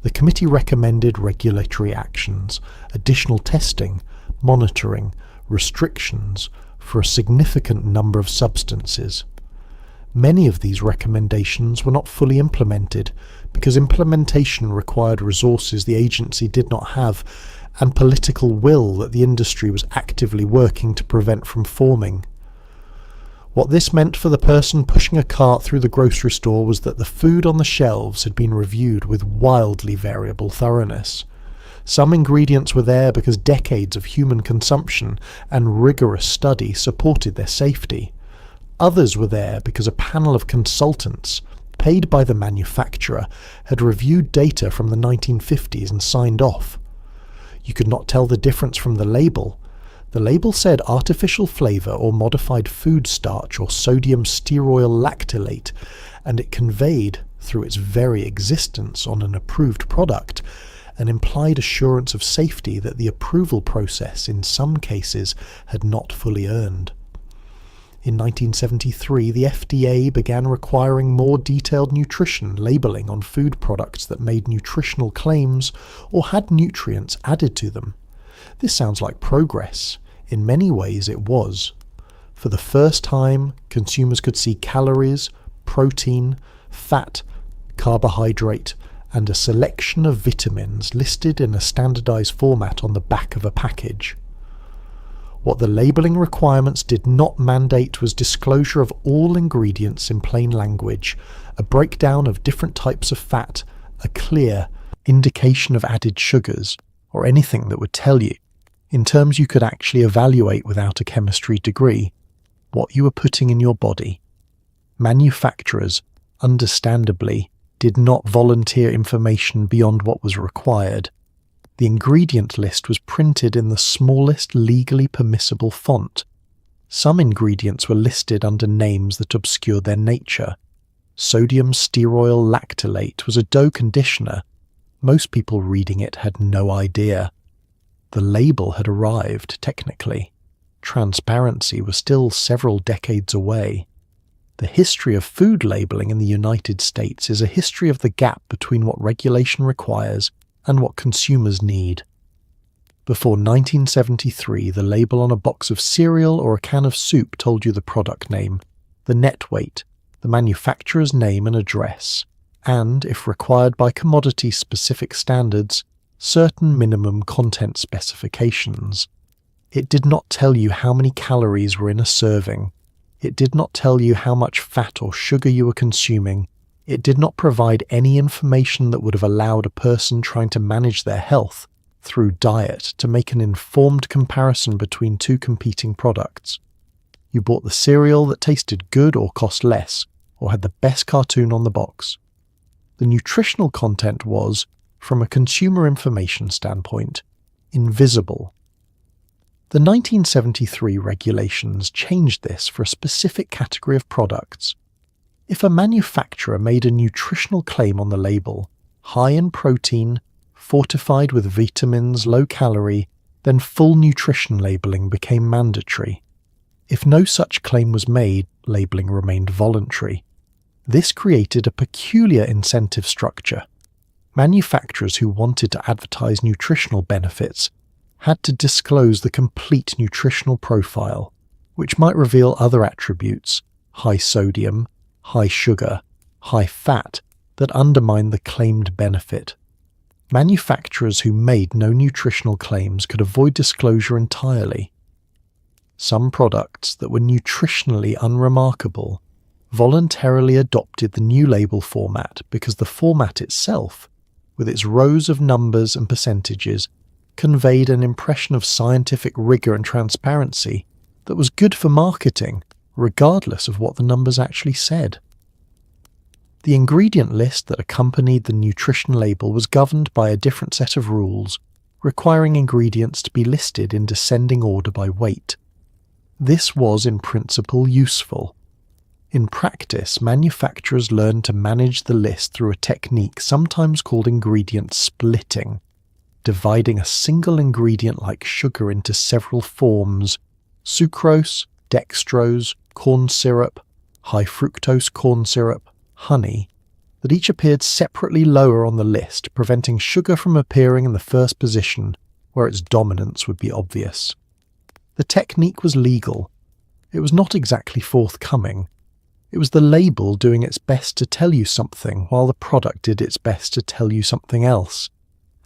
The committee recommended regulatory actions, additional testing, monitoring, restrictions for a significant number of substances. Many of these recommendations were not fully implemented because implementation required resources the agency did not have and political will that the industry was actively working to prevent from forming. What this meant for the person pushing a cart through the grocery store was that the food on the shelves had been reviewed with wildly variable thoroughness. Some ingredients were there because decades of human consumption and rigorous study supported their safety. Others were there because a panel of consultants, paid by the manufacturer, had reviewed data from the 1950s and signed off. You could not tell the difference from the label. The label said artificial flavour or modified food starch or sodium stearoyl lactylate, and it conveyed, through its very existence on an approved product, an implied assurance of safety that the approval process in some cases had not fully earned. In 1973, the FDA began requiring more detailed nutrition labelling on food products that made nutritional claims or had nutrients added to them. This sounds like progress. In many ways it was. For the first time, consumers could see calories, protein, fat, carbohydrate, and a selection of vitamins listed in a standardized format on the back of a package. What the labelling requirements did not mandate was disclosure of all ingredients in plain language, a breakdown of different types of fat, a clear indication of added sugars, or anything that would tell you, in terms you could actually evaluate without a chemistry degree, what you were putting in your body. Manufacturers, understandably, did not volunteer information beyond what was required. The ingredient list was printed in the smallest legally permissible font. Some ingredients were listed under names that obscured their nature. Sodium stearoyl lactylate was a dough conditioner. Most people reading it had no idea. The label had arrived, technically. transparency was still several decades away. The history of food labeling in the United States is a history of the gap between what regulation requires and what consumers need. Before 1973, the label on a box of cereal or a can of soup told you the product name, the net weight, the manufacturer's name and address, and, if required by commodity-specific standards, certain minimum content specifications. It did not tell you how many calories were in a serving. It did not tell you how much fat or sugar you were consuming. It did not provide any information that would have allowed a person trying to manage their health through diet to make an informed comparison between two competing products. You bought the cereal that tasted good or cost less, or had the best cartoon on the box. The nutritional content was, from a consumer information standpoint, invisible. The 1973 regulations changed this for a specific category of products. If a manufacturer made a nutritional claim on the label, high in protein, fortified with vitamins, low calorie, then full nutrition labeling became mandatory. If no such claim was made, labeling remained voluntary. This created a peculiar incentive structure. Manufacturers who wanted to advertise nutritional benefits had to disclose the complete nutritional profile, which might reveal other attributes, high sodium, high sugar, high fat, that undermine the claimed benefit. Manufacturers who made no nutritional claims could avoid disclosure entirely. Some products that were nutritionally unremarkable voluntarily adopted the new label format because the format itself, with its rows of numbers and percentages, conveyed an impression of scientific rigor and transparency that was good for marketing, regardless of what the numbers actually said. The ingredient list that accompanied the nutrition label was governed by a different set of rules, requiring ingredients to be listed in descending order by weight. This was in principle useful. In practice, manufacturers learned to manage the list through a technique sometimes called ingredient splitting, dividing a single ingredient like sugar into several forms: sucrose, dextrose, corn syrup, high fructose corn syrup, honey, that each appeared separately lower on the list, preventing sugar from appearing in the first position, where its dominance would be obvious. The technique was legal. It was not exactly forthcoming. It was the label doing its best to tell you something while the product did its best to tell you something else.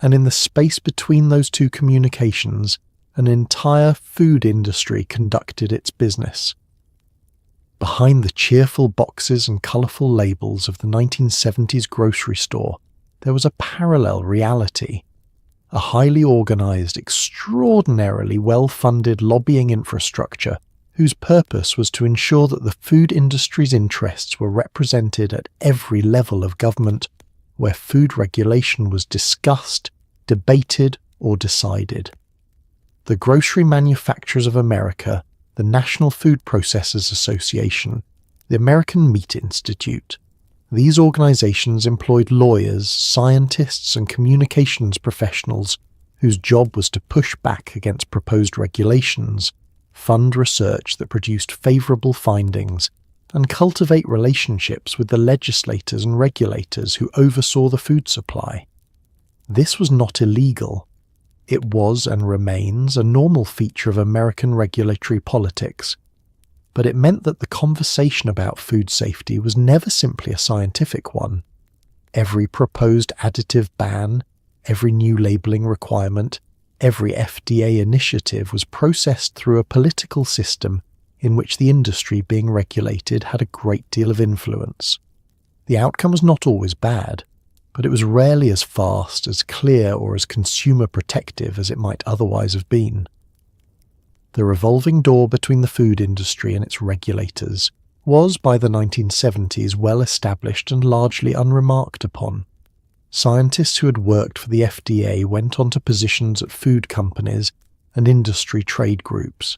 And in the space between those two communications, an entire food industry conducted its business. Behind the cheerful boxes and colourful labels of the 1970s grocery store, there was a parallel reality. A highly organised, extraordinarily well-funded lobbying infrastructure whose purpose was to ensure that the food industry's interests were represented at every level of government where food regulation was discussed, debated, or decided. The Grocery Manufacturers of America, the National Food Processors Association, the American Meat Institute. These organizations employed lawyers, scientists, and communications professionals whose job was to push back against proposed regulations, fund research that produced favorable findings, and cultivate relationships with the legislators and regulators who oversaw the food supply. This was not illegal. It was and remains a normal feature of American regulatory politics, but it meant that the conversation about food safety was never simply a scientific one. Every proposed additive ban, every new labeling requirement, every FDA initiative was processed through a political system in which the industry being regulated had a great deal of influence. The outcome was not always bad, but it was rarely as fast, as clear, or as consumer protective as it might otherwise have been. The revolving door between the food industry and its regulators was, by the 1970s, well established and largely unremarked upon. Scientists who had worked for the FDA went on to positions at food companies and industry trade groups.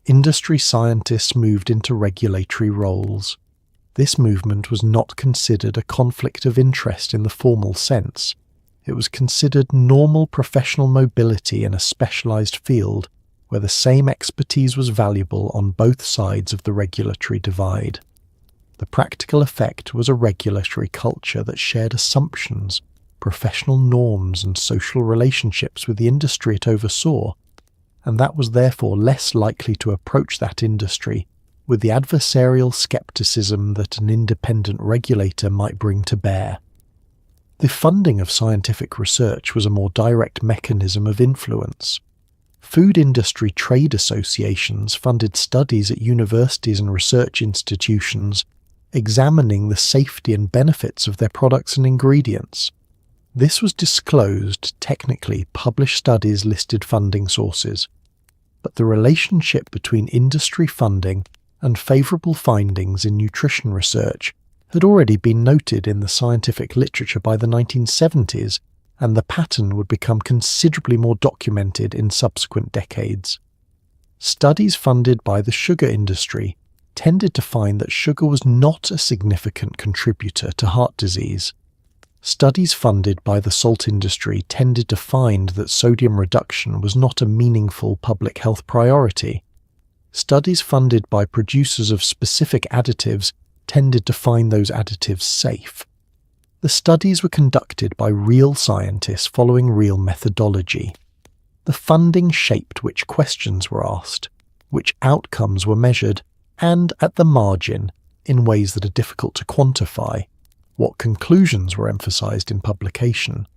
Industry scientists moved into regulatory roles. This movement was not considered a conflict of interest in the formal sense. It was considered normal professional mobility in a specialized field, where the same expertise was valuable on both sides of the regulatory divide. The practical effect was a regulatory culture that shared assumptions, professional norms, and social relationships with the industry it oversaw, and that was therefore less likely to approach that industry with the adversarial skepticism that an independent regulator might bring to bear. The funding of scientific research was a more direct mechanism of influence. Food industry trade associations funded studies at universities and research institutions examining the safety and benefits of their products and ingredients. This was disclosed, technically, published studies listed funding sources, but the relationship between industry funding and favourable findings in nutrition research had already been noted in the scientific literature by the 1970s, and the pattern would become considerably more documented in subsequent decades. Studies funded by the sugar industry tended to find that sugar was not a significant contributor to heart disease. Studies funded by the salt industry tended to find that sodium reduction was not a meaningful public health priority. Studies funded by producers of specific additives tended to find those additives safe. The studies were conducted by real scientists following real methodology. The funding shaped which questions were asked, which outcomes were measured, and, at the margin, in ways that are difficult to quantify, what conclusions were emphasized in publication.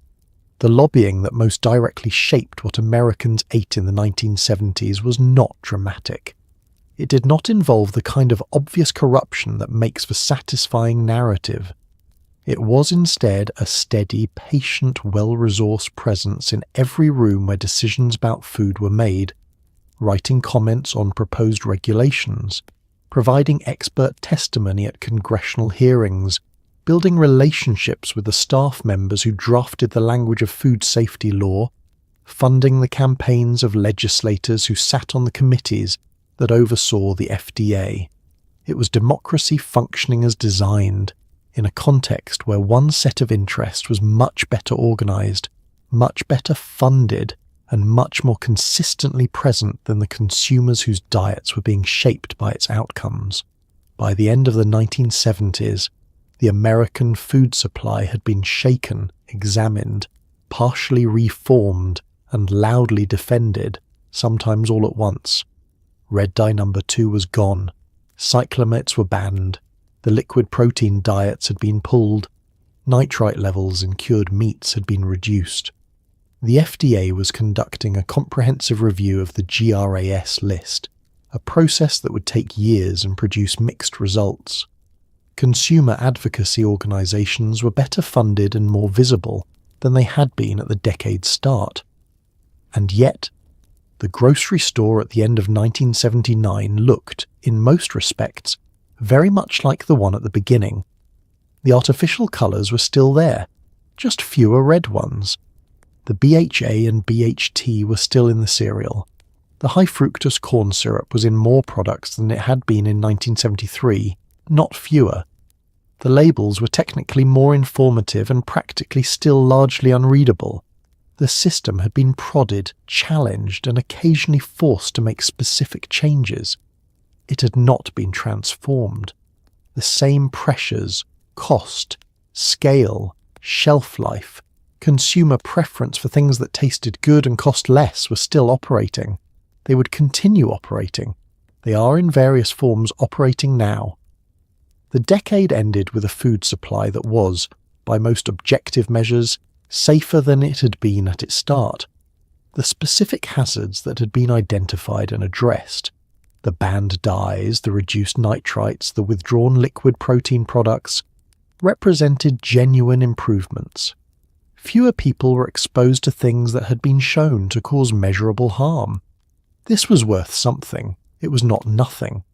The lobbying that most directly shaped what Americans ate in the 1970s was not dramatic. It did not involve the kind of obvious corruption that makes for satisfying narrative. It was instead a steady, patient, well-resourced presence in every room where decisions about food were made, writing comments on proposed regulations, providing expert testimony at congressional hearings, building relationships with the staff members who drafted the language of food safety law, funding the campaigns of legislators who sat on the committees that oversaw the FDA. It was democracy functioning as designed, in a context where one set of interests was much better organized, much better funded, and much more consistently present than the consumers whose diets were being shaped by its outcomes. By the end of the 1970s, the American food supply had been shaken, examined, partially reformed, and loudly defended, sometimes all at once. Red dye number 2 was gone, cyclamates were banned, the liquid protein diets had been pulled, nitrite levels in cured meats had been reduced. The FDA was conducting a comprehensive review of the GRAS list, a process that would take years and produce mixed results. Consumer advocacy organizations were better funded and more visible than they had been at the decade's start. And yet, the grocery store at the end of 1979 looked, in most respects, very much like the one at the beginning. The artificial colours were still there, just fewer red ones. The BHA and BHT were still in the cereal. The high fructose corn syrup was in more products than it had been in 1973, not fewer. The labels were technically more informative and practically still largely unreadable. The system had been prodded, challenged, and occasionally forced to make specific changes. It had not been transformed. The same pressures, cost, scale, shelf life, consumer preference for things that tasted good and cost less were still operating. They would continue operating. They are in various forms operating now. The decade ended with a food supply that was, by most objective measures, safer than it had been at its start. The specific hazards that had been identified and addressed, the banned dyes, the reduced nitrites, the withdrawn liquid protein products, represented genuine improvements. Fewer people were exposed to things that had been shown to cause measurable harm. This was worth something. It was not nothing.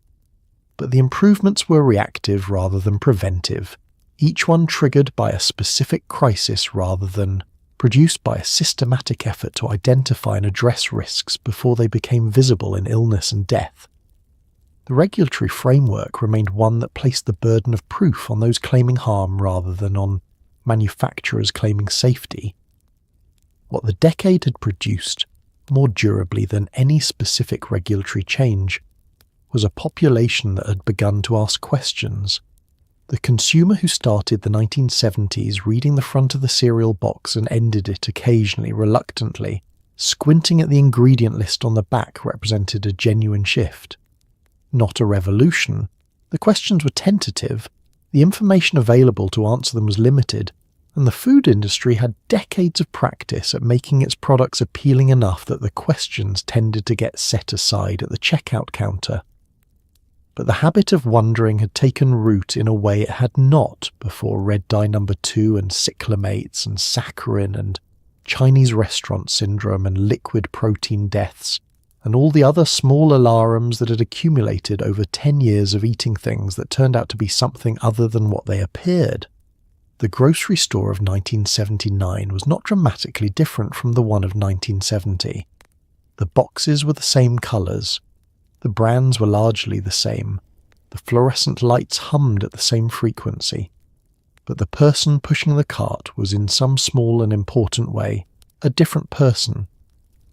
But the improvements were reactive rather than preventive, each one triggered by a specific crisis rather than produced by a systematic effort to identify and address risks before they became visible in illness and death. The regulatory framework remained one that placed the burden of proof on those claiming harm rather than on manufacturers claiming safety. What the decade had produced more durably than any specific regulatory change, was a population that had begun to ask questions. The consumer who started the 1970s reading the front of the cereal box and ended it occasionally reluctantly, squinting at the ingredient list on the back, represented a genuine shift. Not a revolution. The questions were tentative, the information available to answer them was limited, and the food industry had decades of practice at making its products appealing enough that the questions tended to get set aside at the checkout counter. But the habit of wondering had taken root in a way it had not before red dye number 2 and cyclamates and saccharin and Chinese restaurant syndrome and liquid protein deaths, and all the other small alarms that had accumulated over 10 years of eating things that turned out to be something other than what they appeared. The grocery store of 1979 was not dramatically different from the one of 1970. The boxes were the same colours. The brands were largely the same. The fluorescent lights hummed at the same frequency. But the person pushing the cart was in some small and important way a different person,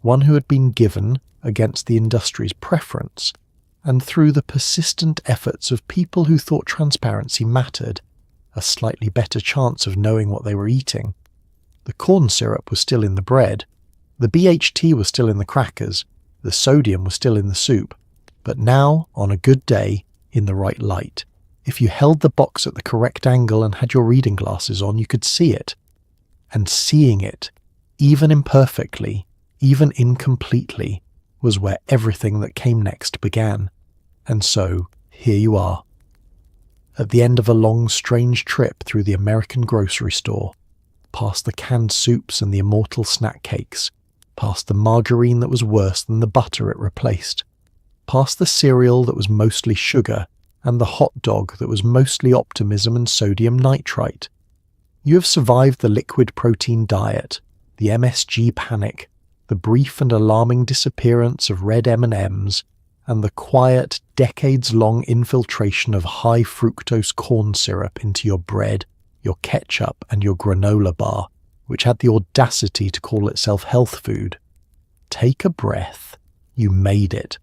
one who had been given, against the industry's preference, and through the persistent efforts of people who thought transparency mattered, a slightly better chance of knowing what they were eating. The corn syrup was still in the bread, the BHT was still in the crackers, the sodium was still in the soup, but now, on a good day, in the right light. If you held the box at the correct angle and had your reading glasses on, you could see it. And seeing it, even imperfectly, even incompletely, was where everything that came next began. And so, here you are. At the end of a long, strange trip through the American grocery store, past the canned soups and the immortal snack cakes, past the margarine that was worse than the butter it replaced, past the cereal that was mostly sugar and the hot dog that was mostly optimism and sodium nitrite. You have survived the liquid protein diet, the MSG panic, the brief and alarming disappearance of red M&Ms, and the quiet, decades-long infiltration of high-fructose corn syrup into your bread, your ketchup, and your granola bar, which had the audacity to call itself health food. Take a breath. You made it.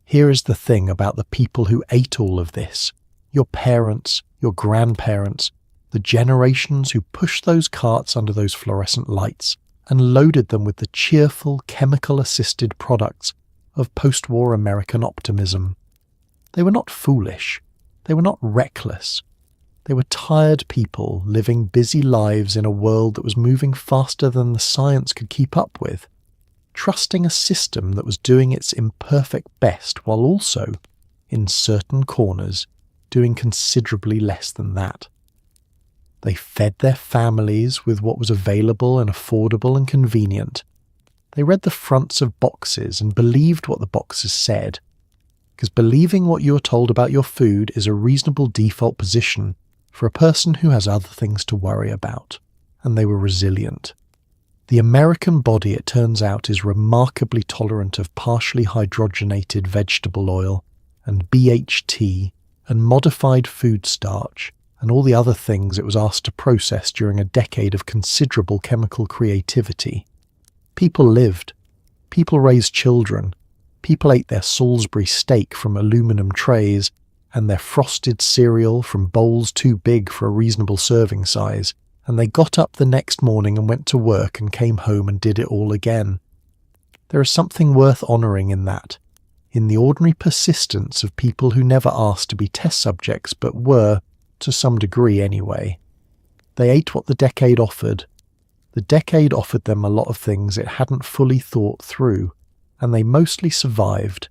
Here is the thing about the people who ate all of this. Your parents, your grandparents, the generations who pushed those carts under those fluorescent lights and loaded them with the cheerful, chemical-assisted products of post-war American optimism. They were not foolish. They were not reckless. They were tired people living busy lives in a world that was moving faster than the science could keep up with, trusting a system that was doing its imperfect best while also, in certain corners, doing considerably less than that. They fed their families with what was available and affordable and convenient. They read the fronts of boxes and believed what the boxes said, because believing what you are told about your food is a reasonable default position for a person who has other things to worry about, and they were resilient. The American body, it turns out, is remarkably tolerant of partially hydrogenated vegetable oil and BHT and modified food starch and all the other things it was asked to process during a decade of considerable chemical creativity. People lived. People raised children. People ate their Salisbury steak from aluminum trays and their frosted cereal from bowls too big for a reasonable serving size, and they got up the next morning and went to work and came home and did it all again. There is something worth honouring in that, in the ordinary persistence of people who never asked to be test subjects but were, to some degree anyway. They ate what the decade offered. The decade offered them a lot of things it hadn't fully thought through, and they mostly survived,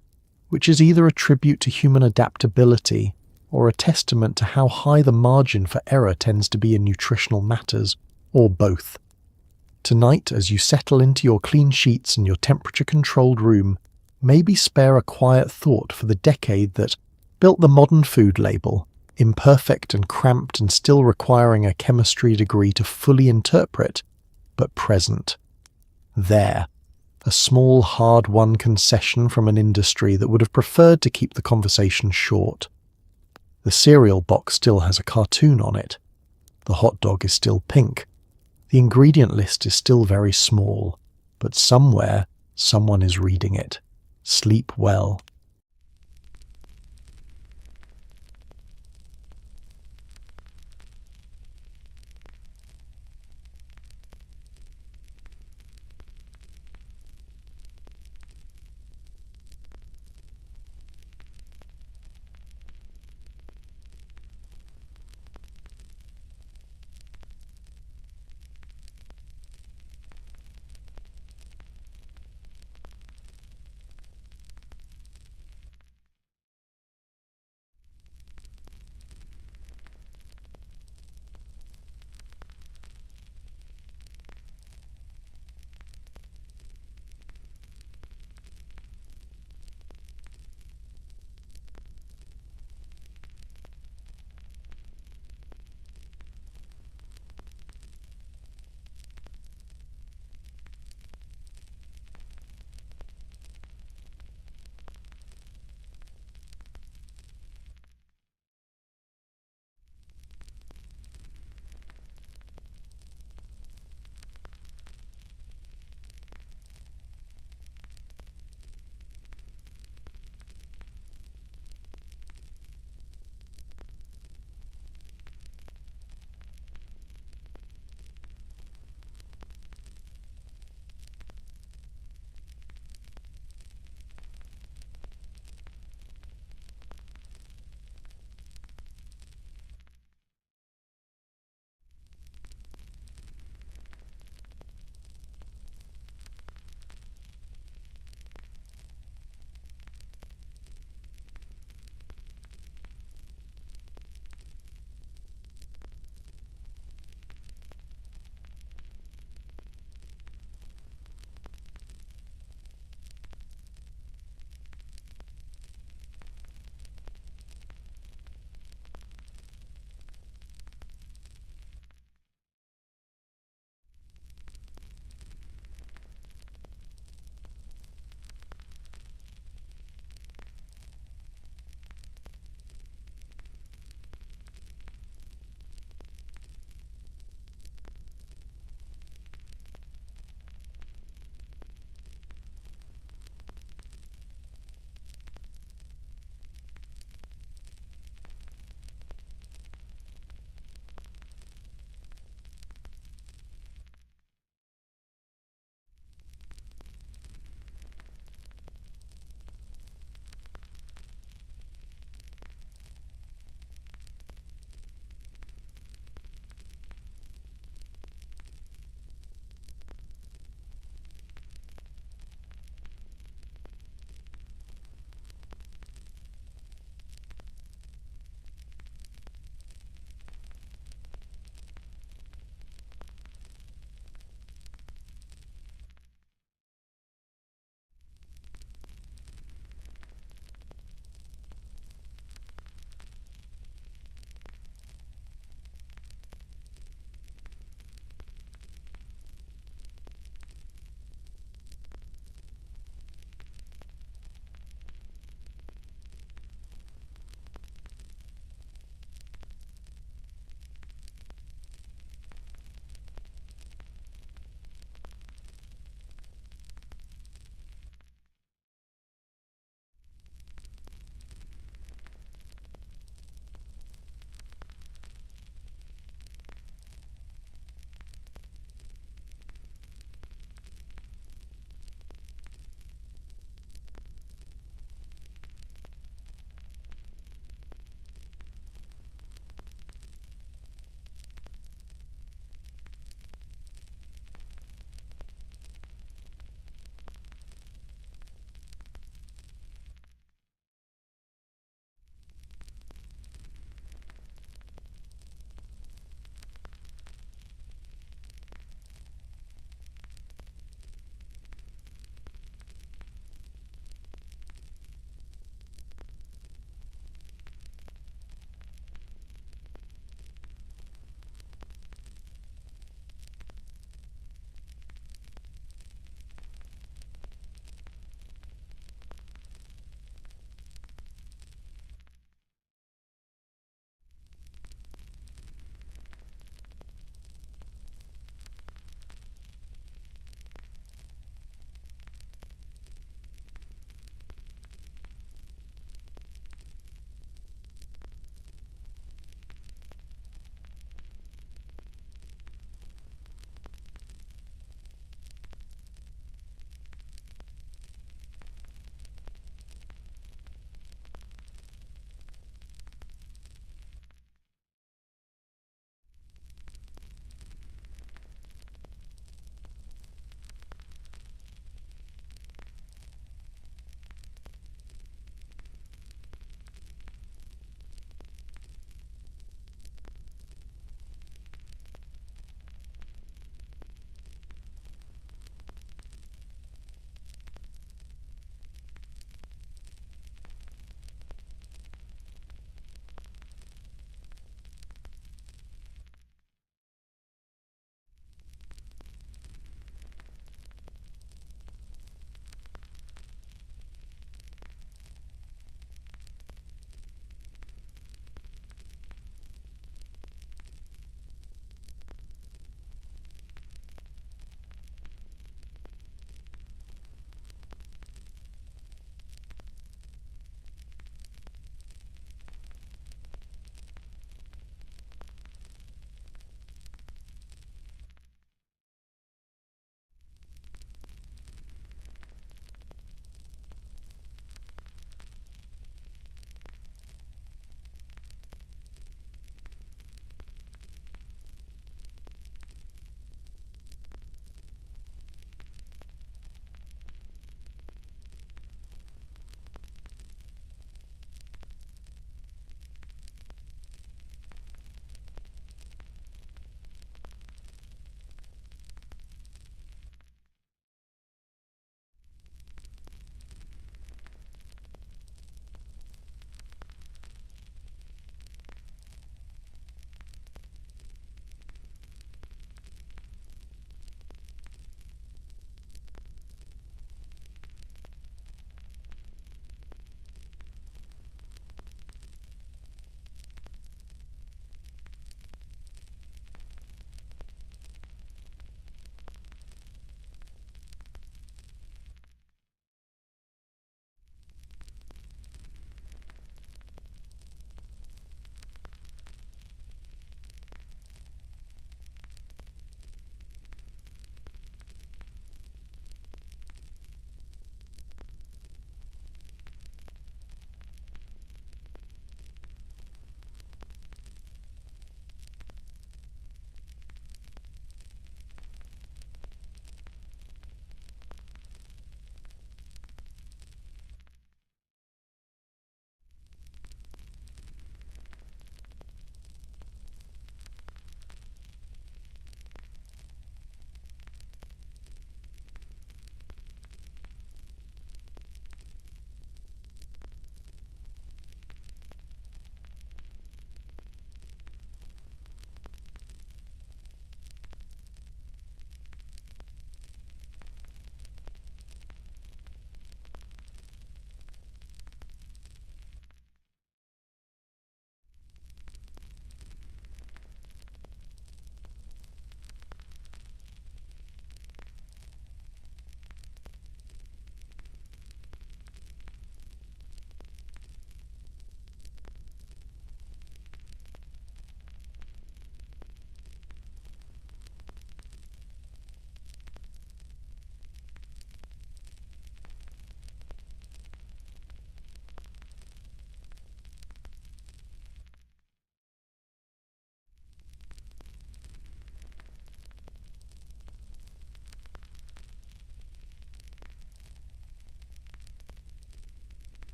which is either a tribute to human adaptability or a testament to how high the margin for error tends to be in nutritional matters, or both. Tonight, as you settle into your clean sheets and your temperature-controlled room, maybe spare a quiet thought for the decade that built the modern food label, imperfect and cramped and still requiring a chemistry degree to fully interpret, but present. There, a small hard-won concession from an industry that would have preferred to keep the conversation short. The cereal box still has a cartoon on it. The hot dog is still pink. The ingredient list is still very small, but somewhere, Someone is reading it. Sleep well.